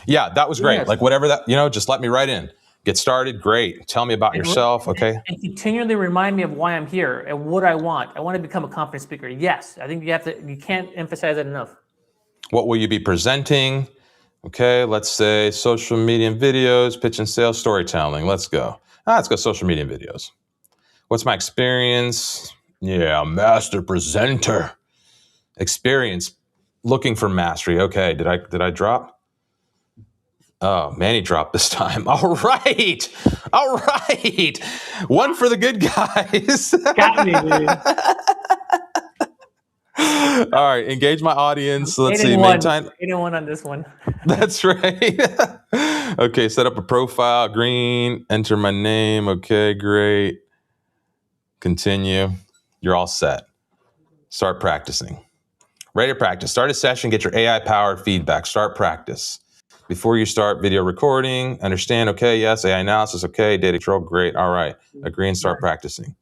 [SPEAKER 1] Yeah, that was great.
[SPEAKER 2] Yes.
[SPEAKER 1] Like whatever that, just let me right in. Get started, great. Tell me about yourself, okay?
[SPEAKER 2] And continually remind me of why I'm here and what I want. I want to become a confident speaker. Yes, I think you can't emphasize it enough.
[SPEAKER 1] What will you be presenting? Okay, let's say social media and videos, pitch and sales, storytelling. Let's go. Let's go social media and videos. What's my experience? Yeah, master presenter. Experience, looking for mastery. Okay, did I drop? Oh, Manny dropped this time. All right. One for the good guys.
[SPEAKER 2] Got me, dude.
[SPEAKER 1] All right, engage my audience. Let's see.
[SPEAKER 2] 8-1 on this one.
[SPEAKER 1] That's right. Okay, set up a profile. Green. Enter my name. Okay, great. Continue. You're all set. Start practicing. Ready to practice. Start a session. Get your AI-powered feedback. Start practice. Before you start video recording, understand, okay, yes, AI analysis, okay, data control, great, all right. Agree and start practicing.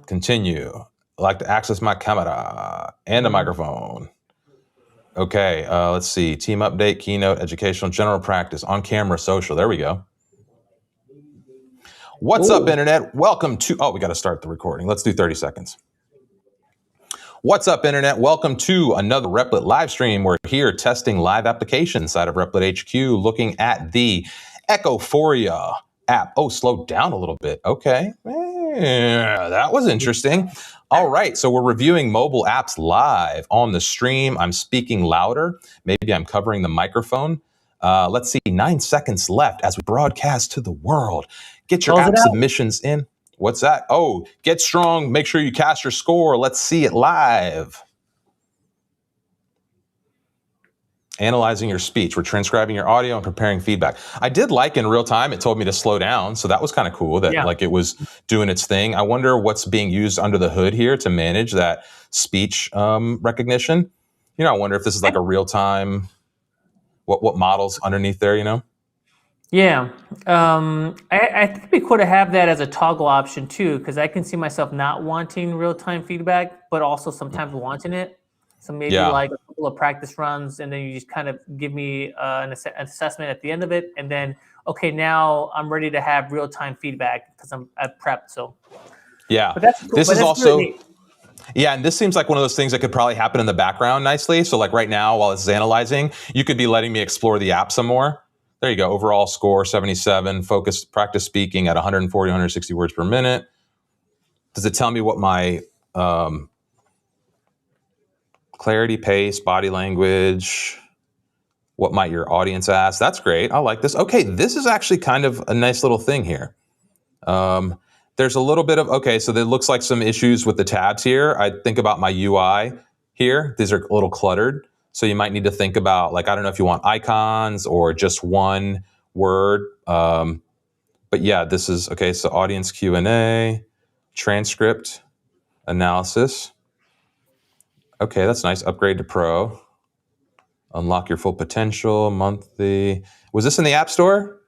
[SPEAKER 1] Continue. I like to access my camera and the microphone. Okay, let's see. Team update, keynote, educational, general practice, on camera, social. There we go. What's up, Internet? Welcome to, we got to start the recording. Let's do 30 seconds. What's up, Internet? Welcome to another Replit live stream. We're here testing live applications inside of Replit HQ, looking at the Echooria app. Oh, slowed down a little bit. Okay. Yeah, that was interesting. All right. So we're reviewing mobile apps live on the stream. I'm speaking louder. Maybe I'm covering the microphone. Let's see. 9 seconds left as we broadcast to the world. Get your app submissions in. What's that? Oh, get strong. Make sure you cast your score. Let's see it live. Analyzing your speech. We're transcribing your audio and preparing feedback. I did like in real time, it told me to slow down. So that was kind of cool that like it was doing its thing. I wonder what's being used under the hood here to manage that speech recognition. I wonder if this is like a real time, what models underneath there,
[SPEAKER 2] Yeah, I think we could have that as a toggle option too, because I can see myself not wanting real-time feedback, but also sometimes wanting it. So maybe like a couple of practice runs, and then you just kind of give me an assessment at the end of it, and then okay, now I'm ready to have real-time feedback because I've prepped. So
[SPEAKER 1] yeah,
[SPEAKER 2] but that's cool.
[SPEAKER 1] This is also.
[SPEAKER 2] Really
[SPEAKER 1] Yeah, and this seems like one of those things that could probably happen in the background nicely. So like right now, while it's analyzing, you could be letting me explore the app some more. There you go. Overall score, 77. Focus, practice speaking at 140, 160 words per minute. Does it tell me what my clarity, pace, body language, what might your audience ask? That's great. I like this. Okay, this is actually kind of a nice little thing here. There's a little bit of, okay, so there looks like some issues with the tabs here. I think about my UI here. These are a little cluttered. So you might need to think about, like, I don't know if you want icons or just one word. But yeah, this is, okay, so audience Q&A, transcript, analysis. Okay, that's nice. Upgrade to Pro. Unlock your full potential, monthly. Was this in the App Store?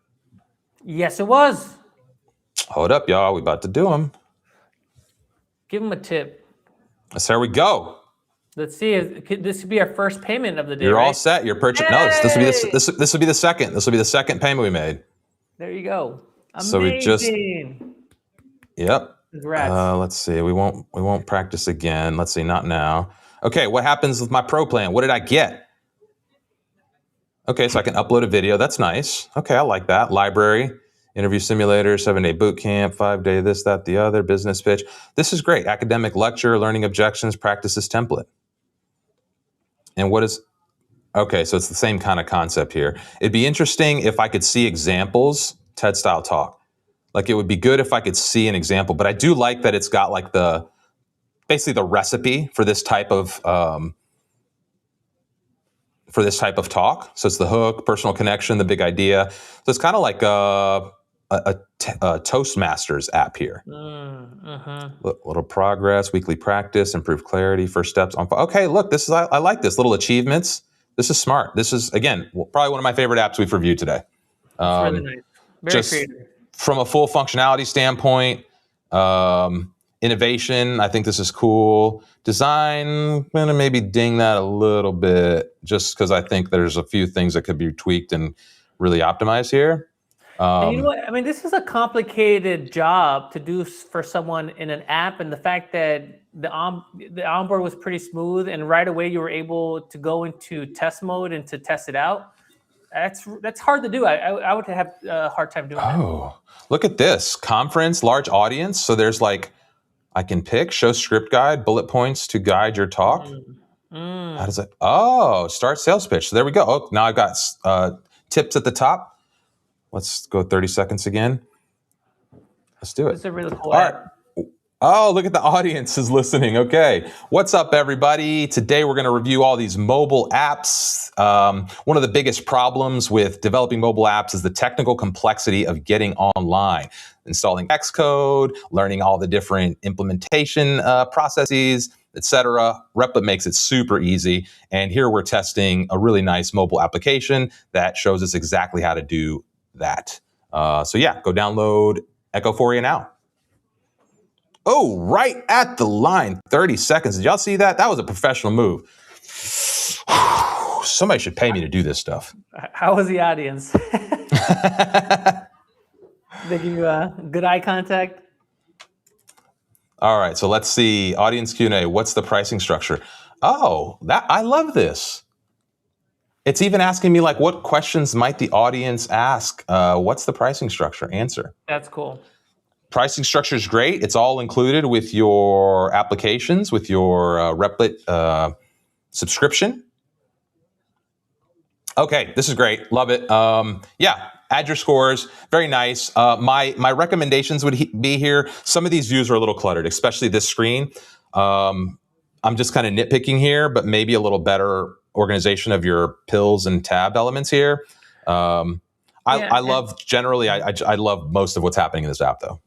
[SPEAKER 2] Yes, it was.
[SPEAKER 1] Hold up, y'all. We about to do them.
[SPEAKER 2] Give them a tip.
[SPEAKER 1] So here we go.
[SPEAKER 2] Let's see if this could be our first payment of the day.
[SPEAKER 1] You're
[SPEAKER 2] right?
[SPEAKER 1] all set. You're purchasing. No, this will be this will be the second. This will be the second payment we made.
[SPEAKER 2] There you go. Amazing.
[SPEAKER 1] So we just. Yep.
[SPEAKER 2] Congrats.
[SPEAKER 1] Let's see. We won't practice again. Let's see. Not now. Okay. What happens with my pro plan? What did I get? Okay, so I can upload a video. That's nice. Okay, I like that. Library, interview simulator, 7-day boot camp, 5-day this, that, the other, business pitch. This is great. Academic lecture, learning objections, practices template. And what is, okay, so it's the same kind of concept here. It'd be interesting if I could see examples, TED style talk. Like it would be good if I could see an example, but I do like that it's got like basically the recipe for this type of talk. So it's the hook, personal connection, the big idea. So it's kind of like a Toastmasters app here. Little progress, weekly practice, improved clarity, first steps on. Okay, look, this is I like this. Little achievements. This is smart. This is, again, probably one of my favorite apps we've reviewed today.
[SPEAKER 2] It's really nice. Very creative.
[SPEAKER 1] from a full functionality standpoint, innovation, I think this is cool. Design, I'm gonna maybe ding that a little bit, just because I think there's a few things that could be tweaked and really optimized here.
[SPEAKER 2] And you know what? I mean, this is a complicated job to do for someone in an app, and the fact that the onboard was pretty smooth, and right away you were able to go into test mode and to test it out. That's hard to do. I would have a hard time doing that.
[SPEAKER 1] Oh, look at this conference, large audience. So there's like, I can pick show script guide, bullet points to guide your talk. How does it? Oh, start sales pitch. So there we go. Oh, now I've got tips at the top. Let's go 30 seconds again. Let's do it.
[SPEAKER 2] It's a really cool
[SPEAKER 1] All
[SPEAKER 2] app.
[SPEAKER 1] right. Oh, look at the audience is listening. Okay. What's up, everybody? Today, we're going to review all these mobile apps. One of the biggest problems with developing mobile apps is the technical complexity of getting online, installing Xcode, learning all the different implementation processes, etc. Replit makes it super easy. And here we're testing a really nice mobile application that shows us exactly how to do that. So yeah, go download Echooria now. Oh, right at the line, 30 seconds. Did y'all see that? That was a professional move. Somebody should pay me to do this stuff.
[SPEAKER 2] How was the audience? They give you good eye contact?
[SPEAKER 1] All right, so let's see. Audience Q&A. What's the pricing structure? Oh, I love this. It's even asking me like, what questions might the audience ask? What's the pricing structure? Answer.
[SPEAKER 2] That's cool.
[SPEAKER 1] Pricing structure is great. It's all included with your applications, with your Replit subscription. Okay, this is great. Love it. Yeah, add your scores. Very nice. My recommendations would be here. Some of these views are a little cluttered, especially this screen. I'm just kind of nitpicking here, but maybe a little better organization of your pills and tabbed elements here. I love, generally, I love most of what's happening in this app, though.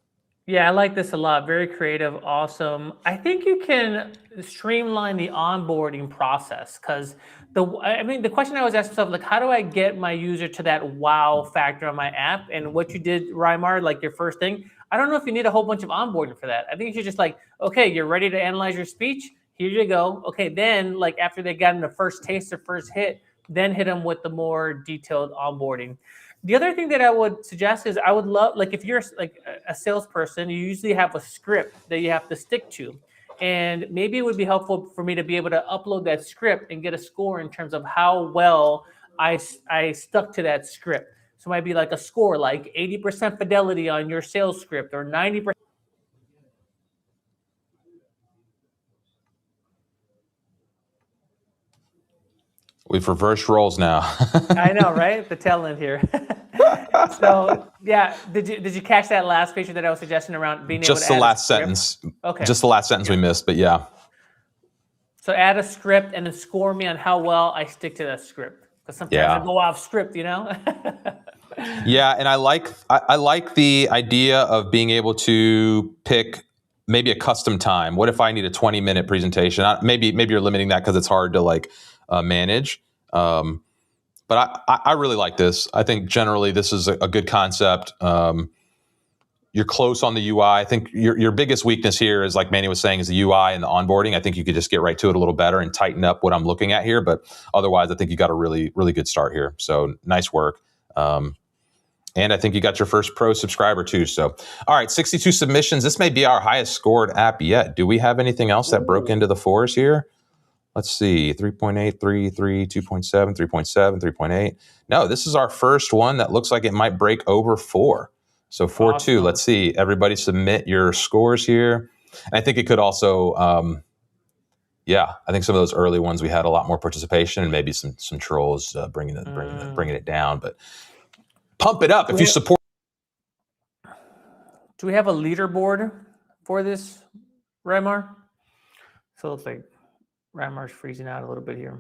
[SPEAKER 2] Yeah, I like this a lot. Very creative, awesome. I think you can streamline the onboarding process because the question I always ask myself, like, how do I get my user to that wow factor on my app? And what you did, Rymar, like your first thing, I don't know if you need a whole bunch of onboarding for that. I think you should just like, okay, you're ready to analyze your speech. Here you go. Okay, then like after they got in the first taste or first hit, then hit them with the more detailed onboarding. The other thing that I would suggest is I would love, like if you're like a salesperson, you usually have a script that you have to stick to. And maybe it would be helpful for me to be able to upload that script and get a score in terms of how well I stuck to that script. So it might be like a score, like 80% fidelity on your sales script or 90%.
[SPEAKER 1] We've reversed roles now.
[SPEAKER 2] I know, right? The tail end here. So yeah, did you catch that last feature that I was suggesting around being able to
[SPEAKER 1] Just the
[SPEAKER 2] add
[SPEAKER 1] last sentence.
[SPEAKER 2] Okay.
[SPEAKER 1] Just the last sentence we missed, but yeah.
[SPEAKER 2] So add a script and then score me on how well I stick to that script. Because sometimes I go off script, you know?
[SPEAKER 1] Yeah, and I like the idea of being able to pick maybe a custom time. What if I need a 20-minute presentation? Maybe you're limiting that because it's hard to like manage. But I really like this. I think generally this is a good concept. You're close on the UI. I think your biggest weakness here is, like Manny was saying, is the UI and the onboarding. I think you could just get right to it a little better and tighten up what I'm looking at here. But otherwise, I think you got a really, really good start here. So nice work. And I think you got your first pro subscriber too. So, all right, 62 submissions. This may be our highest scored app yet. Do we have anything else that broke into the fours here? Let's see, 3.8, 3, 3, 2.7, 3.7, 3.8. No, this is our first one that looks like it might break over 4. So 4.2. Awesome. Let's see. Everybody submit your scores here. And I think it could also, I think some of those early ones we had a lot more participation and maybe some trolls bringing it down. But pump it up if you support.
[SPEAKER 2] Do we have a leaderboard for this, Rymar? So it's like Rymar's freezing out a little bit here.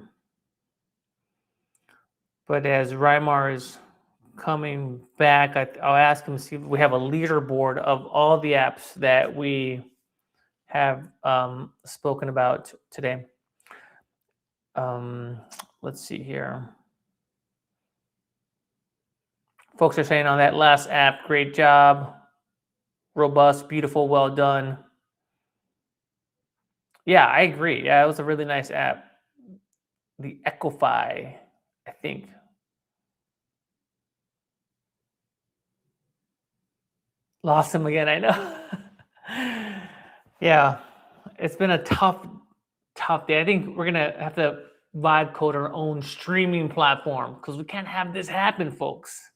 [SPEAKER 2] But as Rymar is coming back, I'll ask him to see if we have a leaderboard of all the apps that we have spoken about today. Let's see here. Folks are saying on that last app, great job. Robust, beautiful, well done. Yeah, I agree. Yeah, it was a really nice app. The Echooria, I think. Lost him again, I know. Yeah, it's been a tough day. I think we're gonna have to vibe code our own streaming platform because we can't have this happen, folks.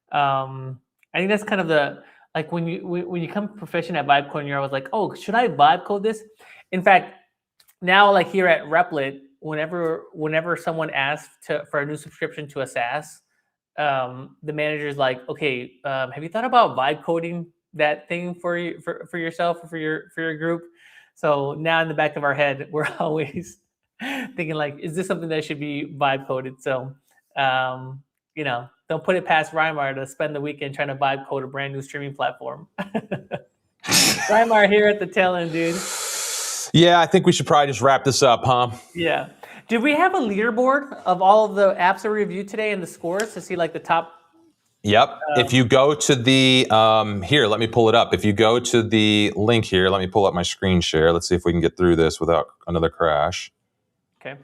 [SPEAKER 2] I think that's kind of the like when you come proficient at vibe coding, you're always like, oh, should I vibe code this? In fact, now like here at Replit, whenever someone asks for a new subscription to a SaaS, the manager's like, okay, have you thought about vibe coding that thing for you for yourself or for your group? So now in the back of our head, we're always thinking like, is this something that should be vibe coded? So don't put it past Reimar to spend the weekend trying to vibe code a brand new streaming platform. Reimar here at the tail end, dude.
[SPEAKER 1] Yeah, I think we should probably just wrap this up, huh?
[SPEAKER 2] Yeah. Did we have a leaderboard of all of the apps that we reviewed today and the scores to see like the top?
[SPEAKER 1] Yep. If you go to the, here, let me pull it up. If you go to the link here, let me pull up my screen share. Let's see if we can get through this without another crash.
[SPEAKER 2] Okay.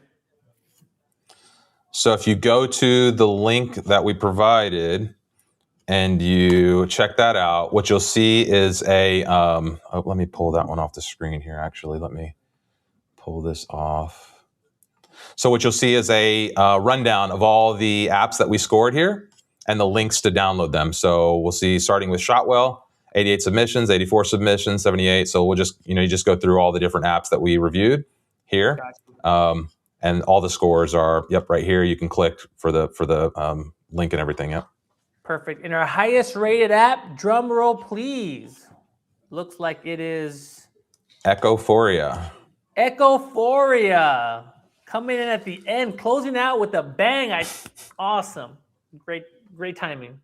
[SPEAKER 1] So if you go to the link that we provided and you check that out, what you'll see is a, let me pull that one off the screen here. Actually, let me pull this off. So what you'll see is a rundown of all the apps that we scored here and the links to download them. So we'll see starting with Shotwell, 88 submissions, 84 submissions, 78. So we'll just, you just go through all the different apps that we reviewed here. Gotcha. And all the scores are, right here. You can click for the link and everything. Yep.
[SPEAKER 2] Perfect. And our highest rated app, drum roll please. Looks like it is
[SPEAKER 1] Echooria.
[SPEAKER 2] Echooria. Coming in at the end, closing out with a bang. Awesome. Great timing.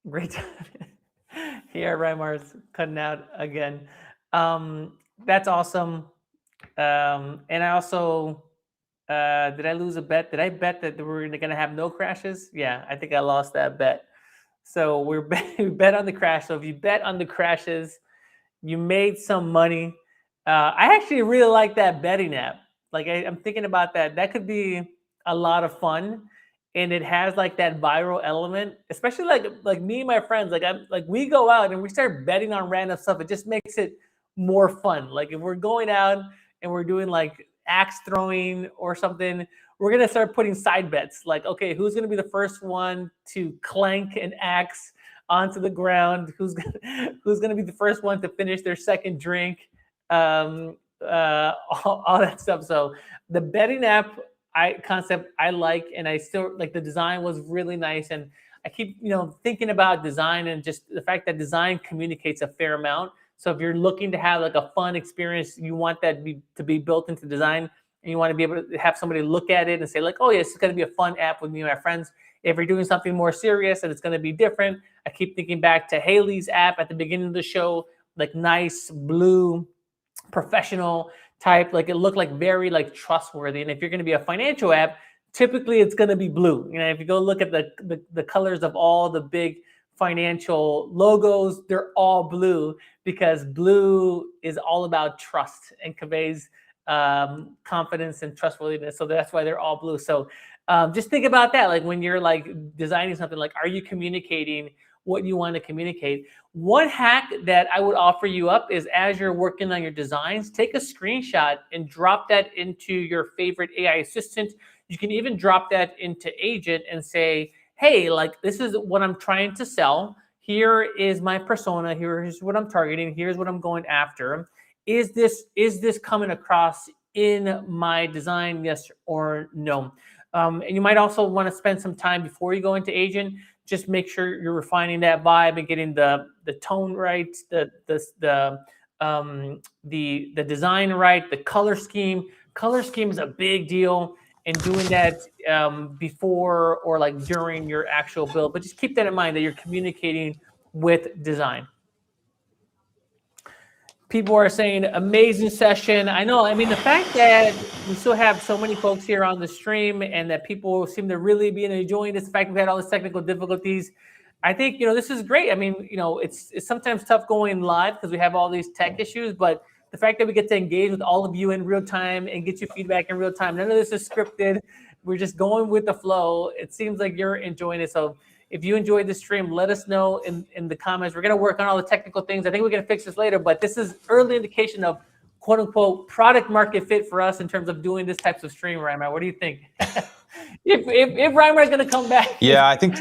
[SPEAKER 2] Great timing. Here, Reimar's cutting out again. That's awesome. And I also, did I lose a bet? Did I bet that we're going to have no crashes? Yeah, I think I lost that bet. So we bet on the crash. So if you bet on the crashes, you made some money. I actually really like that betting app. Like I'm thinking about that. That could be a lot of fun, and it has like that viral element. Especially like me and my friends. Like we go out and we start betting on random stuff. It just makes it more fun. Like if we're going out and we're doing like axe throwing or something, we're gonna start putting side bets. Like, okay, who's gonna be the first one to clank an axe onto the ground? Who's gonna be the first one to finish their second drink? All that stuff. So the betting app concept I like, and I still like the design was really nice. And I keep thinking about design and just the fact that design communicates a fair amount. So if you're looking to have like a fun experience, you want that to be built into design, and you want to be able to have somebody look at it and say like, oh yes, it's going to be a fun app with me and my friends. If you're doing something more serious and it's going to be different, I keep thinking back to Haley's app at the beginning of the show, like nice blue, professional type, like it looked like very like trustworthy. And if you're going to be a financial app, typically it's going to be blue. If you go look at the colors of all the big financial logos, they're all blue because blue is all about trust and conveys confidence and trustworthiness. So that's why they're all blue. So just think about that. Like when you're like designing something, like, are you communicating what you want to communicate? One hack that I would offer you up is as you're working on your designs, take a screenshot and drop that into your favorite AI assistant. You can even drop that into Agent and say, hey, like this is what I'm trying to sell. Here is my persona. Here's what I'm targeting. Here's what I'm going after. Is this coming across in my design? Yes or no? And you might also want to spend some time before you go into Agent. Just make sure you're refining that vibe and getting the tone right, the design right, the color scheme. Color scheme is a big deal, and doing that before or like during your actual build. But just keep that in mind that you're communicating with design. People are saying amazing session. I know. I mean, the fact that we still have so many folks here on the stream and that people seem to really be enjoying this, the fact we've had all these technical difficulties, I think, this is great. I mean, it's sometimes tough going live because we have all these tech issues, but the fact that we get to engage with all of you in real time and get your feedback in real time, none of this is scripted. We're just going with the flow. It seems like you're enjoying it. So if you enjoyed the stream, let us know in the comments. We're going to work on all the technical things. I think we're going to fix this later, but this is early indication of quote unquote product market fit for us in terms of doing this types of stream, Reimer. What do you think? if Reimer is going to come back.
[SPEAKER 1] Yeah, I think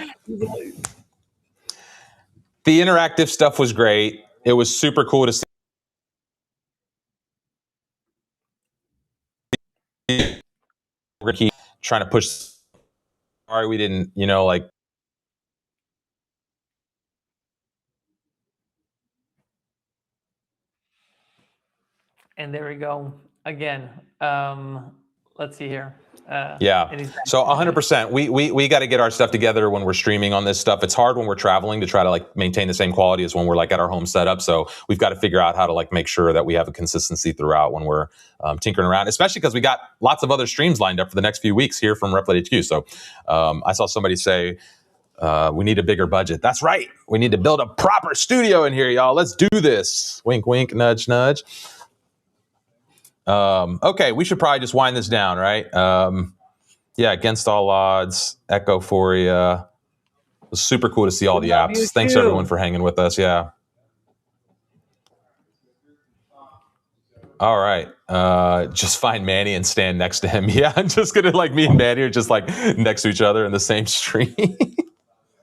[SPEAKER 1] the interactive stuff was great. It was super cool to see. We're keep trying to push. Sorry, we didn't, like.
[SPEAKER 2] And there we go again. Let's see here.
[SPEAKER 1] Yeah. So 100%. We got to get our stuff together when we're streaming on this stuff. It's hard when we're traveling to try to like maintain the same quality as when we're like at our home setup. So we've got to figure out how to like make sure that we have a consistency throughout when we're tinkering around, especially because we got lots of other streams lined up for the next few weeks here from Replit HQ. So I saw somebody say, we need a bigger budget. That's right. We need to build a proper studio in here, y'all. Let's do this. Wink, wink, nudge, nudge. Okay, we should probably just wind this down, right? Yeah, against all odds, Echooria. It was super cool to see all the apps. Thanks everyone for hanging with us. Yeah. All right. Just find Manny and stand next to him. Yeah, I'm just gonna like me and Manny are just like next to each other in the same stream.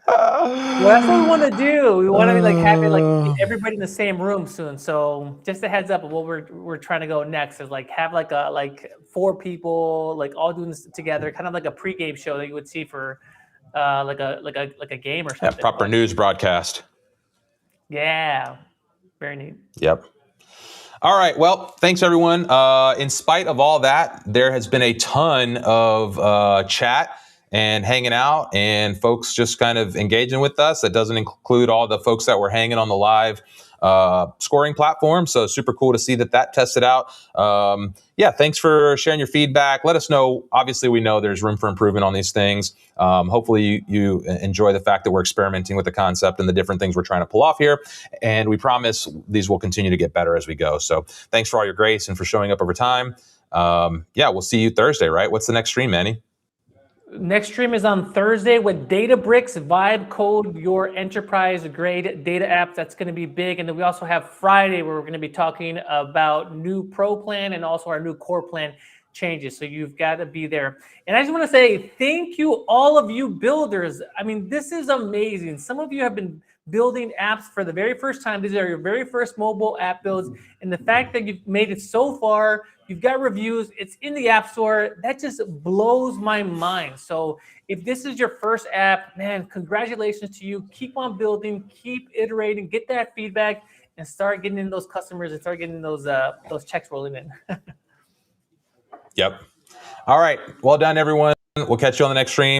[SPEAKER 2] Well, that's what we want to do. We want to like have it like everybody in the same room soon. So just a heads up of what we're trying to go next is like have like 4 people like all doing this together, kind of like a pregame show that you would see for like a game or something.
[SPEAKER 1] Yeah, proper news broadcast.
[SPEAKER 2] Yeah, very neat.
[SPEAKER 1] Yep. All right. Well, thanks everyone. In spite of all that, there has been a ton of chat and hanging out and folks just kind of engaging with us. That doesn't include all the folks that were hanging on the live scoring platform. So super cool to see that tested out. Yeah, thanks for sharing your feedback. Let us know. Obviously, we know there's room for improvement on these things. Hopefully you enjoy the fact that we're experimenting with the concept and the different things we're trying to pull off here. And we promise these will continue to get better as we go. So thanks for all your grace and for showing up over time. Yeah, we'll see you Thursday, right? What's the next stream, Manny?
[SPEAKER 2] Next stream is on Thursday with Databricks Vibe Code, your enterprise-grade data app. That's going to be big. And then we also have Friday where we're going to be talking about new Pro plan and also our new Core plan changes. So you've got to be there. And I just want to say thank you, all of you builders. I mean, this is amazing. Some of you have been building apps for the very first time. These are your very first mobile app builds. And the fact that you've made it so far, you've got reviews, it's in the App Store, that just blows my mind. So if this is your first app, man, congratulations to you. Keep on building, keep iterating, get that feedback, and start getting in those customers and start getting those checks rolling in.
[SPEAKER 1] Yep. All right. Well done, everyone. We'll catch you on the next stream.